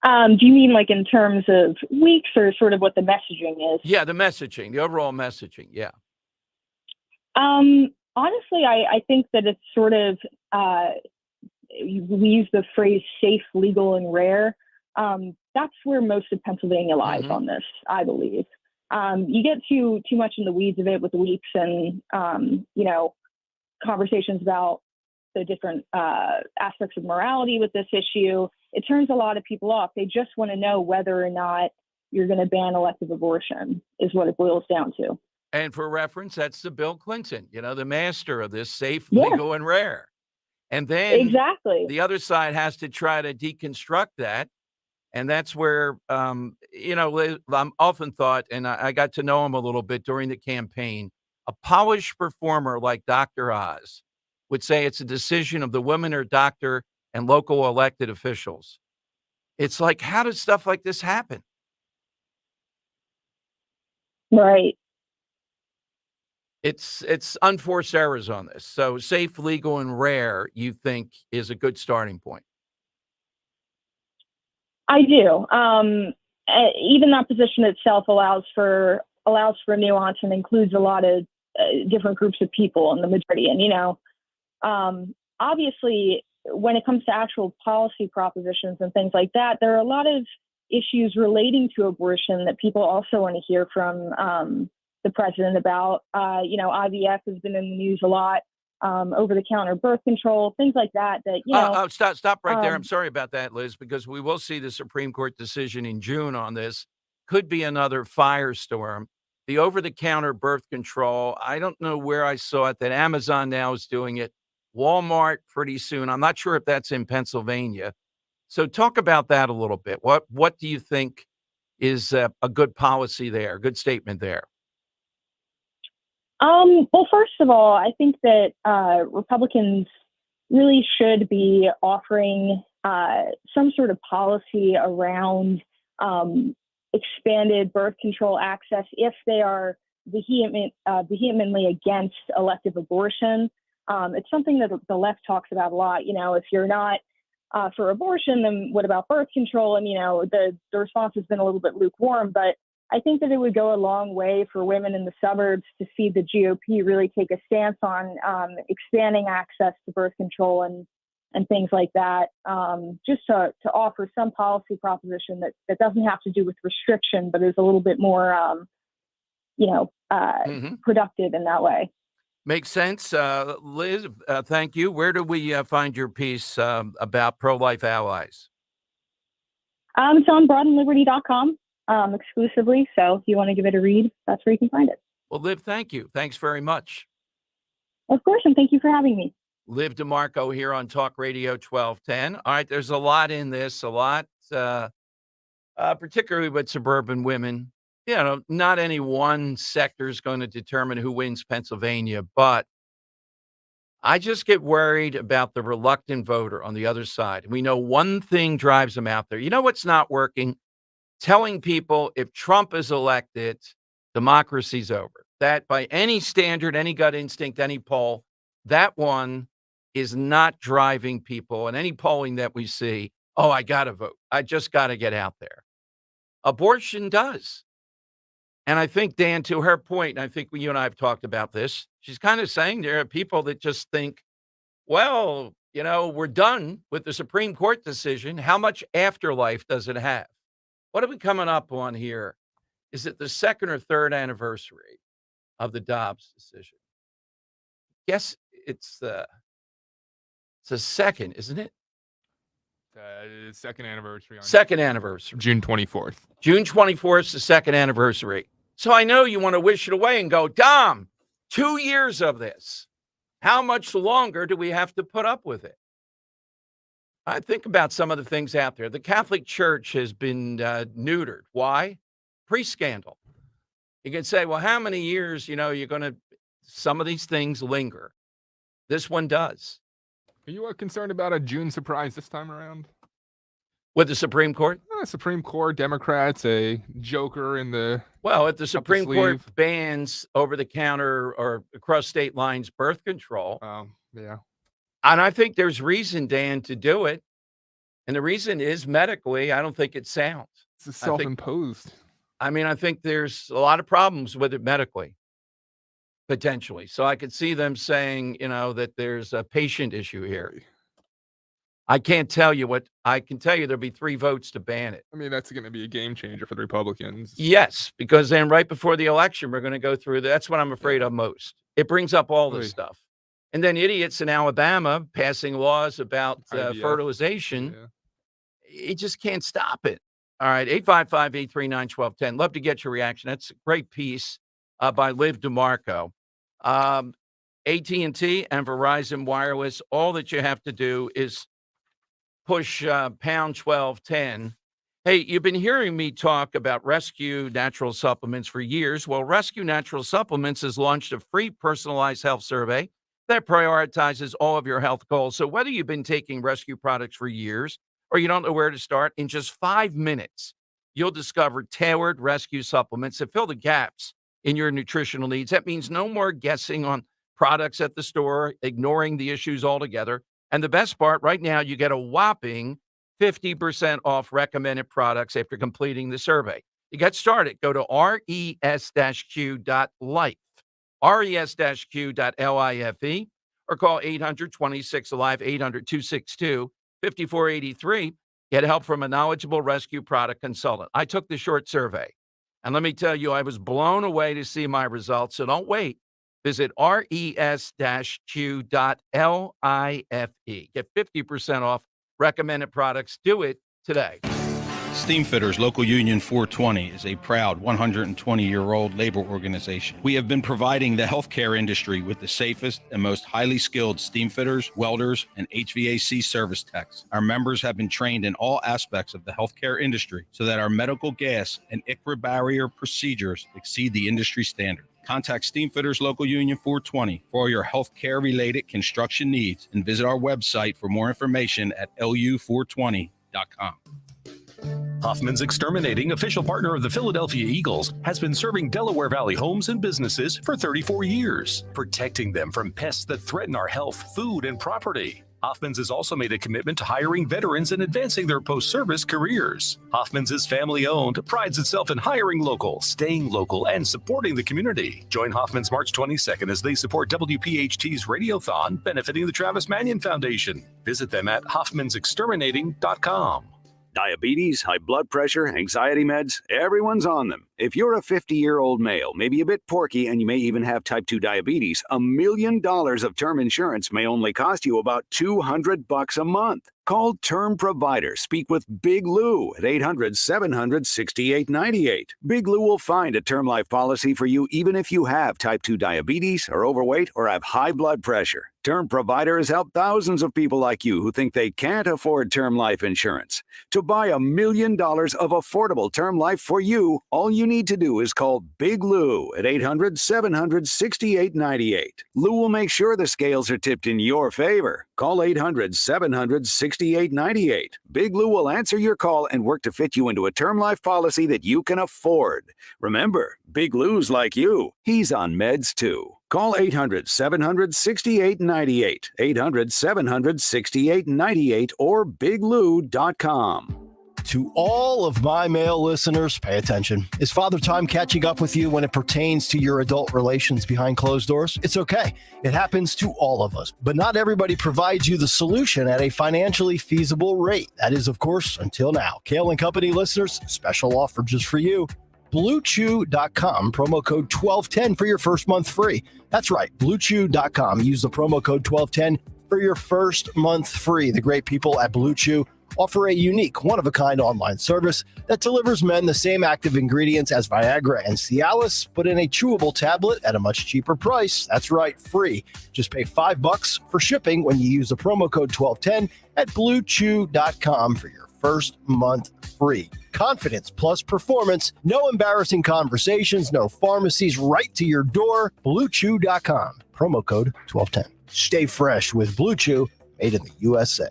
do you mean like in terms of weeks or sort of what the messaging is? Yeah, the messaging, the overall messaging. Yeah. Honestly, I think that it's sort of, we use the phrase safe, legal, and rare. That's where most of Pennsylvania lies on this, I believe. You get too much in the weeds of it with the weeks and, conversations about the different aspects of morality with this issue. It turns a lot of people off. They just want to know whether or not you're going to ban elective abortion is what it boils down to. And for reference, that's the Bill Clinton, the master of this safe, legal, and rare. And then exactly the other side has to try to deconstruct that. And that's where, I'm often thought, and I got to know him a little bit during the campaign, a polished performer like Dr. Oz would say it's a decision of the woman or doctor and local elected officials. It's like, how does stuff like this happen? Right. It's unforced errors on this. So safe, legal, and rare, you think is a good starting point. I do. Even that position itself allows for nuance and includes a lot of different groups of people in the majority. And obviously, when it comes to actual policy propositions and things like that, there are a lot of issues relating to abortion that people also want to hear from the president about. IVF has been in the news a lot. Over-the-counter birth control, things like that. Stop right there. I'm sorry about that, Liz, because we will see the Supreme Court decision in June on this. Could be another firestorm. The over-the-counter birth control, I don't know where I saw it, that Amazon now is doing it. Walmart pretty soon. I'm not sure if that's in Pennsylvania. So talk about that a little bit. What do you think is a good policy there, a good statement there? Well, first of all, I think that Republicans really should be offering some sort of policy around expanded birth control access if they are vehemently against elective abortion. It's something that the left talks about a lot. If you're not for abortion, then what about birth control? And, the response has been a little bit lukewarm, but I think that it would go a long way for women in the suburbs to see the GOP really take a stance on expanding access to birth control and things like that, just to offer some policy proposition that doesn't have to do with restriction, but is a little bit more, productive in that way. Makes sense. Liz, thank you. Where do we find your piece about pro-life allies? It's on broadandliberty.com exclusively. So if you want to give it a read, that's where you can find it. Well, Liv, thank you. Thanks very much. Of course, and thank you for having me. Liv DeMarco here on Talk Radio 1210. All right, there's a lot in this, particularly with suburban women. Not any one sector is going to determine who wins Pennsylvania, but I just get worried about the reluctant voter on the other side. We know one thing drives them out there. You know what's not working? Telling people if Trump is elected, democracy's over. That by any standard, any gut instinct, any poll, that one is not driving people. And any polling that we see, I got to vote. I just got to get out there. Abortion does. And I think, Dan, to her point, and I think you and I have talked about this, she's kind of saying there are people that just think, well, we're done with the Supreme Court decision. How much afterlife does it have? What are we coming up on here? Is it the second or third anniversary of the Dobbs decision? Yes, it's the second, isn't it? Second anniversary. Second anniversary. June 24th. June 24th is the second anniversary. So I know you want to wish it away and go, Dom, 2 years of this. How much longer do we have to put up with it? I think about some of the things out there. The Catholic Church has been neutered. Why? Pre-scandal. You can say, well, how many years, some of these things linger. This one does. Are you concerned about a June surprise this time around? With the Supreme Court? Supreme Court, Democrats, a joker in the if the Supreme Court bans over-the-counter or across state lines birth control. Yeah. And I think there's reason, Dan, to do it. And the reason is medically, I don't think it's sound. It's self-imposed. I think there's a lot of problems with it medically, potentially. So I could see them saying, that there's a patient issue here. I can't tell you what I can tell you. There'll be 3 votes to ban it. That's going to be a game changer for the Republicans. Yes, because then right before the election, we're going to go through. That's what I'm afraid of most. It brings up all this stuff. And then idiots in Alabama passing laws about fertilization. You just can't stop it. All right, 855-839-1210. Love to get your reaction. That's a great piece by Liv DeMarco. AT&T and Verizon Wireless, all that you have to do is push pound 1210. Hey, you've been hearing me talk about Rescue Natural Supplements for years. Well, Rescue Natural Supplements has launched a free personalized health survey that prioritizes all of your health goals. So whether you've been taking Rescue products for years or you don't know where to start, in just 5 minutes, you'll discover tailored rescue supplements that fill the gaps in your nutritional needs. That means no more guessing on products at the store, ignoring the issues altogether. And the best part, right now, you get a whopping 50% off recommended products after completing the survey. To get started, go to res-q.life, res-q.life, or call 800-26-ALIVE, 800-262-5483. Get help from a knowledgeable rescue product consultant. I took the short survey, and let me tell you, I was blown away to see my results. So don't wait. Visit res-q.life. Get 50% off recommended products. Do it today. Steamfitters Local Union 420 is a proud 120-year-old labor organization. We have been providing the healthcare industry with the safest and most highly skilled steamfitters, welders, and HVAC service techs. Our members have been trained in all aspects of the healthcare industry so that our medical gas and ICRA barrier procedures exceed the industry standard. Contact Steamfitters Local Union 420 for all your healthcare-related construction needs and visit our website for more information at lu420.com. Hoffman's Exterminating, official partner of the Philadelphia Eagles, has been serving Delaware Valley homes and businesses for 34 years, protecting them from pests that threaten our health, food, and property. Hoffman's has also made a commitment to hiring veterans and advancing their post-service careers. Hoffman's is family-owned, prides itself in hiring local, staying local, and supporting the community. Join Hoffman's March 22nd as they support WPHT's Radiothon, benefiting the Travis Manion Foundation. Visit them at hoffmansexterminating.com. Diabetes, high blood pressure, anxiety meds, everyone's on them. If you're a 50-year-old male, maybe a bit porky, and you may even have type 2 diabetes, $1 million of term insurance may only cost you about $200 a month. Call Term Provider. Speak with Big Lou at 800-700-6898. Big Lou will find a term life policy for you even if you have type 2 diabetes, are overweight, or have high blood pressure. Term Provider has helped thousands of people like you who think they can't afford term life insurance. To buy $1 million of affordable term life for you, all you need to do is call Big Lou at 800-700-6898. Lou will make sure the scales are tipped in your favor. Call 800-700-6898. Big Lou will answer your call and work to fit you into a term life policy that you can afford. Remember, Big Lou's like you. He's on meds too. Call 800-700-6898, 800-700-6898, or biglou.com. To all of my male listeners, pay attention. Is Father Time catching up with you when it pertains to your adult relations behind closed doors? It's okay. It happens to all of us. But not everybody provides you the solution at a financially feasible rate. That is, of course, until now. Kale and Company listeners, special offer just for you. BlueChew.com, promo code 1210 for your first month free. That's right, BlueChew.com. Use the promo code 1210 for your first month free. The great people at Blue Chew offer a unique, one-of-a-kind online service that delivers men the same active ingredients as Viagra and Cialis, but in a chewable tablet at a much cheaper price. That's right, free. Just pay $5 for shipping when you use the promo code 1210 at BlueChew.com for your first month free. Confidence plus performance. No embarrassing conversations, no pharmacies, right to your door. BlueChew.com. Promo code 1210. Stay fresh with Blue Chew, made in the USA.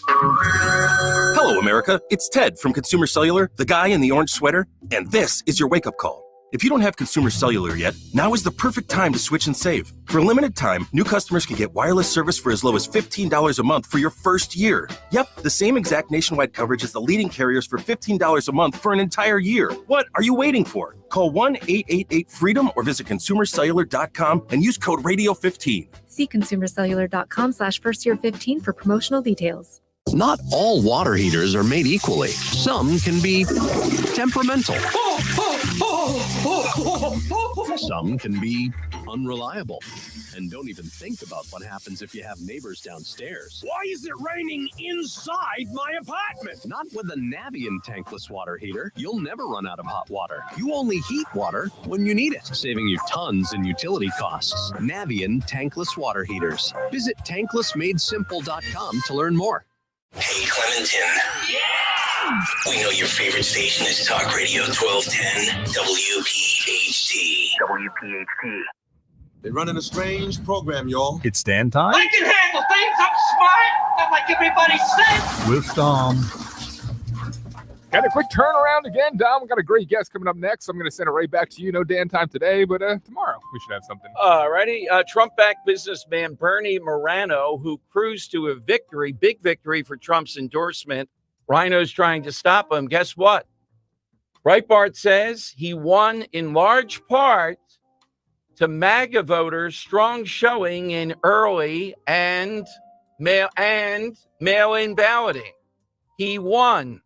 Hello, America. It's Ted from Consumer Cellular, the guy in the orange sweater, and this is your wake-up call. If you don't have Consumer Cellular yet, now is the perfect time to switch and save. For a limited time, new customers can get wireless service for as low as $15 a month for your first year. Yep, the same exact nationwide coverage as the leading carriers for $15 a month for an entire year. What are you waiting for? Call 1-888-FREEDOM or visit consumercellular.com and use code RADIO15. See consumercellular.com/firstyear15 for promotional details. Not all water heaters are made equally. Some can be temperamental. Some can be unreliable and don't even think about what happens if you have neighbors downstairs. Why is it raining inside my apartment? Not with a Navien tankless water heater. You'll never run out of hot water. You only heat water when you need it, saving you tons in utility costs. Navien tankless water heaters. Visit tanklessmadesimple.com to learn more. Hey, Clementon. Yeah! We know your favorite station is Talk Radio 1210 WPHT. like everybody said. With Dom. Got a quick turnaround again, Dom. We got a great guest coming up next. I'm going to send it right back to you. No Dan time today, but tomorrow we should have something. Alrighty. Trump-backed businessman Bernie Moreno, who cruised to a victory, big victory for Trump's endorsement. Rhino's trying to stop him. Guess what? Breitbart says he won in large part to MAGA voters' strong showing in early and mail-in balloting. He won.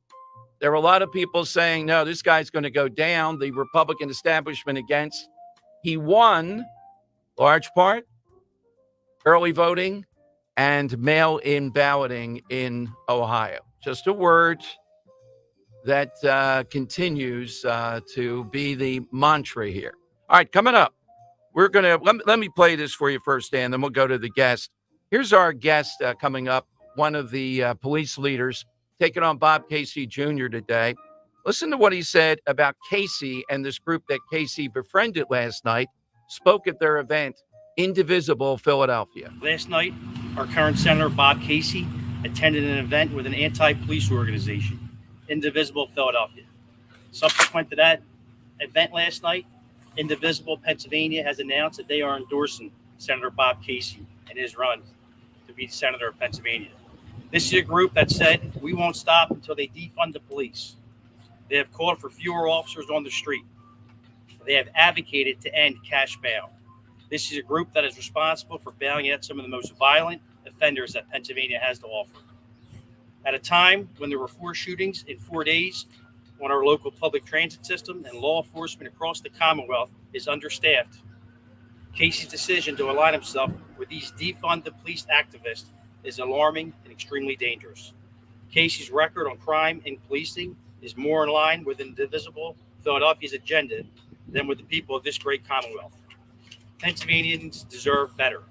There were a lot of people saying, no, this guy's going to go down, the Republican establishment against. He won, large part, early voting and mail-in balloting in Ohio. Just a word that continues to be the mantra here. All right, coming up, we're going to, let me play this for you first, Dan, then we'll go to the guest. Here's our guest coming up, one of the police leaders, taking on Bob Casey Jr. today. Listen to what he said about Casey and this group that Casey befriended last night, spoke at their event, Indivisible Philadelphia. Last night, our current Senator Bob Casey attended an event with an anti-police organization, Indivisible Philadelphia. Subsequent to that event last night, Indivisible Pennsylvania has announced that they are endorsing Senator Bob Casey and his run to be Senator of Pennsylvania. This is a group that said, we won't stop until they defund the police. They have called for fewer officers on the street. They have advocated to end cash bail. This is a group that is responsible for bailing out some of the most violent offenders that Pennsylvania has to offer. At a time when there were 4 shootings in 4 days on our local public transit system and law enforcement across the Commonwealth is understaffed, Casey's decision to align himself with these defund the police activists is alarming and extremely dangerous. Casey's record on crime and policing is more in line with Indivisible Philadelphia's agenda than with the people of this great Commonwealth. Pennsylvanians deserve better.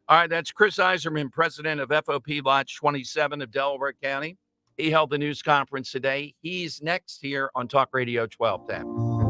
All right, that's Chris Iserman, president of FOP Lodge 27 of Delaware County. He held the news conference today. He's next here on Talk Radio 1210.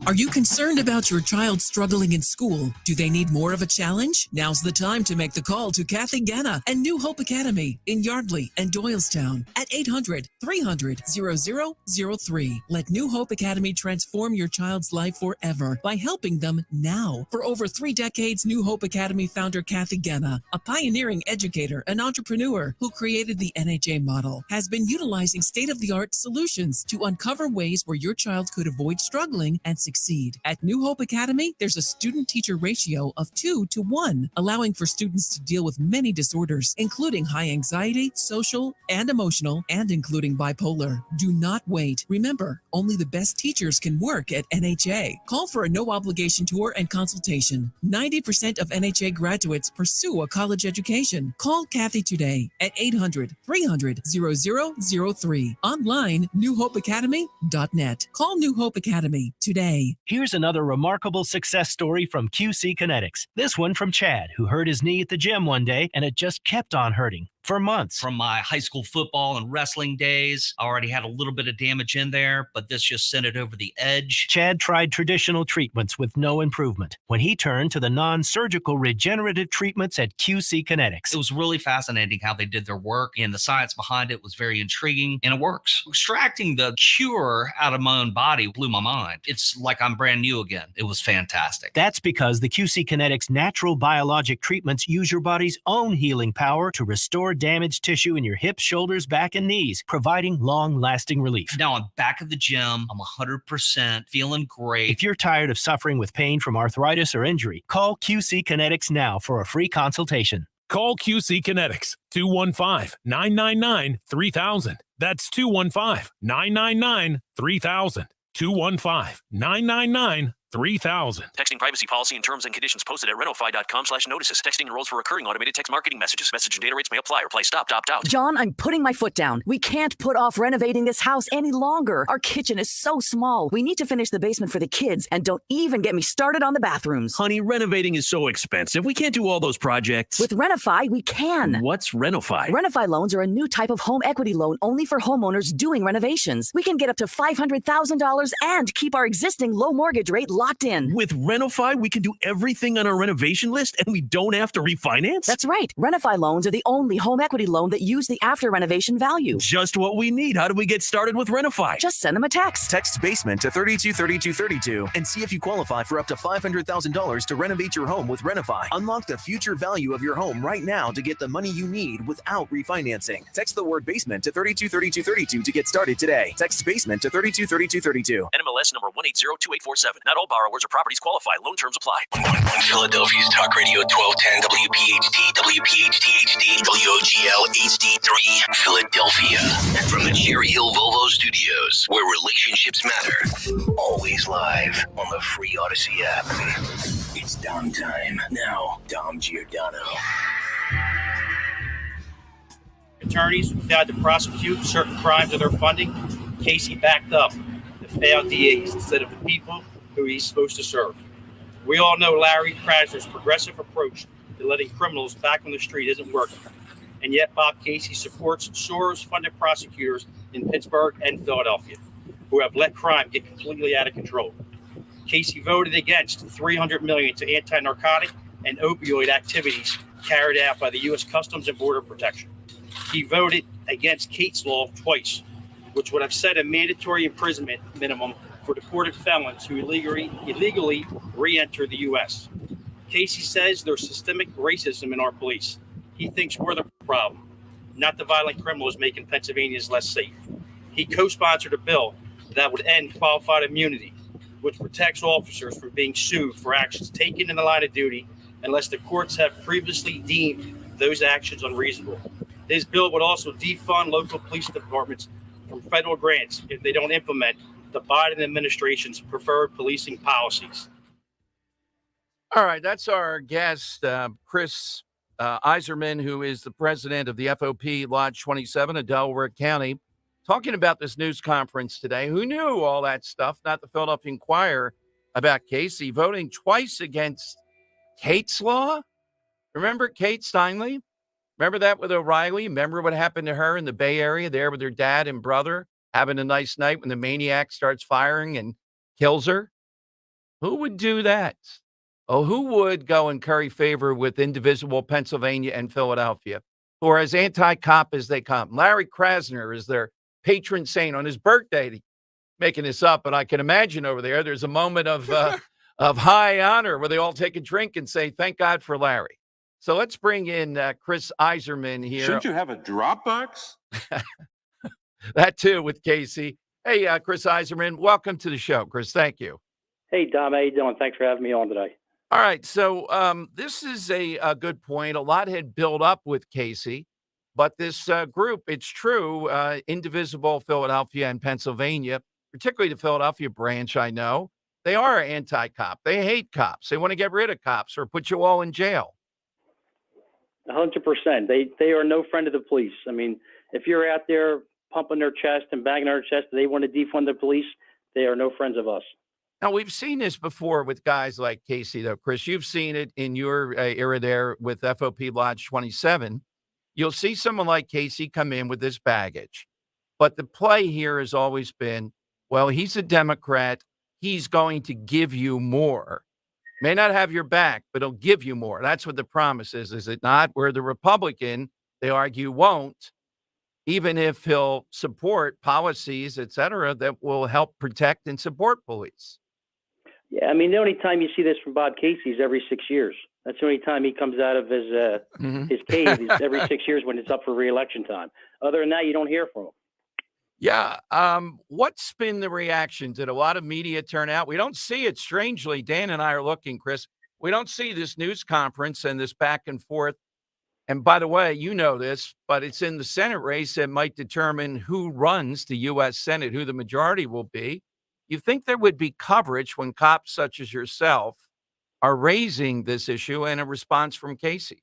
Are you concerned about your child struggling in school? Do they need more of a challenge? Now's the time to make the call to Kathy Ganna and New Hope Academy in Yardley and Doylestown at 800-300-0003. Let New Hope Academy transform your child's life forever by helping them now. For over 3 decades, New Hope Academy founder Kathy Ganna, a pioneering educator and entrepreneur who created the NHA model, has been utilizing state-of-the-art solutions to uncover ways where your child could avoid struggling and succeed. At New Hope Academy, there's a student-teacher ratio of 2 to 1, allowing for students to deal with many disorders, including high anxiety, social, and emotional, and including bipolar. Do not wait. Remember, only the best teachers can work at NHA. Call for a no-obligation tour and consultation. 90% of NHA graduates pursue a college education. Call Kathy today at 800-300-0003. Online, newhopeacademy.net. Call New Hope Academy today. Here's another remarkable success story from QC Kinetics. This one from Chad, who hurt his knee at the gym one day, and it just kept on hurting for months. From my high school football and wrestling days, I already had a little bit of damage in there, but this just sent it over the edge. Chad tried traditional treatments with no improvement when he turned to the non-surgical regenerative treatments at QC Kinetics. It was really fascinating how they did their work, and the science behind it was very intriguing, and it works. Extracting the cure out of my own body blew my mind. It's like I'm brand new again. It was fantastic. That's because the QC Kinetics natural biologic treatments use your body's own healing power to restore damaged tissue in your hips, shoulders, back, and knees, providing long-lasting relief. Now I'm back at the gym. I'm 100% feeling great. If you're tired of suffering with pain from arthritis or injury, call QC Kinetics now for a free consultation. Call QC Kinetics, 215-999-3000. That's 215-999-3000. 215-999-3000. Texting privacy policy and terms and conditions posted at renofi.com/notices. Texting enrolls for recurring automated text marketing messages. Message and data rates may apply. Reply stop, opt out. John, I'm putting my foot down. We can't put off renovating this house any longer. Our kitchen is so small. We need to finish the basement for the kids, and don't even get me started on the bathrooms. Honey, renovating is so expensive. We can't do all those projects. With Renofi, we can. What's Renofi? Renofi loans are a new type of home equity loan only for homeowners doing renovations. We can get up to $500,000 and keep our existing low mortgage rate locked locked in. With Renofy, we can do everything on our renovation list and we don't have to refinance? That's right. Renofy loans are the only home equity loan that use the after renovation value. Just what we need. How do we get started with Renofy? Just send them a text. Text BASEMENT to 323232 and see if you qualify for up to $500,000 to renovate your home with Renofy. Unlock the future value of your home right now to get the money you need without refinancing. Text the word BASEMENT to 323232 to get started today. Text BASEMENT to 323232. NMLS number 1802847. Not all borrowers or properties qualify. Loan terms apply. On Philadelphia's Talk Radio 1210 WPHT, WPHT HD, WOGL HD3, Philadelphia. From the Cherry Hill Volvo Studios, where relationships matter. Always live on the free Odyssey app. It's Dom time. Now, Dom Giordano. Attorneys who failed to prosecute certain crimes of their funding, Casey backed up the failed DAs instead of the people who he's supposed to serve. We all know Larry Krasner's progressive approach to letting criminals back on the street isn't working. And yet Bob Casey supports Soros-funded prosecutors in Pittsburgh and Philadelphia who have let crime get completely out of control. Casey voted against $300 million to anti-narcotic and opioid activities carried out by the U.S. Customs and Border Protection. He voted against Kate's Law twice, which would have set a mandatory imprisonment minimum for deported felons who illegally re-enter the U.S. Casey says there's systemic racism in our police. He thinks we're the problem, not the violent criminals making Pennsylvanians less safe. He co-sponsored a bill that would end qualified immunity, which protects officers from being sued for actions taken in the line of duty unless the courts have previously deemed those actions unreasonable. This bill would also defund local police departments from federal grants if they don't implement the Biden administration's preferred policing policies. All right, that's our guest, Chris Iserman, who is the president of the FOP Lodge 27 of Delaware County, talking about this news conference today. Who knew all that stuff? Not the Philadelphia Inquirer about Casey voting twice against Kate's Law. Remember Kate Steinle? Remember that with O'Reilly? Remember what happened to her in the Bay Area there with her dad and brother having a nice night when the maniac starts firing and kills her? Who would do that? Oh, who would go and curry favor with indivisible Pennsylvania and Philadelphia, who are as anti-cop as they come? Larry Krasner is their patron saint on his birthday. Making this up, but I can imagine over there's a moment of high honor where they all take a drink and say, thank God for Larry. So let's bring in Chris Iserman here. Shouldn't you have a Dropbox? That too with Casey. Hey, Chris Iserman, welcome to the show, Chris. Thank you. Hey, Dom, how you doing? Thanks for having me on today. All right, so this is a good point. A lot had built up with Casey, but this group, it's true, Indivisible Philadelphia and Pennsylvania, particularly the Philadelphia branch, I know, they are anti-cop. They hate cops. They want to get rid of cops or put you all in jail. 100%. They are no friend of the police. I mean, if you're out there pumping their chest and banging their chest, they want to defund the police, they are no friends of us. Now, we've seen this before with guys like Casey, though, Chris. You've seen it in your era there with FOP Lodge 27. You'll see someone like Casey come in with this baggage. But the play here has always been, well, he's a Democrat. He's going to give you more. May not have your back, but he'll give you more. That's what the promise is it not? Where the Republican, they argue, won't, even if he'll support policies, et cetera, that will help protect and support police. Yeah, I mean, the only time you see this from Bob Casey is every 6 years. That's the only time he comes out of his cave is every 6 years when it's up for re-election time. Other than that, you don't hear from him. Yeah. What's been the reaction? Did a lot of media turn out? We don't see it. Strangely, Dan and I are looking, Chris. We don't see this news conference and this back and forth. And by the way, you know this, but it's in the Senate race that might determine who runs the U.S. Senate, who the majority will be. You think there would be coverage when cops such as yourself are raising this issue and a response from Casey?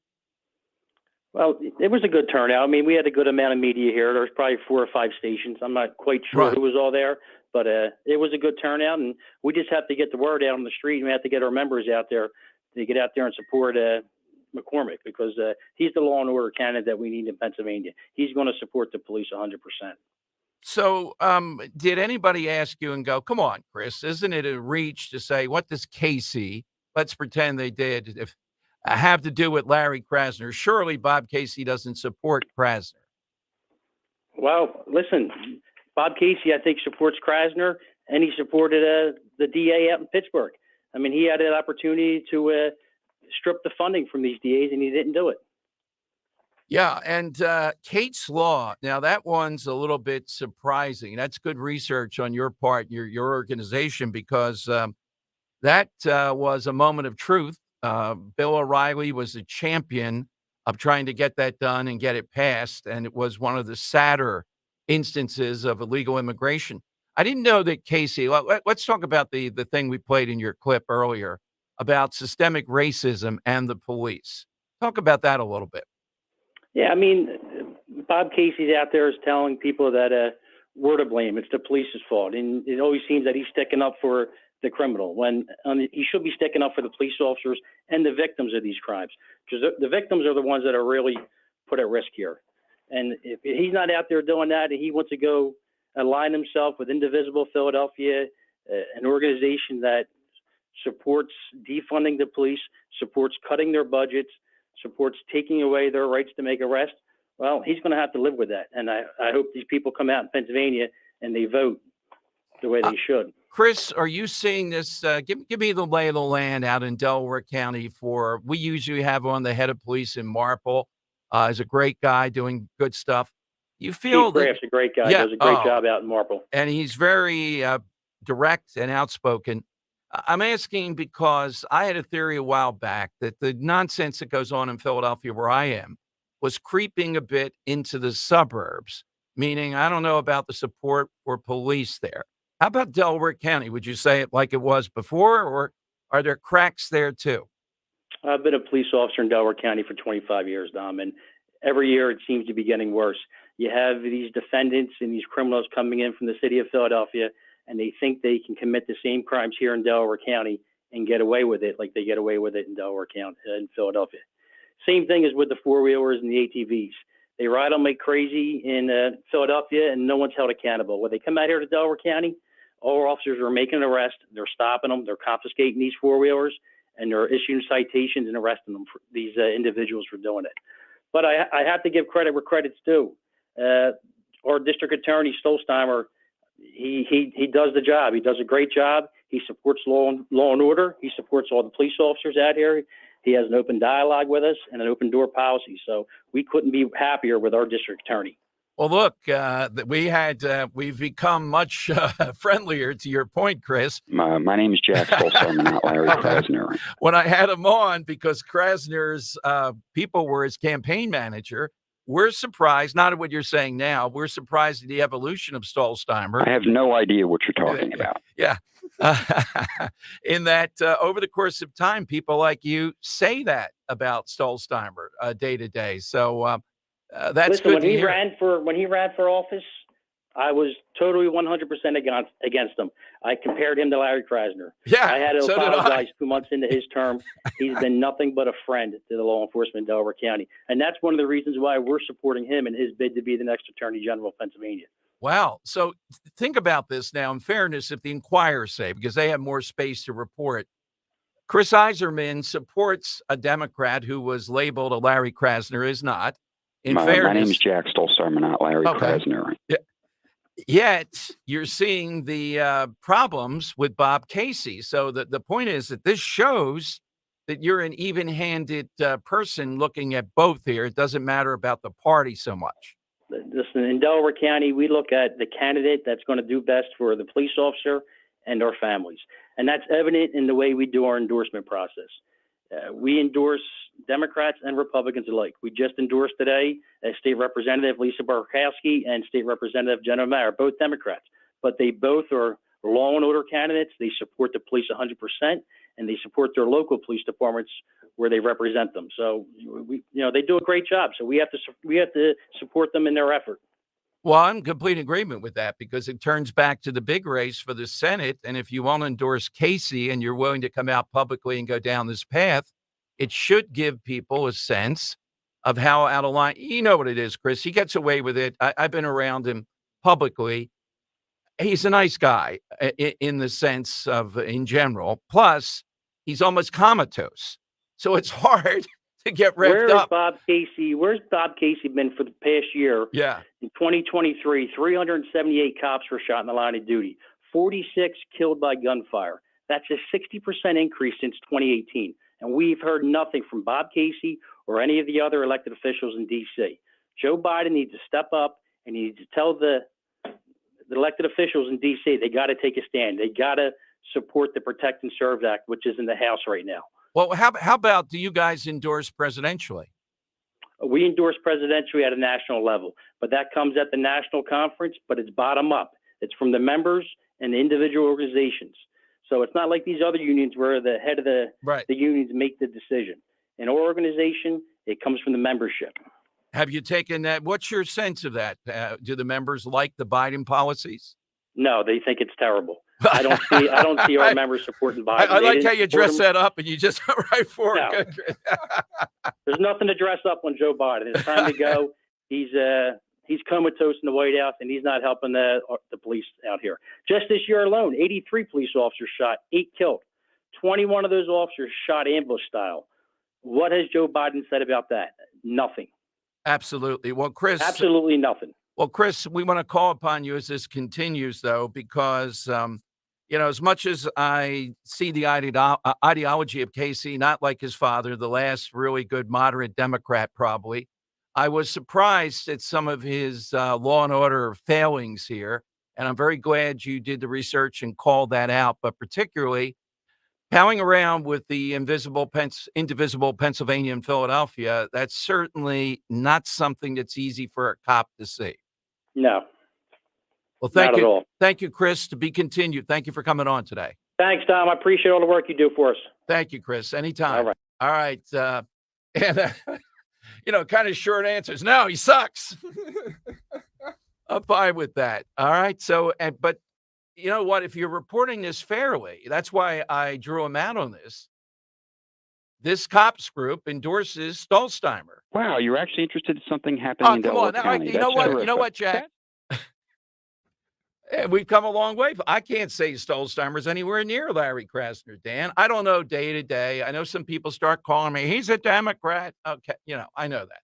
Well, it was a good turnout. I mean, we had a good amount of media here. There was probably 4 or 5 stations. I'm not quite sure who was all there, but it was a good turnout, and we just have to get the word out on the street, and we have to get our members out there to get out there and support McCormick, because he's the law and order candidate that we need in Pennsylvania. He's going to support the police 100%. So, did anybody ask you and go, come on, Chris, isn't it a reach to say, what does Casey, let's pretend they did, if have to do with Larry Krasner? Surely Bob Casey doesn't support Krasner. Well, listen, Bob Casey, I think, supports Krasner, and he supported the DA out in Pittsburgh. I mean, he had an opportunity to strip the funding from these DAs, and he didn't do it. Yeah, and Kate's Law, now that one's a little bit surprising. That's good research on your part, your organization, because that was a moment of truth. Bill O'Reilly was a champion of trying to get that done and get it passed, and it was one of the sadder instances of illegal immigration. I didn't know that Casey, let's talk about the thing we played in your clip earlier about systemic racism and the police. Talk about that a little bit. Yeah, I mean, Bob Casey's out there is telling people that we're to blame. It's the police's fault. And it always seems that he's sticking up for the criminal when he should be sticking up for the police officers and the victims of these crimes, because the victims are the ones that are really put at risk here. And if he's not out there doing that, and he wants to go align himself with Indivisible Philadelphia, an organization that supports defunding the police, supports cutting their budgets, supports taking away their rights to make arrests, well, he's going to have to live with that. And I hope these people come out in Pennsylvania and they vote the way they should. Chris, are you seeing this? Give me the lay of the land out in Delaware County. We usually have on the head of police in Marple. Is a great guy doing good stuff. You feel Chief Graff's a great guy. Does a great job out in Marple. And he's very direct and outspoken. I'm asking because I had a theory a while back that the nonsense that goes on in Philadelphia, where I am, was creeping a bit into the suburbs, meaning I don't know about the support for police there. How about Delaware County? Would you say it like it was before, or are there cracks there too? I've been a police officer in Delaware County for 25 years, Dom, and every year it seems to be getting worse. You have these defendants and these criminals coming in from the city of Philadelphia, and they think they can commit the same crimes here in Delaware County and get away with it like they get away with it in Delaware County, in Philadelphia. Same thing is with the four-wheelers and the ATVs. They ride them like crazy in Philadelphia, and no one's held accountable. When they come out here to Delaware County, all our officers are making an arrest. They're stopping them. They're confiscating these four-wheelers, and they're issuing citations and arresting them for these individuals for doing it. But I have to give credit where credit's due. Our district attorney, Stolzheimer, he does the job. He does a great job. He supports law and order. He supports all the police officers out here. He has an open dialogue with us and an open door policy. So we couldn't be happier with our district attorney. Well, look, we've become much friendlier, to your point, Chris. My name is Jack Stolzheimer, not Larry Krasner. When I had him on, because Krasner's people were his campaign manager, we're surprised, not at what you're saying now, we're surprised at the evolution of Stolzheimer. I have no idea what you're talking about. Yeah. In that over the course of time, people like you say that about Stolzheimer day to day. So that's Listen, good when to he hear. when he ran for office, I was totally 100% against him. I compared him to Larry Krasner. Yeah, I had to so did apologize 2 months into his term. He's been nothing but a friend to the law enforcement in Delaware County. And that's one of the reasons why we're supporting him in his bid to be the next Attorney General of Pennsylvania. Wow. So think about this now. In fairness, if the Inquirer say, because they have more space to report, Chris Iserman supports a Democrat who was labeled a Larry Krasner, is not. In fairness, my name is Jack Stolzheimer, not Larry Krasner. Yeah. Yet you're seeing the problems with Bob Casey. So the point is that this shows that you're an even-handed person looking at both here. It doesn't matter about the party so much. Listen, in Delaware County, we look at the candidate that's going to do best for the police officer and our families. And that's evident in the way we do our endorsement process. We endorse Democrats and Republicans alike. We just endorsed today State Representative Lisa Barkowski and State Representative Jenna Mayer, both Democrats. But they both are law and order candidates. They support the police 100%, and they support their local police departments where they represent them. So they do a great job. So we have to support them in their effort. Well, I'm in complete agreement with that because it turns back to the big race for the Senate. And if you want to endorse Casey and you're willing to come out publicly and go down this path, it should give people a sense of how out of line. You know what it is, Chris. He gets away with it. I've been around him publicly. He's a nice guy in the sense of in general. Plus, he's almost comatose. So it's hard to get revved up. Bob Casey? Where's Bob Casey been for the past year? Yeah. In 2023, 378 cops were shot in the line of duty, 46 killed by gunfire. That's a 60% increase since 2018. And we've heard nothing from Bob Casey or any of the other elected officials in D.C. Joe Biden needs to step up and he needs to tell the elected officials in D.C. they got to take a stand. They got to support the Protect and Serve Act, which is in the House right now. Well, how about do you guys endorse presidentially? We endorse presidentially at a national level, but that comes at the national conference, but it's bottom up. It's from the members and the individual organizations. So it's not like these other unions where the head of the unions make the decision. In our organization, it comes from the membership. Have you taken that? What's your sense of that? Do the members like the Biden policies? No, they think it's terrible. I don't see our members supporting Biden. I like how you dress that up and you just right for it. There's nothing to dress up on Joe Biden. It's time to go. He's comatose in the White House, and he's not helping the police out here. Just this year alone, 83 police officers shot, 8 killed. 21 of those officers shot ambush style. What has Joe Biden said about that? Nothing. Absolutely. Well, Chris. Absolutely nothing. Well, Chris, we want to call upon you as this continues, though, because, as much as I see the ideology of Casey, not like his father, the last really good moderate Democrat, probably, I was surprised at some of his law and order failings here. And I'm very glad you did the research and called that out, but particularly palling around with the indivisible Pennsylvania and Philadelphia, that's certainly not something that's easy for a cop to see. No. Well, thank not you. At all. Thank you, Chris. To be continued. Thank you for coming on today. Thanks, Tom. I appreciate all the work you do for us. Thank you, Chris. Anytime. All right. And, kind of short answers. No, he sucks. I'm fine with that. All right. So, but you know what? If you're reporting this fairly, that's why I drew him out on this. This cops group endorses Stolzheimer. Wow, you're actually interested in something happening in Delaware County. You know what, Jack? We've come a long way. I can't say Stolzheimer's anywhere near Larry Krasner, Dan. I don't know day to day. I know some people start calling me, he's a Democrat. Okay, I know that.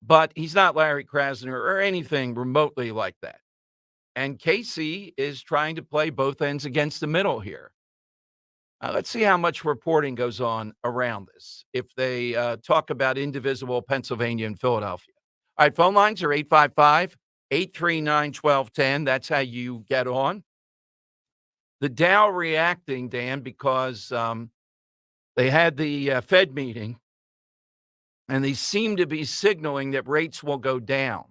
But he's not Larry Krasner or anything remotely like that. And Casey is trying to play both ends against the middle here. Let's see how much reporting goes on around this if they talk about indivisible Pennsylvania and Philadelphia. All right, phone lines are 855-839-1210. That's how you get on. The Dow reacting, Dan, because they had the Fed meeting, and they seem to be signaling that rates will go down.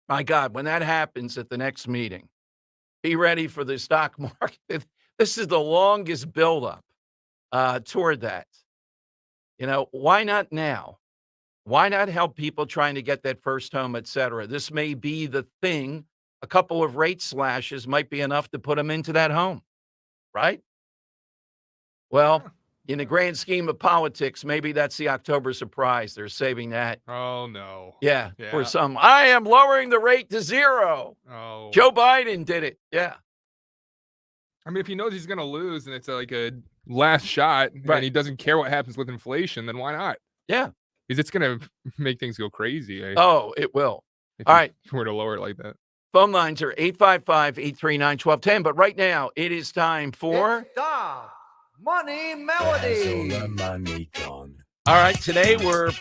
My God, when that happens at the next meeting, be ready for the stock market. This is the longest buildup toward that. Why not now? Why not help people trying to get that first home, et cetera? This may be the thing. A couple of rate slashes might be enough to put them into that home, right? Well, in the grand scheme of politics, maybe that's the October surprise. They're saving that. Oh, no. Yeah. For some. I am lowering the rate to 0. Oh. Joe Biden did it. Yeah. I mean, if he knows he's going to lose and it's like a last shot and he doesn't care what happens with inflation, then why not? Yeah. Because it's going to make things go crazy. Oh, it will. If All right. If we were to lower it like that. Phone lines are 855-839-1210. But right now, it is time for... Money Melody. All right, today we're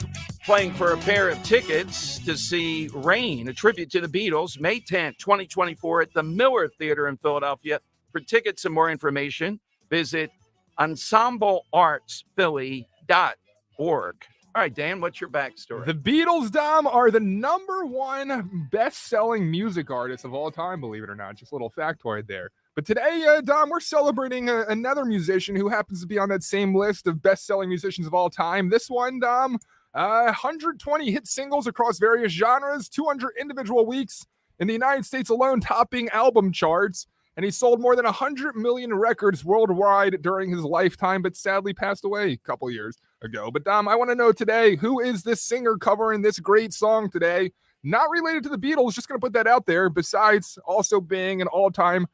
playing for a pair of tickets to see Rain, a tribute to the Beatles, May 10th, 2024 at the Miller Theater in Philadelphia. For tickets and more information, visit ensembleartsphilly.org. All right, Dan, what's your backstory? The Beatles, Dom, are the #1 best-selling music artists of all time, believe it or not. Just a little factoid there. But today, Dom, we're celebrating another musician who happens to be on that same list of best-selling musicians of all time. This one, Dom, 120 hit singles across various genres, 200 individual weeks in the United States alone, topping album charts. and he sold more than 100 million records worldwide during his lifetime, but sadly passed away a couple years ago. But Dom, I want to know today, who is this singer covering this great song today? Not related to the Beatles, just going to put that out there, besides also being an all-time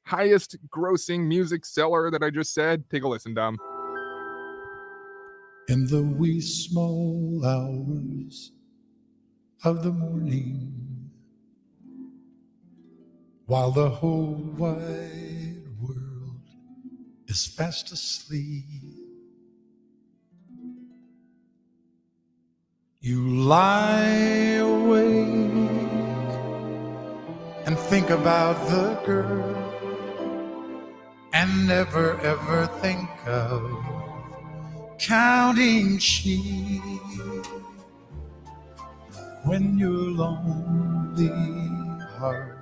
highest grossing music seller that I just said. Take a listen, Dom. In the wee small hours of the morning, while the whole wide world is fast asleep, you lie awake and think about the girl and never ever think of counting sheep. When your lonely heart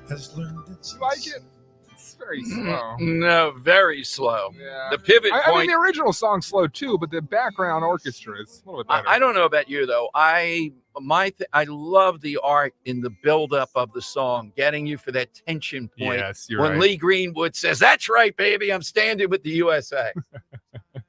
has learned its You like it? It's very slow. No, very slow. Yeah. The pivot point. I mean, the original song's slow too, but the background orchestra is a little bit better. I don't know about you though. I love the art in the buildup of the song, getting you for that tension point. Yes, you're when right. Lee Greenwood says, "That's right, baby, I'm standing with the USA."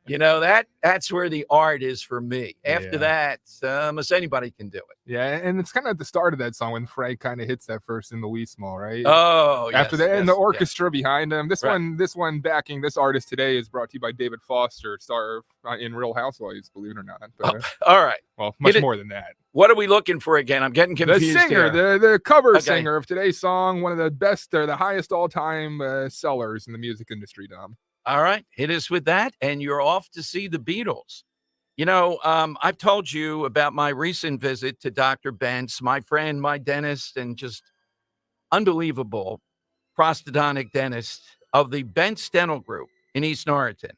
You know, that's where the art is for me. After that, almost anybody can do it. Yeah, and it's kind of at the start of that song when Frank kind of hits that first in the wee small, right? Oh, after yes, that, and the yes, orchestra behind him. This Right. one backing this artist today is brought to you by David Foster, star in Real Housewives, believe it or not. But, all right. Well, much more than that. What are we looking for again? I'm getting confused. The singer, here. the cover Okay. singer of today's song, one of the best, or the highest all-time sellers in the music industry, Dom. All right, hit us with that, and you're off to see the Beatles. You know, I've told you about my recent visit to Dr. Bentz, my friend, my dentist, and just unbelievable prosthodontic dentist of the Bentz Dental Group in East Norriton.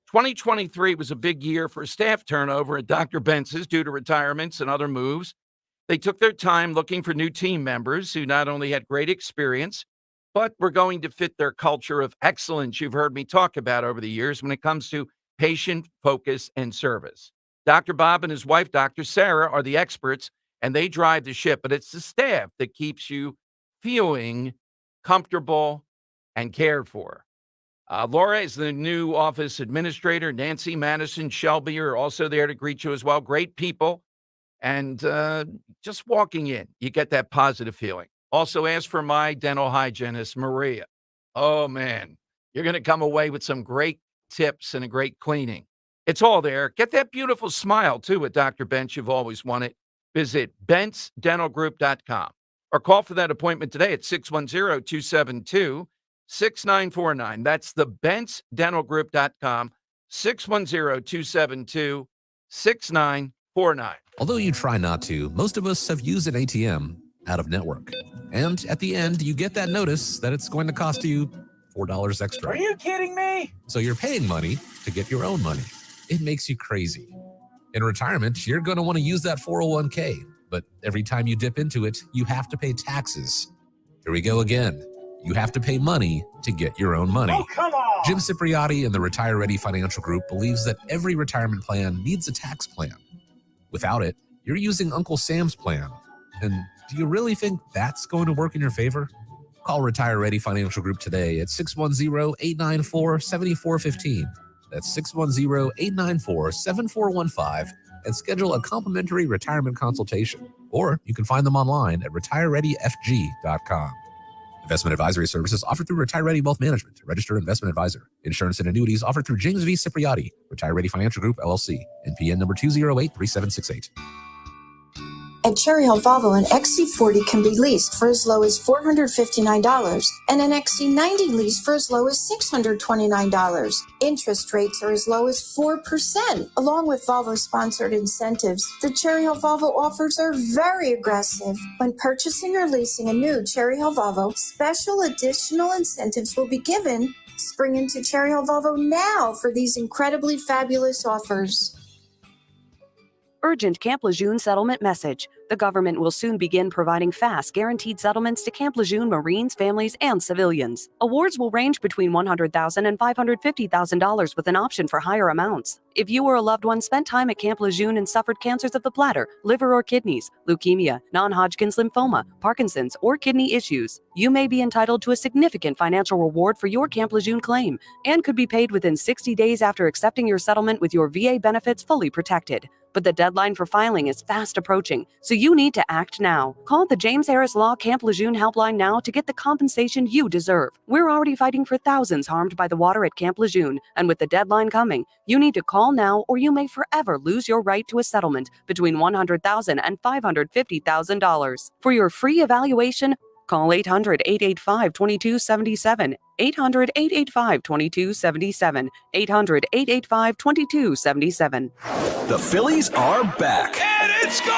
2023 was a big year for staff turnover at Dr. Bentz's due to retirements and other moves. They took their time looking for new team members who not only had great experience, but were going to fit their culture of excellence you've heard me talk about over the years when it comes to patient focus and service. Dr. Bob and his wife, Dr. Sarah, are the experts, and they drive the ship, but it's the staff that keeps you feeling comfortable and cared for. Laura is the new office administrator. Nancy, Madison, Shelby are also there to greet you as well. Great people. And just walking in, you get that positive feeling. Also, ask for my dental hygienist, Maria. Oh, man, you're going to come away with some great tips and a great cleaning. It's all there. Get that beautiful smile, too, at Dr. Bentz you've always wanted. Visit BentzDentalGroup.com or call for that appointment today at 610-272-6949. That's the BentzDentalGroup.com, 610-272-6949. Although you try not to, most of us have used an ATM out of network. And at the end, you get that notice that it's going to cost you $4 extra. Are you kidding me? So you're paying money to get your own money. It makes you crazy. In retirement, you're going to want to use that 401k, but every time you dip into it, you have to pay taxes. Here we go again. You have to pay money to get your own money. Oh, come on! Jim Cipriotti and the Retire Ready Financial Group believes that every retirement plan needs a tax plan. Without it, you're using Uncle Sam's plan. And do you really think that's going to work in your favor? Call Retire Ready Financial Group today at 610-894-7415. That's 610-894-7415 and schedule a complimentary retirement consultation. Or you can find them online at retirereadyfg.com. Investment advisory services offered through Retire Ready Wealth Management, registered investment advisor. Insurance and annuities offered through James V. Cipriotti, Retire Ready Financial Group, LLC, NPN number 2083768. At Cherry Hill Volvo, an XC40 can be leased for as low as $459 and an XC90 leased for as low as $629. Interest rates are as low as 4%. Along with Volvo-sponsored incentives, the Cherry Hill Volvo offers are very aggressive. When purchasing or leasing a new Cherry Hill Volvo, special additional incentives will be given. Spring into Cherry Hill Volvo now for these incredibly fabulous offers. Urgent Camp Lejeune settlement message. The government will soon begin providing fast, guaranteed settlements to Camp Lejeune Marines, families, and civilians. Awards will range between $100,000 and $550,000 with an option for higher amounts. If you or a loved one spent time at Camp Lejeune and suffered cancers of the bladder, liver or kidneys, leukemia, non-Hodgkin's lymphoma, Parkinson's, or kidney issues, you may be entitled to a significant financial reward for your Camp Lejeune claim and could be paid within 60 days after accepting your settlement with your VA benefits fully protected. But the deadline for filing is fast approaching, so you need to act now. Call the James Harris Law Camp Lejeune helpline now to get the compensation you deserve. We're already fighting for thousands harmed by the water at Camp Lejeune, and with the deadline coming, you need to call now or you may forever lose your right to a settlement between $100,000 and $550,000. For your free evaluation, call 800-885-2277, 800-885-2277, 800-885-2277. The Phillies are back. And it's gone!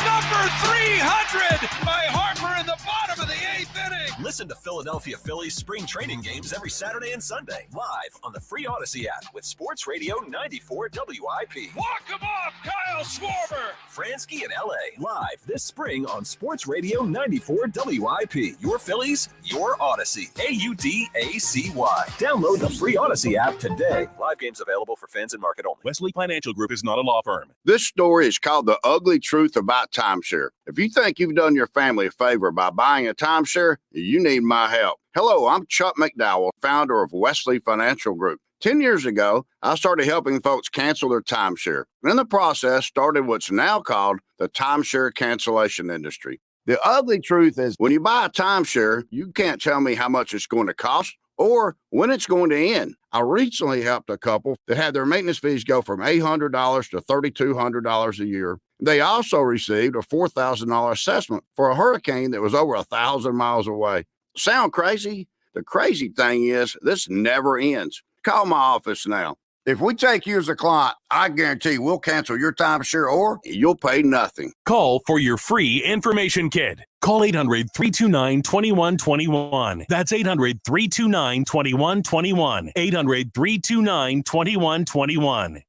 Number 300 by Harper in the bottom of the 8th inning. Listen to Philadelphia Phillies spring training games every Saturday and Sunday, live on the free Odyssey app with Sports Radio 94 WIP. Walk him off, Kyle Schwarber. Fransky in LA, live this spring on Sports Radio 94 WIP. Your Phillies, your Odyssey. AUDACY. Download the free Odyssey app today. Live games available for fans and market only. Wesley Financial Group is not a law firm. This story is called The Ugly Truth About Timeshare. If you think you've done your family a favor by buying a timeshare, you need my help. Hello, I'm Chuck McDowell, founder of Wesley Financial Group. 10 years ago, I started helping folks cancel their timeshare. And in the process, started what's now called the timeshare cancellation industry. The ugly truth is when you buy a timeshare, you can't tell me how much it's going to cost or when it's going to end. I recently helped a couple that had their maintenance fees go from $800 to $3,200 a year. They also received a $4,000 assessment for a hurricane that was over 1,000 miles away. Sound crazy? The crazy thing is this never ends. Call my office now. If we take you as a client, I guarantee we'll cancel your timeshare or you'll pay nothing. Call for your free information kit. Call 800-329-2121. That's 800-329-2121. 800-329-2121.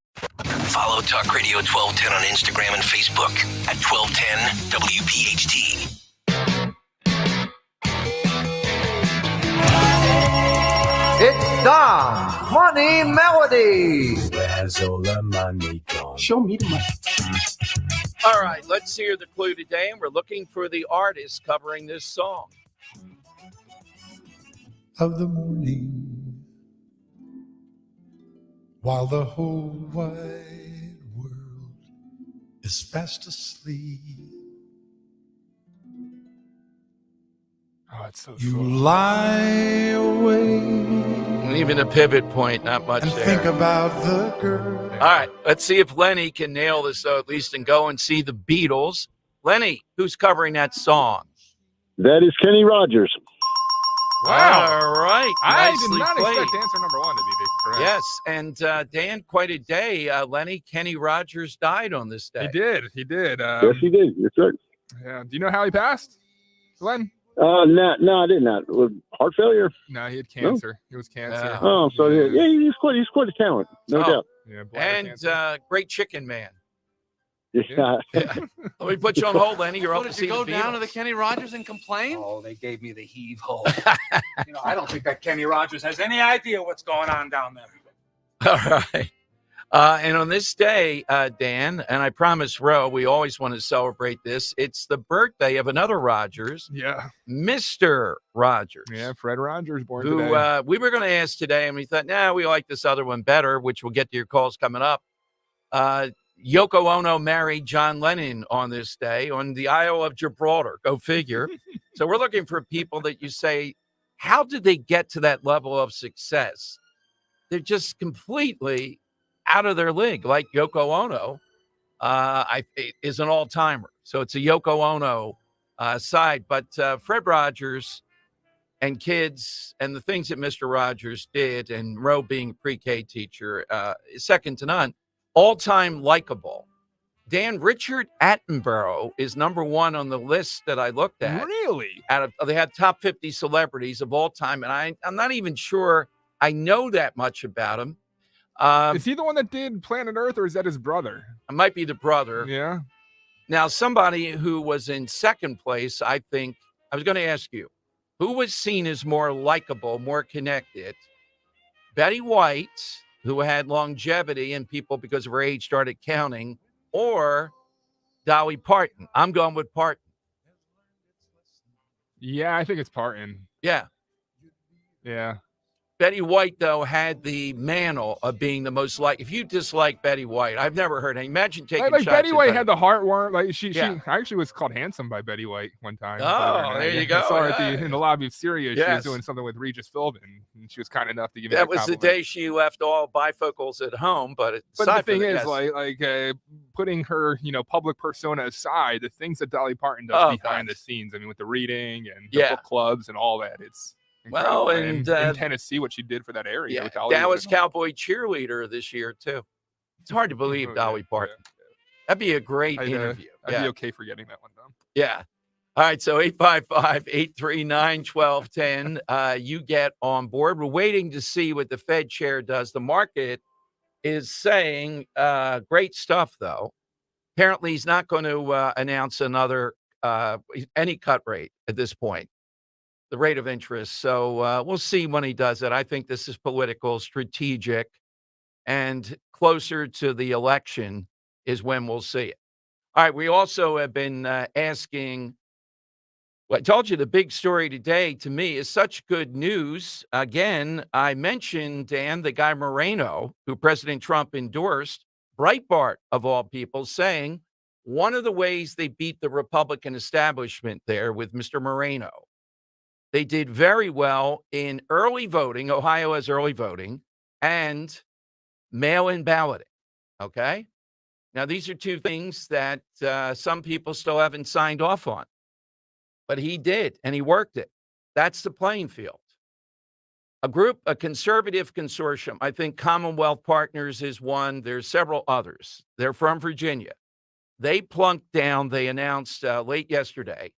Follow Talk Radio 1210 on Instagram and Facebook at 1210 WPHT. It's Dom Money Melody. Show me the money. All right, let's hear the clue today, and we're looking for the artist covering this song. Of the morning, while the whole wide world is fast asleep, oh, it's so you cool. lie awake. Even a pivot point, not much and there. think about the girl. All right, let's see if Lenny can nail this, though, at least, and go and see the Beatles. Lenny, who's covering that song? That is Kenny Rogers. Wow. All right. I nicely did not played. expect answer number one to be correct. Yes, and Dan, quite a day. Lenny, Kenny Rogers died on this day. He did. Yes, he did. That's right. Yeah. Do you know how he passed, Glenn? No, I did not. Was heart failure? No, he had cancer. He was cancer. Oh, so yeah, he's quite a talent, no doubt. Yeah, And great chicken man. Yeah. Let me put you on hold, Lenny. You're up to Did see you go the down to Beatles. the Kenny Rogers and complain? Oh, they gave me the heave ho. I don't think that Kenny Rogers has any idea what's going on down there. All right. And on this day, Dan, and I promise, Ro, we always want to celebrate this. It's the birthday of another Rogers. Yeah. Mr. Rogers. Yeah, Fred Rogers born who today. we were going to ask today, and we thought, we like this other one better, which we'll get to your calls coming up. Yoko Ono married John Lennon on this day on the Isle of Gibraltar. Go figure. So we're looking for people that you say, how did they get to that level of success? They're just completely out of their league, like Yoko Ono is an all-timer. So it's a Yoko Ono side. But Fred Rogers and kids and the things that Mr. Rogers did, and Ro being a pre-K teacher, is second to none. All-time likable. Dan, Richard Attenborough is number one on the list that I looked at. Really? They had top 50 celebrities of all time, and I'm not even sure I know that much about him. Is he the one that did Planet Earth, or is that his brother? It might be the brother. Yeah. Now, somebody who was in second place, I think, I was going to ask you, who was seen as more likable, more connected? Betty White, who had longevity and people, because of her age, started counting, or Dolly Parton? I'm going with Parton. Yeah, I think it's Parton. Yeah. Yeah. Betty White, though, had the mantle of being the most if you dislike Betty White, I've never heard. Imagine taking like shots Betty at White had the heartworm. Like she actually was called handsome by Betty White one time. Oh, there you go. I saw her in the lobby of Syria. She was Yes. doing something with Regis Philbin, and she was kind enough to give me That that was the compliment. day she left all bifocals at home. But the thing is, yes. putting her, public persona aside, the things that Dolly Parton does behind the scenes. I mean, with the reading and the book clubs and all that, it's incredible. Well, and in Tennessee, what she did for that area. Yeah, with Hollywood Dallas and all. Cowboy cheerleader this year too. It's hard to believe Dolly Parton. That'd be a great interview. I'd be okay for getting that one done. Yeah. All right, so 855-839-1210. You get on board. We're waiting to see what the Fed chair does. The market is saying great stuff, though. Apparently, he's not going to announce another any cut rate at this point, the rate of interest. So we'll see when he does it. I think this is political, strategic, and closer to the election is when we'll see it. All right, we also have been asking, well, I told you the big story today to me is such good news. Again, I mentioned, Dan, the guy Moreno, who President Trump endorsed, Breitbart of all people, saying one of the ways they beat the Republican establishment there with Mr. Moreno, they did very well in early voting. Ohio has early voting and mail-in balloting. Okay? Now, these are two things that some people still haven't signed off on. But he did, and he worked it. That's the playing field. A conservative consortium, I think Commonwealth Partners is one. There's several others. They're from Virginia. They plunked down, they announced late yesterday,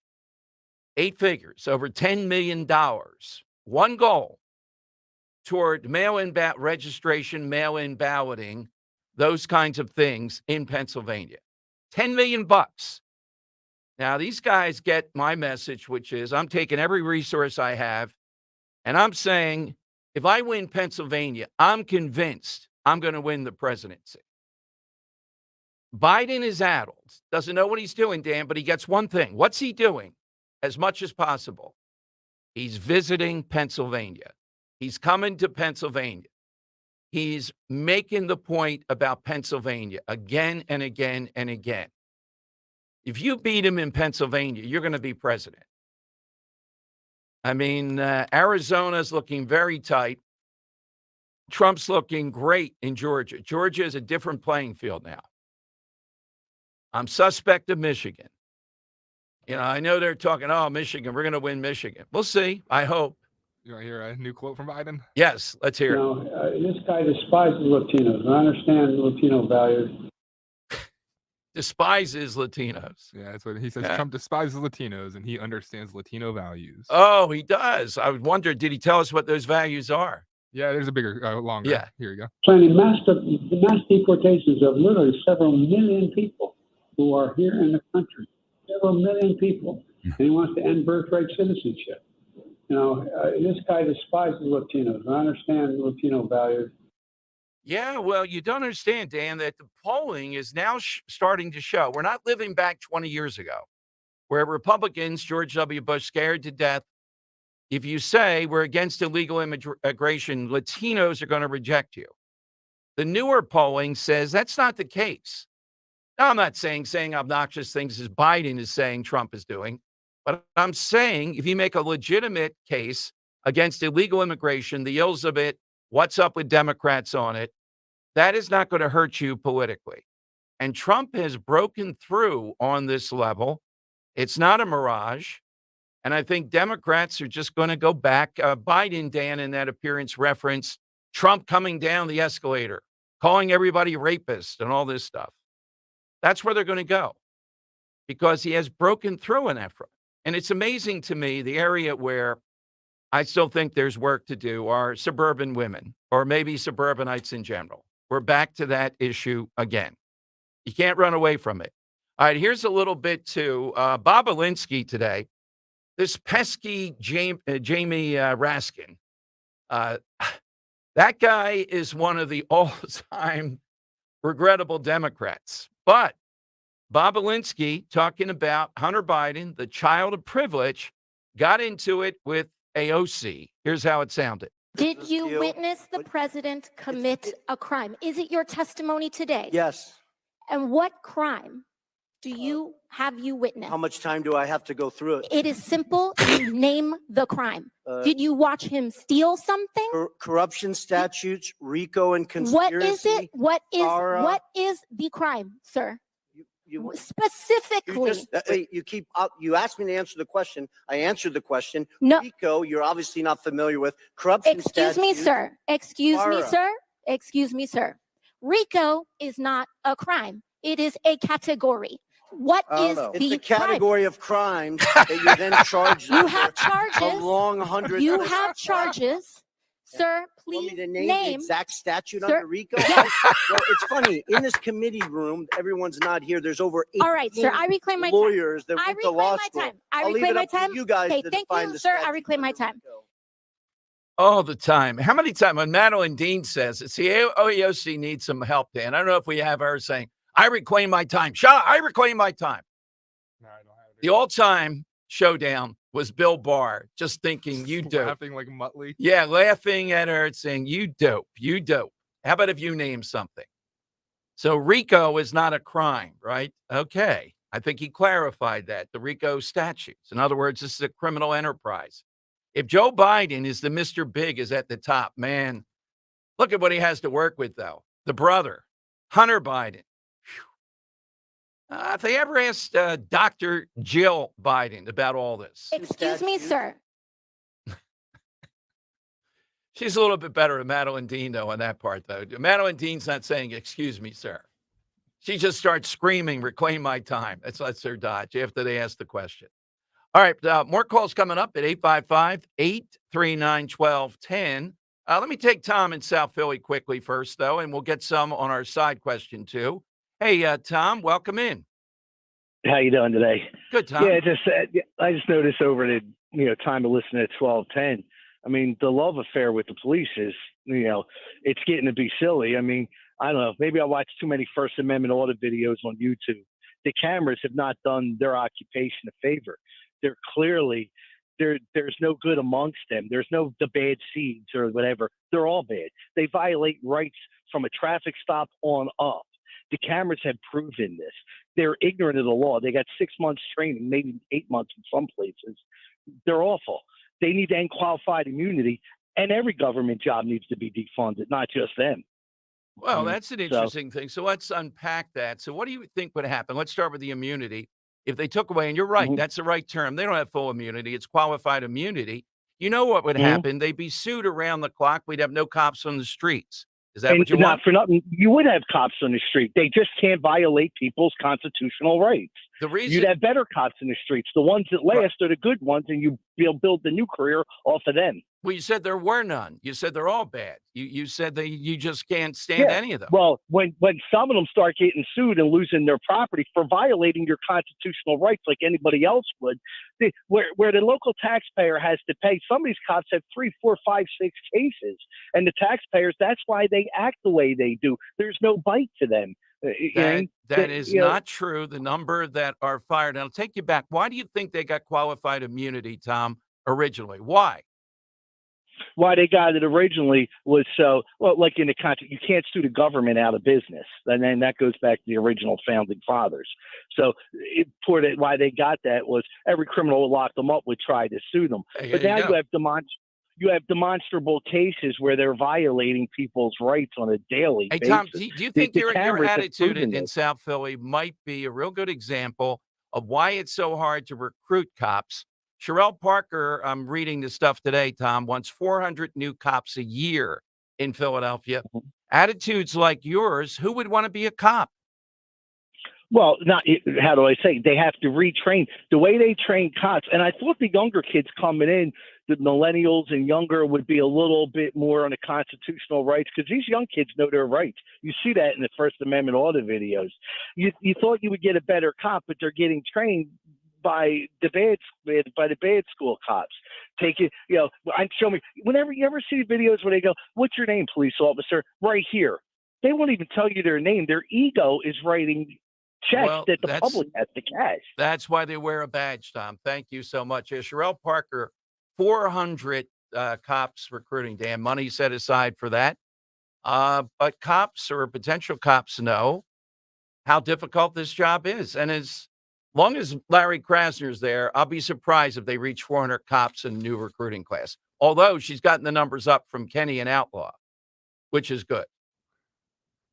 8 figures, over $10 million. One goal toward mail-in registration, mail-in balloting, those kinds of things in Pennsylvania. $10 million. Now, these guys get my message, which is I'm taking every resource I have, and I'm saying if I win Pennsylvania, I'm convinced I'm going to win the presidency. Biden is addled, doesn't know what he's doing, Dan, but he gets one thing. What's he doing? As much as possible. He's visiting Pennsylvania. He's coming to Pennsylvania. He's making the point about Pennsylvania again and again and again. If you beat him in Pennsylvania, you're going to be president. I mean, Arizona's looking very tight. Trump's looking great in Georgia. Georgia is a different playing field now. I'm suspect of Michigan. I know they're talking, Michigan, we're going to win Michigan. We'll see. I hope. You want to hear a new quote from Biden? Yes, let's hear it. This guy despises Latinos. I understand Latino values. Despises Latinos. Yeah, that's what he says. Yeah. Trump despises Latinos, and he understands Latino values. Oh, he does. I would wonder, did he tell us what those values are? Yeah, there's a bigger, longer. Yeah. Here you go. Planning mass deportations of literally several million people who are here in the country. Several million people. And he wants to end birthright citizenship. This guy despises Latinos. I understand Latino values. Yeah, well, you don't understand, Dan, that the polling is now starting to show. We're not living back 20 years ago, where Republicans, George W. Bush, scared to death. If you say we're against illegal immigration, Latinos are going to reject you. The newer polling says that's not the case. Now, I'm not saying obnoxious things as Biden is saying Trump is doing, but I'm saying if you make a legitimate case against illegal immigration, the ills of it, what's up with Democrats on it, that is not going to hurt you politically. And Trump has broken through on this level. It's not a mirage. And I think Democrats are just going to go back. Biden, Dan, in that appearance reference, Trump coming down the escalator, calling everybody rapist and all this stuff. That's where they're going to go because he has broken through in that front. And it's amazing to me, the area where I still think there's work to do are suburban women or maybe suburbanites in general. We're back to that issue again. You can't run away from it. All right, here's a little bit to Bob Alinsky today. This pesky Jamie Raskin. That guy is one of the all-time regrettable Democrats. But Bob Alinsky, talking about Hunter Biden, the child of privilege, got into it with AOC. Here's how it sounded. Did you witness the president commit a crime? Is it your testimony today? Yes. And what crime have you witnessed? How much time do I have to go through it? It is simple. You name the crime. Did you watch him steal something? Corruption statutes, RICO and conspiracy. What is it? What is the crime, sir? Specifically. You asked me to answer the question. I answered the question. No. RICO, you're obviously not familiar with. Corruption statutes. Excuse me, sir. RICO is not a crime. It is a category. What is the It's a category of crimes that you then charge. You have charges. A long 100. You have charges. Sir, please name the exact statute Sir, under RICO. yes. Well, it's funny. In this committee room, everyone's not here. There's over 18 all right, sir. I reclaim my lawyers time. that went to law school. I reclaim my time. You guys okay, to thank define you, the sir. I statute reclaim my under time. RICO. All the time. How many times when Madeline Dean says it's the AOC needs some help, Dan? I don't know if we have her saying, I reclaim my time. Shut up. I reclaim my time. No, I don't have it. The all-time showdown was Bill Barr just thinking, you dope. Laughing like Muttley. Yeah, laughing at her and saying, you dope. You dope. How about if you name something? So RICO is not a crime, right? Okay. I think he clarified that, the RICO statutes. In other words, this is a criminal enterprise. If Joe Biden is the Mr. Big is at the top, man, look at what he has to work with, though. The brother, Hunter Biden. If they ever asked Dr. Jill Biden about all this. Excuse me, sir. She's a little bit better than Madeline Dean, though, on that part, though. Madeline Dean's not saying, excuse me, sir. She just starts screaming, reclaim my time. That's her dodge after they ask the question. All right, more calls coming up at 855-839-1210. Let me take Tom in South Philly quickly first, though, and we'll get some on our side question, too. Hey, Tom, welcome in. How you doing today? Good, Tom. Yeah, I just noticed over the time to listen at 12:10. I mean, the love affair with the police is it's getting to be silly. I mean, I don't know. Maybe I watch too many First Amendment audit videos on YouTube. The cameras have not done their occupation a favor. They're clearly there's no good amongst them. There's no the bad seeds or whatever. They're all bad. They violate rights from a traffic stop on up. The cameras have proven this. They're ignorant of the law. They got 6 months training, maybe 8 months in some places. They're awful. They need to end qualified immunity, and every government job needs to be defunded, not just them. Well, that's an interesting thing. So let's unpack that. So what do you think would happen? Let's start with the immunity. If they took away, and you're right, that's the right term. They don't have full immunity. It's qualified immunity. You know what would happen? They'd be sued around the clock. We'd have no cops on the streets. Is that what you want? Not for nothing. You would have cops on the street. They just can't violate people's constitutional rights. The reason you'd have better cops in the streets. The ones that last are the good ones, and you build the new career off of them. Well, you said there were none. You said they're all bad. You said that you just can't stand any of them. Well, when some of them start getting sued and losing their property for violating your constitutional rights like anybody else would, where the local taxpayer has to pay, some of these cops have 3, 4, 5, 6 cases. And the taxpayers, that's why they act the way they do. There's no bite to them. That is not true. The number that are fired, and I'll take you back. Why do you think they got qualified immunity, Tom, originally? Why? Why they got it originally was like in the contract, you can't sue the government out of business. And then that goes back to the original founding fathers. So why they got that was every criminal who locked them up would try to sue them. But now you have demonstrable cases where they're violating people's rights on a daily basis. Tom, do you think your attitude in South Philly might be a real good example of why it's so hard to recruit cops? Sherelle Parker, I'm reading this stuff today, Tom, wants 400 new cops a year in Philadelphia. Attitudes like yours, who would want to be a cop? Well, how do I say? They have to retrain the way they train cops. And I thought the younger kids coming in, the millennials and younger would be a little bit more on the constitutional rights, because these young kids know their rights. You see that in the First Amendment audit videos. You thought you would get a better cop, but they're getting trained by the bad school cops. Take it, show me. Whenever you ever see videos where they go, "What's your name, police officer?" Right here, they won't even tell you their name. Their ego is writing checks that the public has to cash. That's why they wear a badge, Tom. Thank you so much. Sherelle Parker, 400 cops recruiting. Dan, money set aside for that. But cops or potential cops know how difficult this job is. And as long as Larry Krasner's there, I'll be surprised if they reach 400 cops in the new recruiting class. Although she's gotten the numbers up from Kenny and Outlaw, which is good.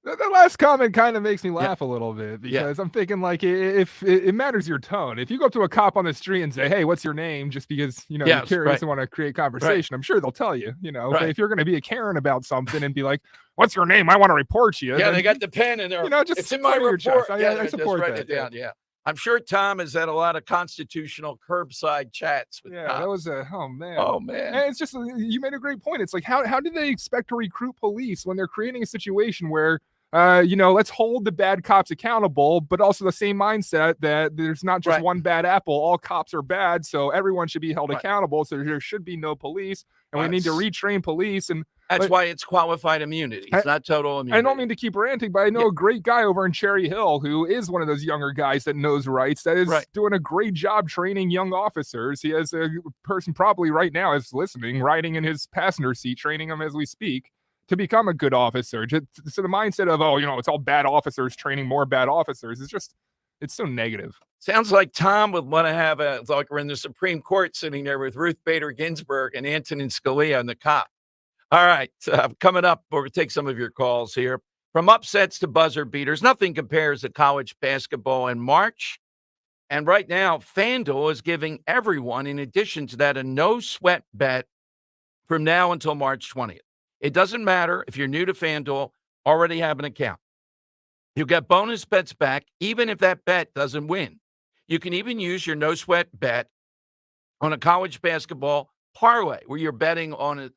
The last comment kind of makes me laugh a little bit, because I'm thinking, like, if it matters your tone. If you go up to a cop on the street and say, "Hey, what's your name?" just because, you're curious and want to create conversation, I'm sure they'll tell you, But if you're going to be a Karen about something and be like, "What's your name? I want to report you." Yeah, then, they got the pen in there. just it's in my your report. chest. I support write that. it down. Yeah. I'm sure Tom has had a lot of constitutional curbside chats with cops. That was oh man. Oh man. And it's just, you made a great point. It's like, how do they expect to recruit police when they're creating a situation where let's hold the bad cops accountable, but also the same mindset that there's not just one bad apple. All cops are bad, so everyone should be held accountable. So there should be no police, and we need to retrain police. And that's why it's qualified immunity. It's not total immunity. I don't mean to keep ranting, but I know a great guy over in Cherry Hill who is one of those younger guys that knows rights, that is doing a great job training young officers. He has a person probably right now is listening, riding in his passenger seat, training them as we speak to become a good officer. So the mindset of, it's all bad officers training more bad officers is just, it's so negative. Sounds like Tom would want to have like we're in the Supreme Court sitting there with Ruth Bader Ginsburg and Antonin Scalia and the cop. All right, coming up, we're going to take some of your calls here. From upsets to buzzer beaters, nothing compares to college basketball in March. And right now, FanDuel is giving everyone, in addition to that, a no-sweat bet from now until March 20th. It doesn't matter if you're new to FanDuel, already have an account. You get bonus bets back, even if that bet doesn't win. You can even use your no-sweat bet on a college basketball parlay, where you're betting on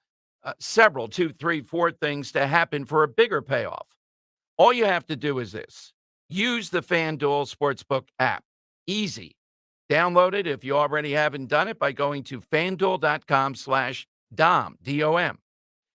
several, 2, 3, 4 things to happen for a bigger payoff. All you have to do is this. Use the FanDuel Sportsbook app. Easy. Download it if you already haven't done it by going to FanDuel.com/DOM, D-O-M.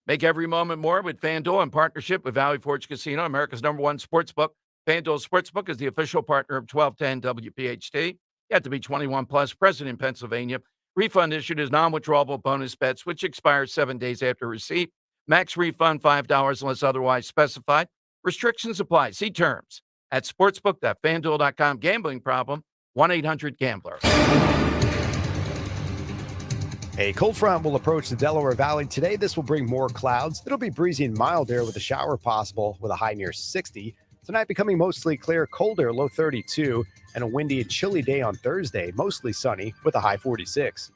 Make every moment more with FanDuel in partnership with Valley Forge Casino, America's #1 sportsbook. FanDuel Sportsbook is the official partner of 1210 WPHT. You have to be 21 plus, present in Pennsylvania. Refund issued as non-withdrawable bonus bets, which expires 7 days after receipt. Max refund $5 unless otherwise specified. Restrictions apply. See terms at sportsbook.fanduel.com. Gambling problem, 1-800-GAMBLER. A cold front will approach the Delaware Valley today. This will bring more clouds. It'll be breezy and mild air with a shower possible with a high near 60. Tonight becoming mostly clear, cold air, low 32, and a windy and chilly day on Thursday, mostly sunny with a high 46.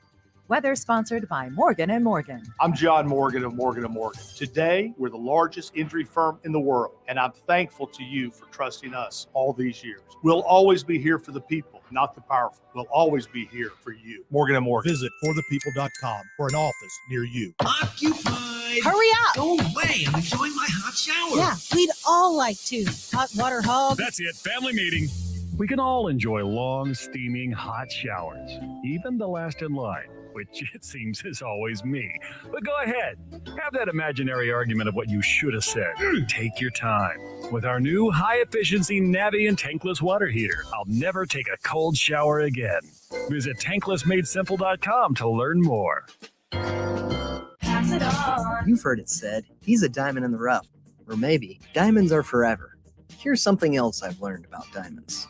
Weather sponsored by Morgan & Morgan. I'm John Morgan of Morgan & Morgan. Today, we're the largest injury firm in the world, and I'm thankful to you for trusting us all these years. We'll always be here for the people, not the powerful. We'll always be here for you. Morgan & Morgan. Visit forthepeople.com for an office near you. Occupied. Hurry up. Go away. I'm enjoying my hot shower. Yeah, we'd all like to. Hot water hog. That's it. Family meeting. We can all enjoy long, steaming, hot showers, even the last in line, which it seems is always me. But go ahead, have that imaginary argument of what you should have said. Take your time. With our new high-efficiency Navien tankless water heater, I'll never take a cold shower again. Visit tanklessmadesimple.com to learn more. Pass it on. You've heard it said, he's a diamond in the rough. Or maybe, diamonds are forever. Here's something else I've learned about diamonds.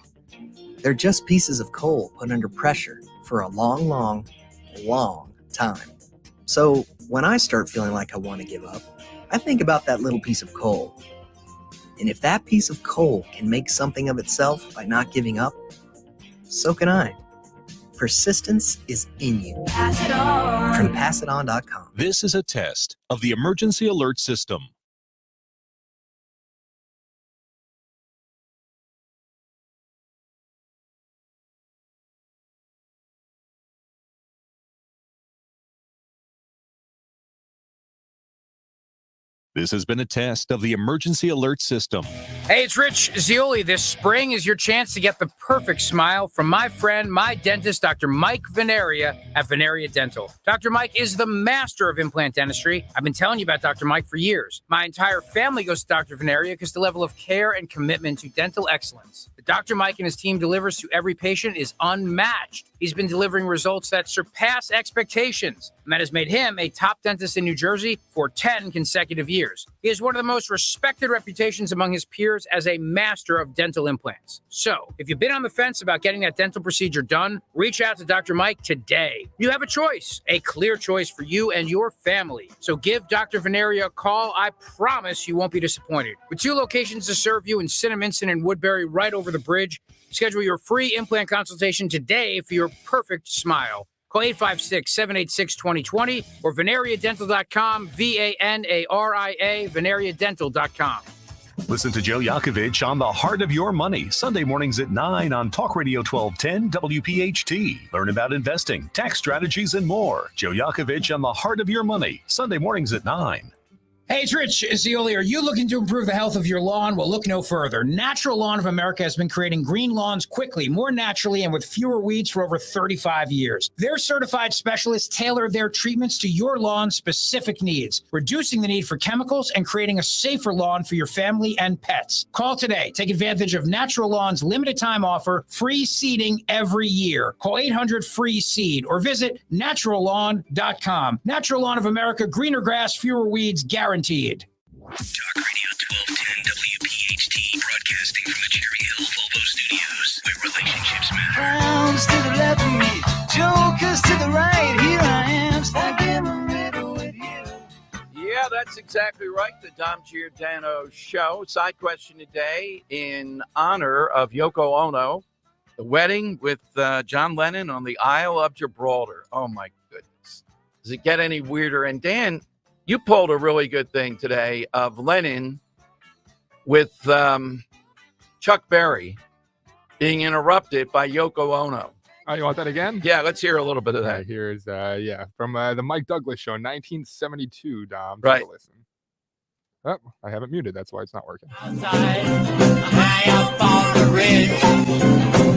They're just pieces of coal put under pressure for a long, long, long time. So when I start feeling like I want to give up, I think about that little piece of coal. And if that piece of coal can make something of itself by not giving up, so can I. Persistence is in you. Pass it on. From passiton.com. This is a test of the emergency alert system. This has been a test of the emergency alert system. Hey, it's Rich Zioli. This spring is your chance to get the perfect smile from my friend, my dentist, Dr. Mike Veneria at Veneria Dental. Dr. Mike is the master of implant dentistry. I've been telling you about Dr. Mike for years. My entire family goes to Dr. Veneria because the level of care and commitment to dental excellence that Dr. Mike and his team delivers to every patient is unmatched. He's been delivering results that surpass expectations, and that has made him a top dentist in New Jersey for 10 consecutive years. He has one of the most respected reputations among his peers as a master of dental implants. So, if you've been on the fence about getting that dental procedure done, reach out to Dr. Mike today. You have a choice, a clear choice for you and your family. So give Dr. Veneria a call. I promise you won't be disappointed. With 2 locations to serve you in Cinnaminson and Woodbury right over the bridge, schedule your free implant consultation today for your perfect smile. Call 856-786-2020 or veneriadental.com, VANARIA, veneriadental.com. Listen to Joe Yakovich on The Heart of Your Money, Sunday mornings at 9 on Talk Radio 1210 WPHT. Learn about investing, tax strategies, and more. Joe Yakovich on The Heart of Your Money, Sunday mornings at 9. Hey, it's Rich Zioli. Are you looking to improve the health of your lawn? Well, look no further. Natural Lawn of America has been creating green lawns quickly, more naturally, and with fewer weeds for over 35 years. Their certified specialists tailor their treatments to your lawn's specific needs, reducing the need for chemicals and creating a safer lawn for your family and pets. Call today. Take advantage of Natural Lawn's limited time offer, free seeding every year. Call 800-FREE-SEED or visit naturallawn.com. Natural Lawn of America, greener grass, fewer weeds, guaranteed. Talk Radio 1210 WPHT, broadcasting from the Cherry Hill Volvo Studios, where relationships matter. Clowns to the left of me, jokers to the right. Here I am, stuck in the middle with you. Yeah, that's exactly right. The Dom Giordano Show. Side question today in honor of Yoko Ono, the wedding with John Lennon on the Isle of Gibraltar. Oh, my goodness. Does it get any weirder? And Dan, you pulled a really good thing today of Lennon with Chuck Berry being interrupted by Yoko Ono. Oh, you want that again? Yeah, let's hear a little bit of that. Here's, from the Mike Douglas Show, 1972, Dom. Right. Listen. Oh, I have it muted. That's why it's not working. Outside, high up on the ridge,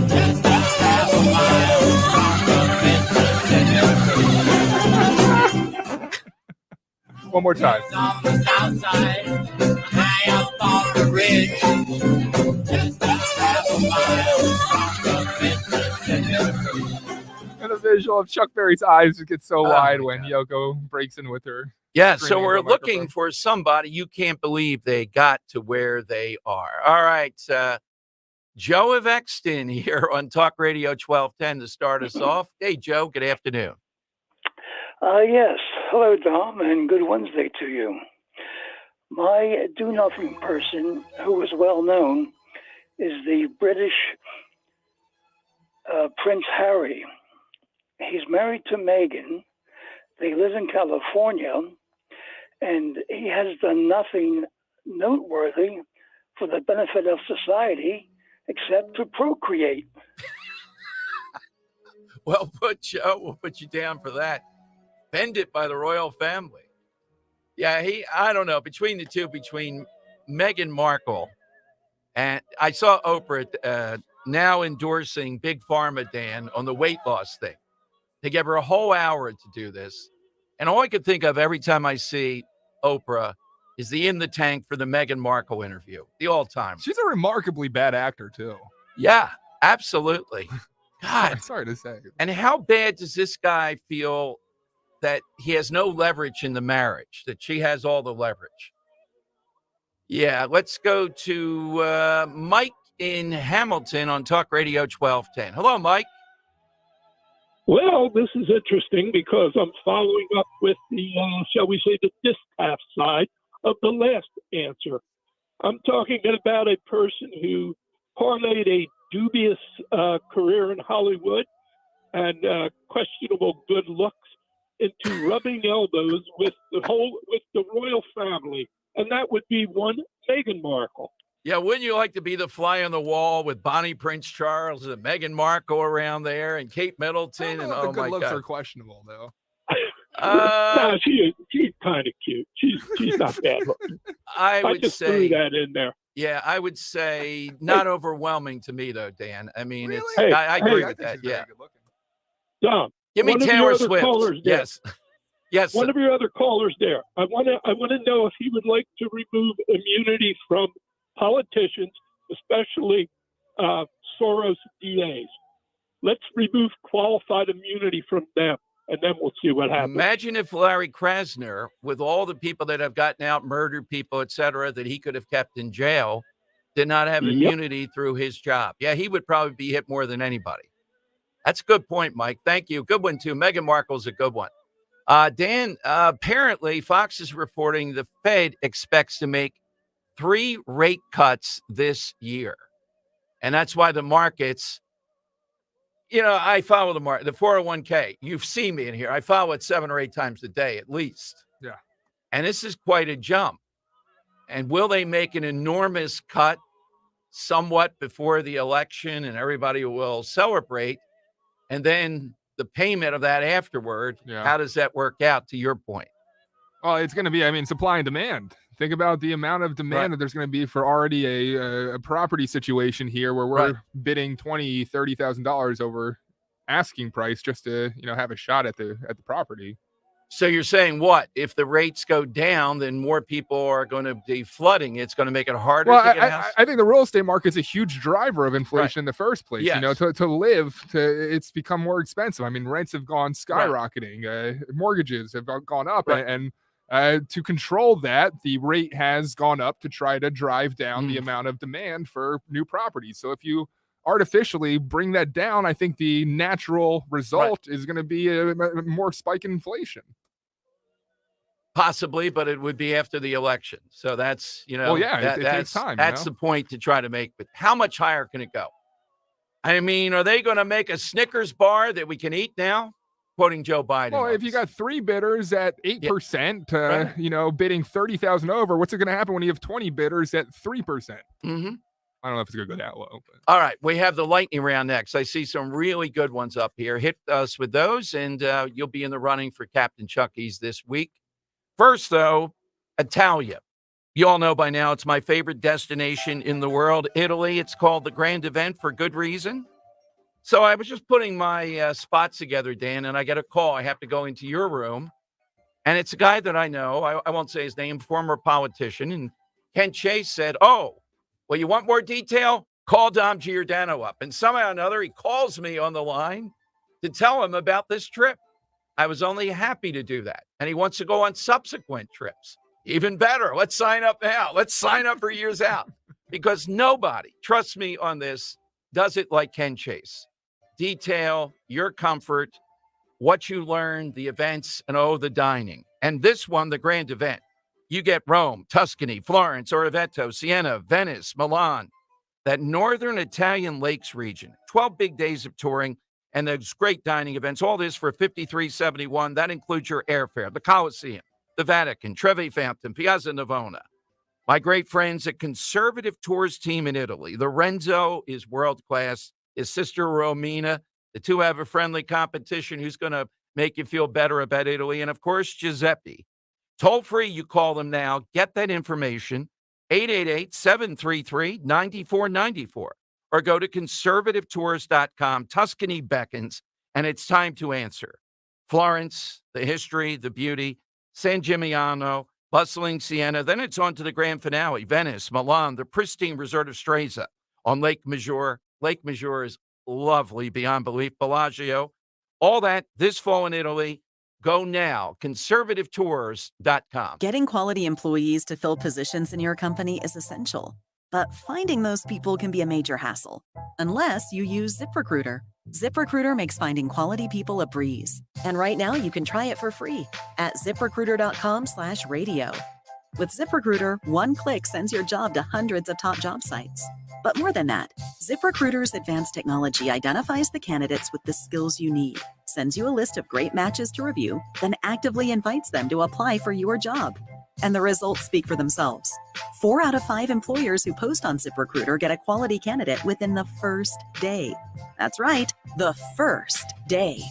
just a half a mile from the One more time. on the south side, high up on the ridge, just a half a mile from the And the visual of Chuck Berry's eyes gets so wide when Yoko breaks in with her. Yeah, so screaming we're into the looking microphone. for somebody. You can't believe they got to where they are. All right, Joe of Exton here on Talk Radio 1210 to start us off. Hey, Joe, good afternoon. Yes. Hello, Dom, and good Wednesday to you. My do-nothing person, who is well known, is the British Prince Harry. He's married to Meghan. They live in California, and he has done nothing noteworthy for the benefit of society except to procreate. Well put, Joe. We'll put you down for that. Bend by the royal family. Yeah, I don't know, between the two, between Meghan Markle and I saw Oprah now endorsing Big Pharma, Dan, on the weight loss thing. They gave her a whole hour to do this. And all I could think of every time I see Oprah is the In the Tank for the Meghan Markle interview, the all-time. She's a remarkably bad actor, too. Yeah, absolutely. God. Sorry to say. And how bad does this guy feel that he has no leverage in the marriage, that she has all the leverage? Yeah, let's go to Mike in Hamilton on Talk Radio 1210. Hello, Mike. Well, this is interesting because I'm following up with the, shall we say, the distaff side of the last answer. I'm talking about a person who parlayed a dubious career in Hollywood and questionable good looks into rubbing elbows with the royal family, and that would be one Meghan Markle. Yeah, wouldn't you like to be the fly on the wall with Bonnie Prince Charles and Meghan Markle around there and Kate Middleton? And the oh good my looks God, are questionable though. No, she's kind of cute. She's not bad looking. I would just say threw that in there. Yeah, I would say not overwhelming to me though, Dan. I mean, Really? it's Hey, I agree hey, with that. Yeah. Dom, Give me one of your Taylor other Swift. callers there. Yes. Yes. One of your other callers there. I want to know if he would like to remove immunity from politicians, especially Soros DAs. Let's remove qualified immunity from them, and then we'll see what happens. Imagine if Larry Krasner, with all the people that have gotten out, murdered people, et cetera, that he could have kept in jail, did not have immunity through his job. Yeah, he would probably be hit more than anybody. That's a good point, Mike. Thank you. Good one, too. Meghan Markle's a good one. Dan, apparently Fox is reporting the Fed expects to make 3 rate cuts this year. And that's why the markets, I follow the market, the 401k. You've seen me in here. I follow it 7 or 8 times a day at least. Yeah. And this is quite a jump. And will they make an enormous cut somewhat before the election and everybody will celebrate? And then the payment of that afterward, how does that work out to your point? Well, it's going to be, supply and demand. Think about the amount of demand that there's going to be for already a property situation here where we're bidding $20,000, $30,000 over asking price just to, have a shot at the property. So you're saying what? If the rates go down, then more people are going to be flooding. It's going to make it harder to get a house? I think the real estate market's a huge driver of inflation in the first place. Yes. To live, it's become more expensive. Rents have gone skyrocketing. Mortgages have gone up. And to control that, the rate has gone up to try to drive down the amount of demand for new properties. So if you artificially bring that down, I think the natural result is going to be a more spike in inflation. Possibly, but it would be after the election. So that's, it takes time. That's the point to try to make. But how much higher can it go? Are they going to make a Snickers bar that we can eat now? Quoting Joe Biden. Well, if you got 3 bidders at 8%, bidding 30,000 over, what's it going to happen when you have 20 bidders at 3%? Mm-hmm. I don't know if it's going to go that low. But. All right, we have the lightning round next. I see some really good ones up here. Hit us with those, and you'll be in the running for Captain Chucky's this week. First, though, Italia. You all know by now it's my favorite destination in the world, Italy. It's called the Grand Event for good reason. So I was just putting my spots together, Dan, and I get a call. I have to go into your room, and it's a guy that I know. I won't say his name, former politician. And Ken Chase said, well, you want more detail? Call Dom Giordano up. And somehow or another, he calls me on the line to tell him about this trip. I was only happy to do that. And he wants to go on subsequent trips. Even better. Let's sign up now. Let's sign up for years out. Because nobody, trust me on this, does it like Ken Chase. Detail, your comfort, what you learned, the events, and the dining. And this one, the Grand Event. You get Rome, Tuscany, Florence, Orvieto, Siena, Venice, Milan, that northern Italian lakes region. 12 big days of touring. And there's great dining events. All this for $53.71. That includes your airfare, the Colosseum, the Vatican, Trevi Fountain, Piazza Navona. My great friends at Conservative Tours team in Italy. Lorenzo is world-class. His sister Romina. The two have a friendly competition. Who's going to make you feel better about Italy? And, of course, Giuseppe. Toll free, you call them now. Get that information. 888-733-9494. Or go to conservativetours.com. Tuscany beckons, and it's time to answer. Florence, the history, the beauty. San Gimignano, bustling Siena. Then it's on to the grand finale. Venice, Milan, the pristine resort of Stresa on Lake Maggiore. Lake Maggiore is lovely beyond belief. Bellagio. All that this fall in Italy. Go now. Conservativetours.com. Getting quality employees to fill positions in your company is essential. But finding those people can be a major hassle, unless you use ZipRecruiter. ZipRecruiter makes finding quality people a breeze. And right now you can try it for free at ZipRecruiter.com/radio. With ZipRecruiter, one click sends your job to hundreds of top job sites. But more than that, ZipRecruiter's advanced technology identifies the candidates with the skills you need, sends you a list of great matches to review, then actively invites them to apply for your job. And the results speak for themselves. 4 out of 5 employers who post on ZipRecruiter get a quality candidate within the first day. That's right, the first day.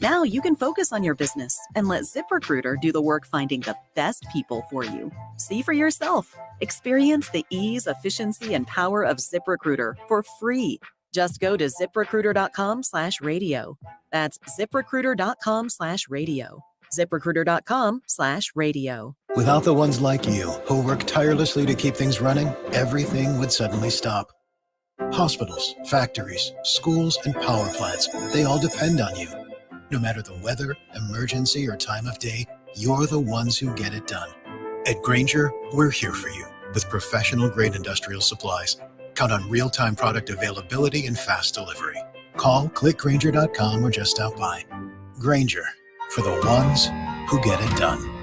Now you can focus on your business and let ZipRecruiter do the work finding the best people for you. See for yourself. Experience the ease, efficiency, and power of ZipRecruiter for free. Just go to ziprecruiter.com/radio. That's ziprecruiter.com/radio. ziprecruiter.com/radio. Without the ones like you, who work tirelessly to keep things running, everything would suddenly stop. Hospitals, factories, schools, and power plants, they all depend on you. No matter the weather, emergency, or time of day, you're the ones who get it done. At Grainger, we're here for you with professional-grade industrial supplies. Count on real-time product availability and fast delivery. Call, click Grainger.com, or just stop by. Grainger, for the ones who get it done.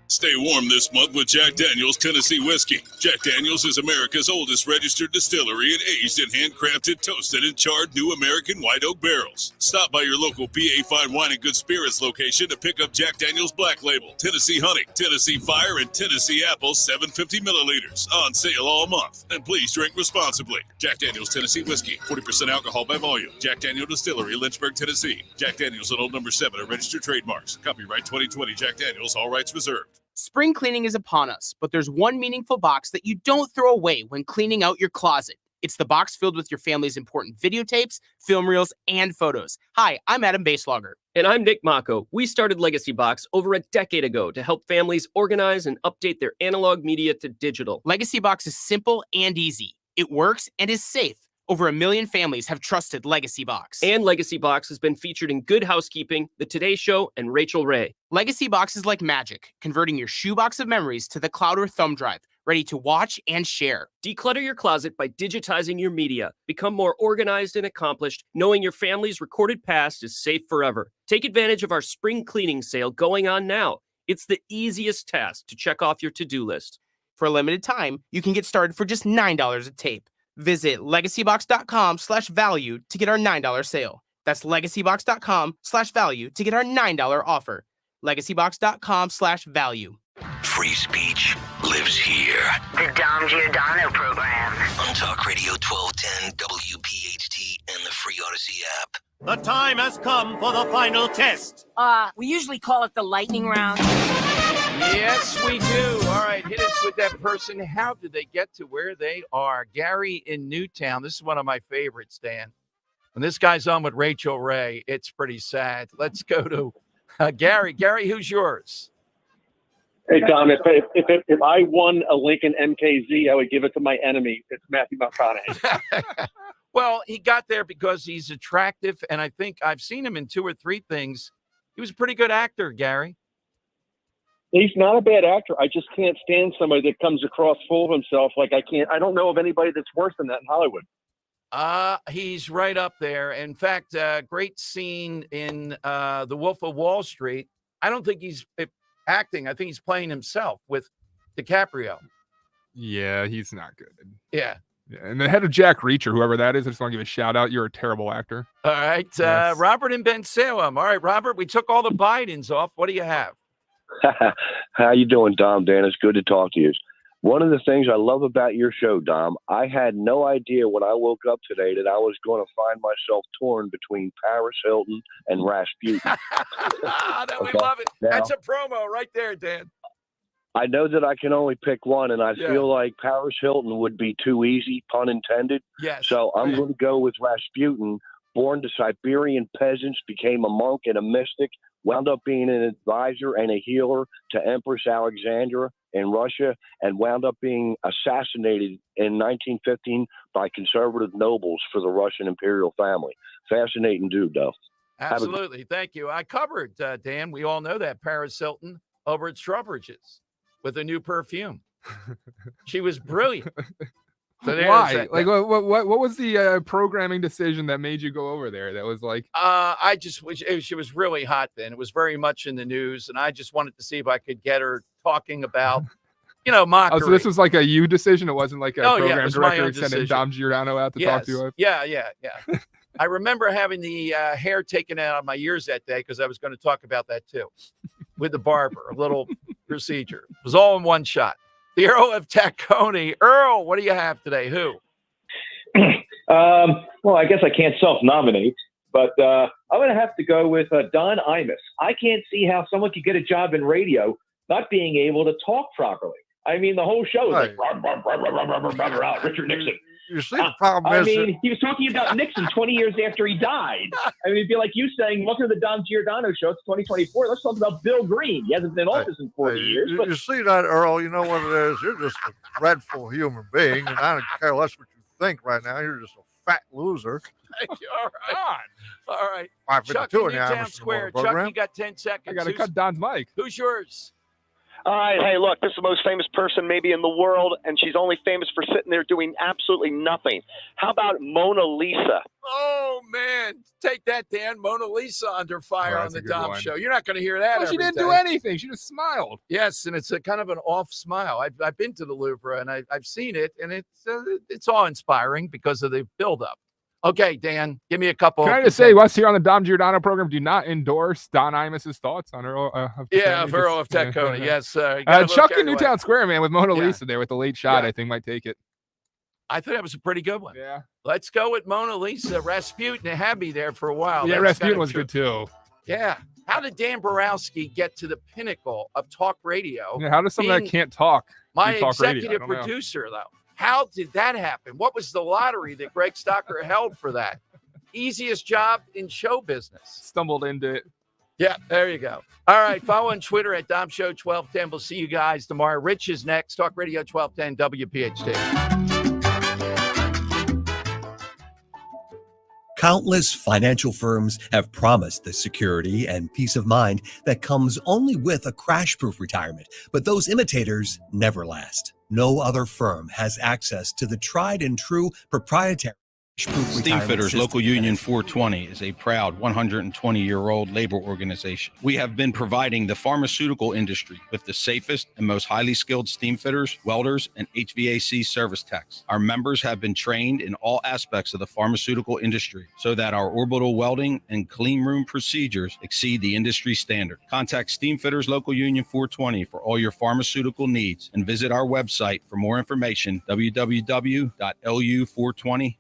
Stay warm this month with Jack Daniel's Tennessee Whiskey. Jack Daniel's is America's oldest registered distillery and aged in handcrafted, toasted, and charred new American white oak barrels. Stop by your local PA Fine Wine and Good Spirits location to pick up Jack Daniel's Black Label, Tennessee Honey, Tennessee Fire, and Tennessee Apple 750 milliliters. On sale all month. And please drink responsibly. Jack Daniel's Tennessee Whiskey, 40% alcohol by volume. Jack Daniel Distillery, Lynchburg, Tennessee. Jack Daniel's and Old Number 7 are registered trademarks. Copyright 2020 Jack Daniel's, all rights reserved. Spring cleaning is upon us, but there's one meaningful box that you don't throw away when cleaning out your closet. It's the box filled with your family's important videotapes, film reels, and photos. Hi, I'm Adam Baselogger. And I'm Nick Mako. We started Legacy Box over a decade ago to help families organize and update their analog media to digital. Legacy Box is simple and easy. It works and is safe. Over 1 million families have trusted Legacy Box. And Legacy Box has been featured in Good Housekeeping, The Today Show, and Rachel Ray. Legacy Box is like magic, converting your shoebox of memories to the cloud or thumb drive, ready to watch and share. Declutter your closet by digitizing your media. Become more organized and accomplished, knowing your family's recorded past is safe forever. Take advantage of our spring cleaning sale going on now. It's the easiest task to check off your to-do list. For a limited time, you can get started for just $9 a tape. Visit legacybox.com/value to get our $9 sale. That's legacybox.com/value to get our $9 offer. legacybox.com/value. Free speech lives here. The Dom Giordano program. On Talk Radio 1210 WPHT and the free Odyssey app. The time has come for the final test. We usually call it the lightning round. Yes, we do. All right, hit us with that person. How did they get to where they are? Gary in Newtown. This is one of my favorites, Dan. When this guy's on with Rachel Ray, it's pretty sad. Let's go to Gary. Gary, who's yours? Hey, Dom, if I won a Lincoln MKZ, I would give it to my enemy. It's Matthew McConaughey. Well, he got there because he's attractive, and I think I've seen him in 2 or 3 things. He was a pretty good actor, Gary. He's not a bad actor. I just can't stand somebody that comes across full of himself. I don't know of anybody that's worse than that in Hollywood. He's right up there. In fact, great scene in The Wolf of Wall Street. I don't think he's acting. I think he's playing himself with DiCaprio. Yeah, he's not good. Yeah. And the head of Jack Reacher, whoever that is, I just want to give a shout out. You're a terrible actor. All right. Yes. Robert in Ben Salem. All right, Robert, we took all the Bidens off. What do you have? How you doing, Dom? Dan, it's good to talk to you. One of the things I love about your show, Dom, I had no idea when I woke up today that I was going to find myself torn between Paris Hilton and Rasputin. We love it. Now, that's a promo right there, Dan. I know that I can only pick one, and I Yeah. feel like Paris Hilton would be too easy, pun intended. Yes. So I'm going to go with Rasputin, born to Siberian peasants, became a monk and a mystic, wound up being an advisor and a healer to Empress Alexandra in Russia, and wound up being assassinated in 1915 by conservative nobles for the Russian imperial family. Fascinating dude, though. Absolutely. Thank you. I covered, Dan. We all know that Paris Hilton over at Strawbridge's with a new perfume. She was brilliant. So there's Why? that. Like, what was the programming decision that made you go over there? That was like, I just wish she was really hot then. It was very much in the news, and I just wanted to see if I could get her talking about, mockery. oh, so this was like a you decision. It wasn't like a Oh, yeah, it program was my director own sending decision. Dom Giordano out to talk to you. Yeah. I remember having the hair taken out of my ears that day because I was going to talk about that too with the barber, a little procedure. It was all in one shot. The Earl of Tacony. Earl, what do you have today? Who? Well, I guess I can't self-nominate, But I'm going to have to go with Don Imus. I can't see how someone could get a job in radio not being able to talk properly. I mean, the whole show is like, Richard Nixon. You see, the problem is... he was talking about Nixon 20 years after he died. I mean, it'd be like you saying, welcome to the Dom Giordano Show. It's 2024. Let's talk about Bill Green. He hasn't been in office in 40 years. You see that, Earl? You know what it is? You're just a dreadful human being, and I don't care less what you think right now. You're just a fat loser. Thank you. All right. Chuck in in the Newtown Square. Chuck, you got 10 seconds. I got to cut Don's mic. Who's yours? All right. Hey, look, this is the most famous person maybe in the world, and she's only famous for sitting there doing absolutely nothing. How about Mona Lisa? Oh, man. Take that, Dan. Mona Lisa under fire on the Dom Show. You're not going to hear that Well, she every didn't day. do anything. She just smiled. Yes, and it's a kind of an off smile. I've been to the Louvre, and I've seen it, and it's awe-inspiring because of the buildup. Okay, Dan, give me a couple. Can I just say, us here on the Dom Giordano program do not endorse Don Imus's thoughts on Earl of Earl of Tacona. Yes. Chuck in Newtown Square, man, with Mona Lisa there with the late shot, I think might take it. I thought that was a pretty good one. Yeah. Let's go with Mona Lisa. Rasputin had me there for a while. Yeah, Rasputin was good too. Yeah. How did Dan Borowski get to the pinnacle of talk radio? Yeah, how does someone that can't talk? My talk executive radio? producer, though. How did that happen? What was the lottery that Greg Stocker held for that? Easiest job in show business. Stumbled into it. Yeah, there you go. All right, follow on Twitter at DomShow1210. We'll see you guys tomorrow. Rich is next. Talk Radio 1210 WPHT. Countless financial firms have promised the security and peace of mind that comes only with a crash-proof retirement, but those imitators never last. No other firm has access to the tried and true proprietary Steamfitters Local Union 420 is a proud 120-year-old labor organization. We have been providing the pharmaceutical industry with the safest and most highly skilled steamfitters, welders, and HVAC service techs. Our members have been trained in all aspects of the pharmaceutical industry so that our orbital welding and clean room procedures exceed the industry standard. Contact Steamfitters Local Union 420 for all your pharmaceutical needs and visit our website for more information, www.lu420.com.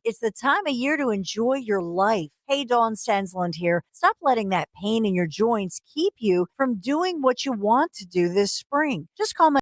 It's the time of year to enjoy your life. Hey, Dawn Stensland here. Stop letting that pain in your joints keep you from doing what you want to do this spring. Just call my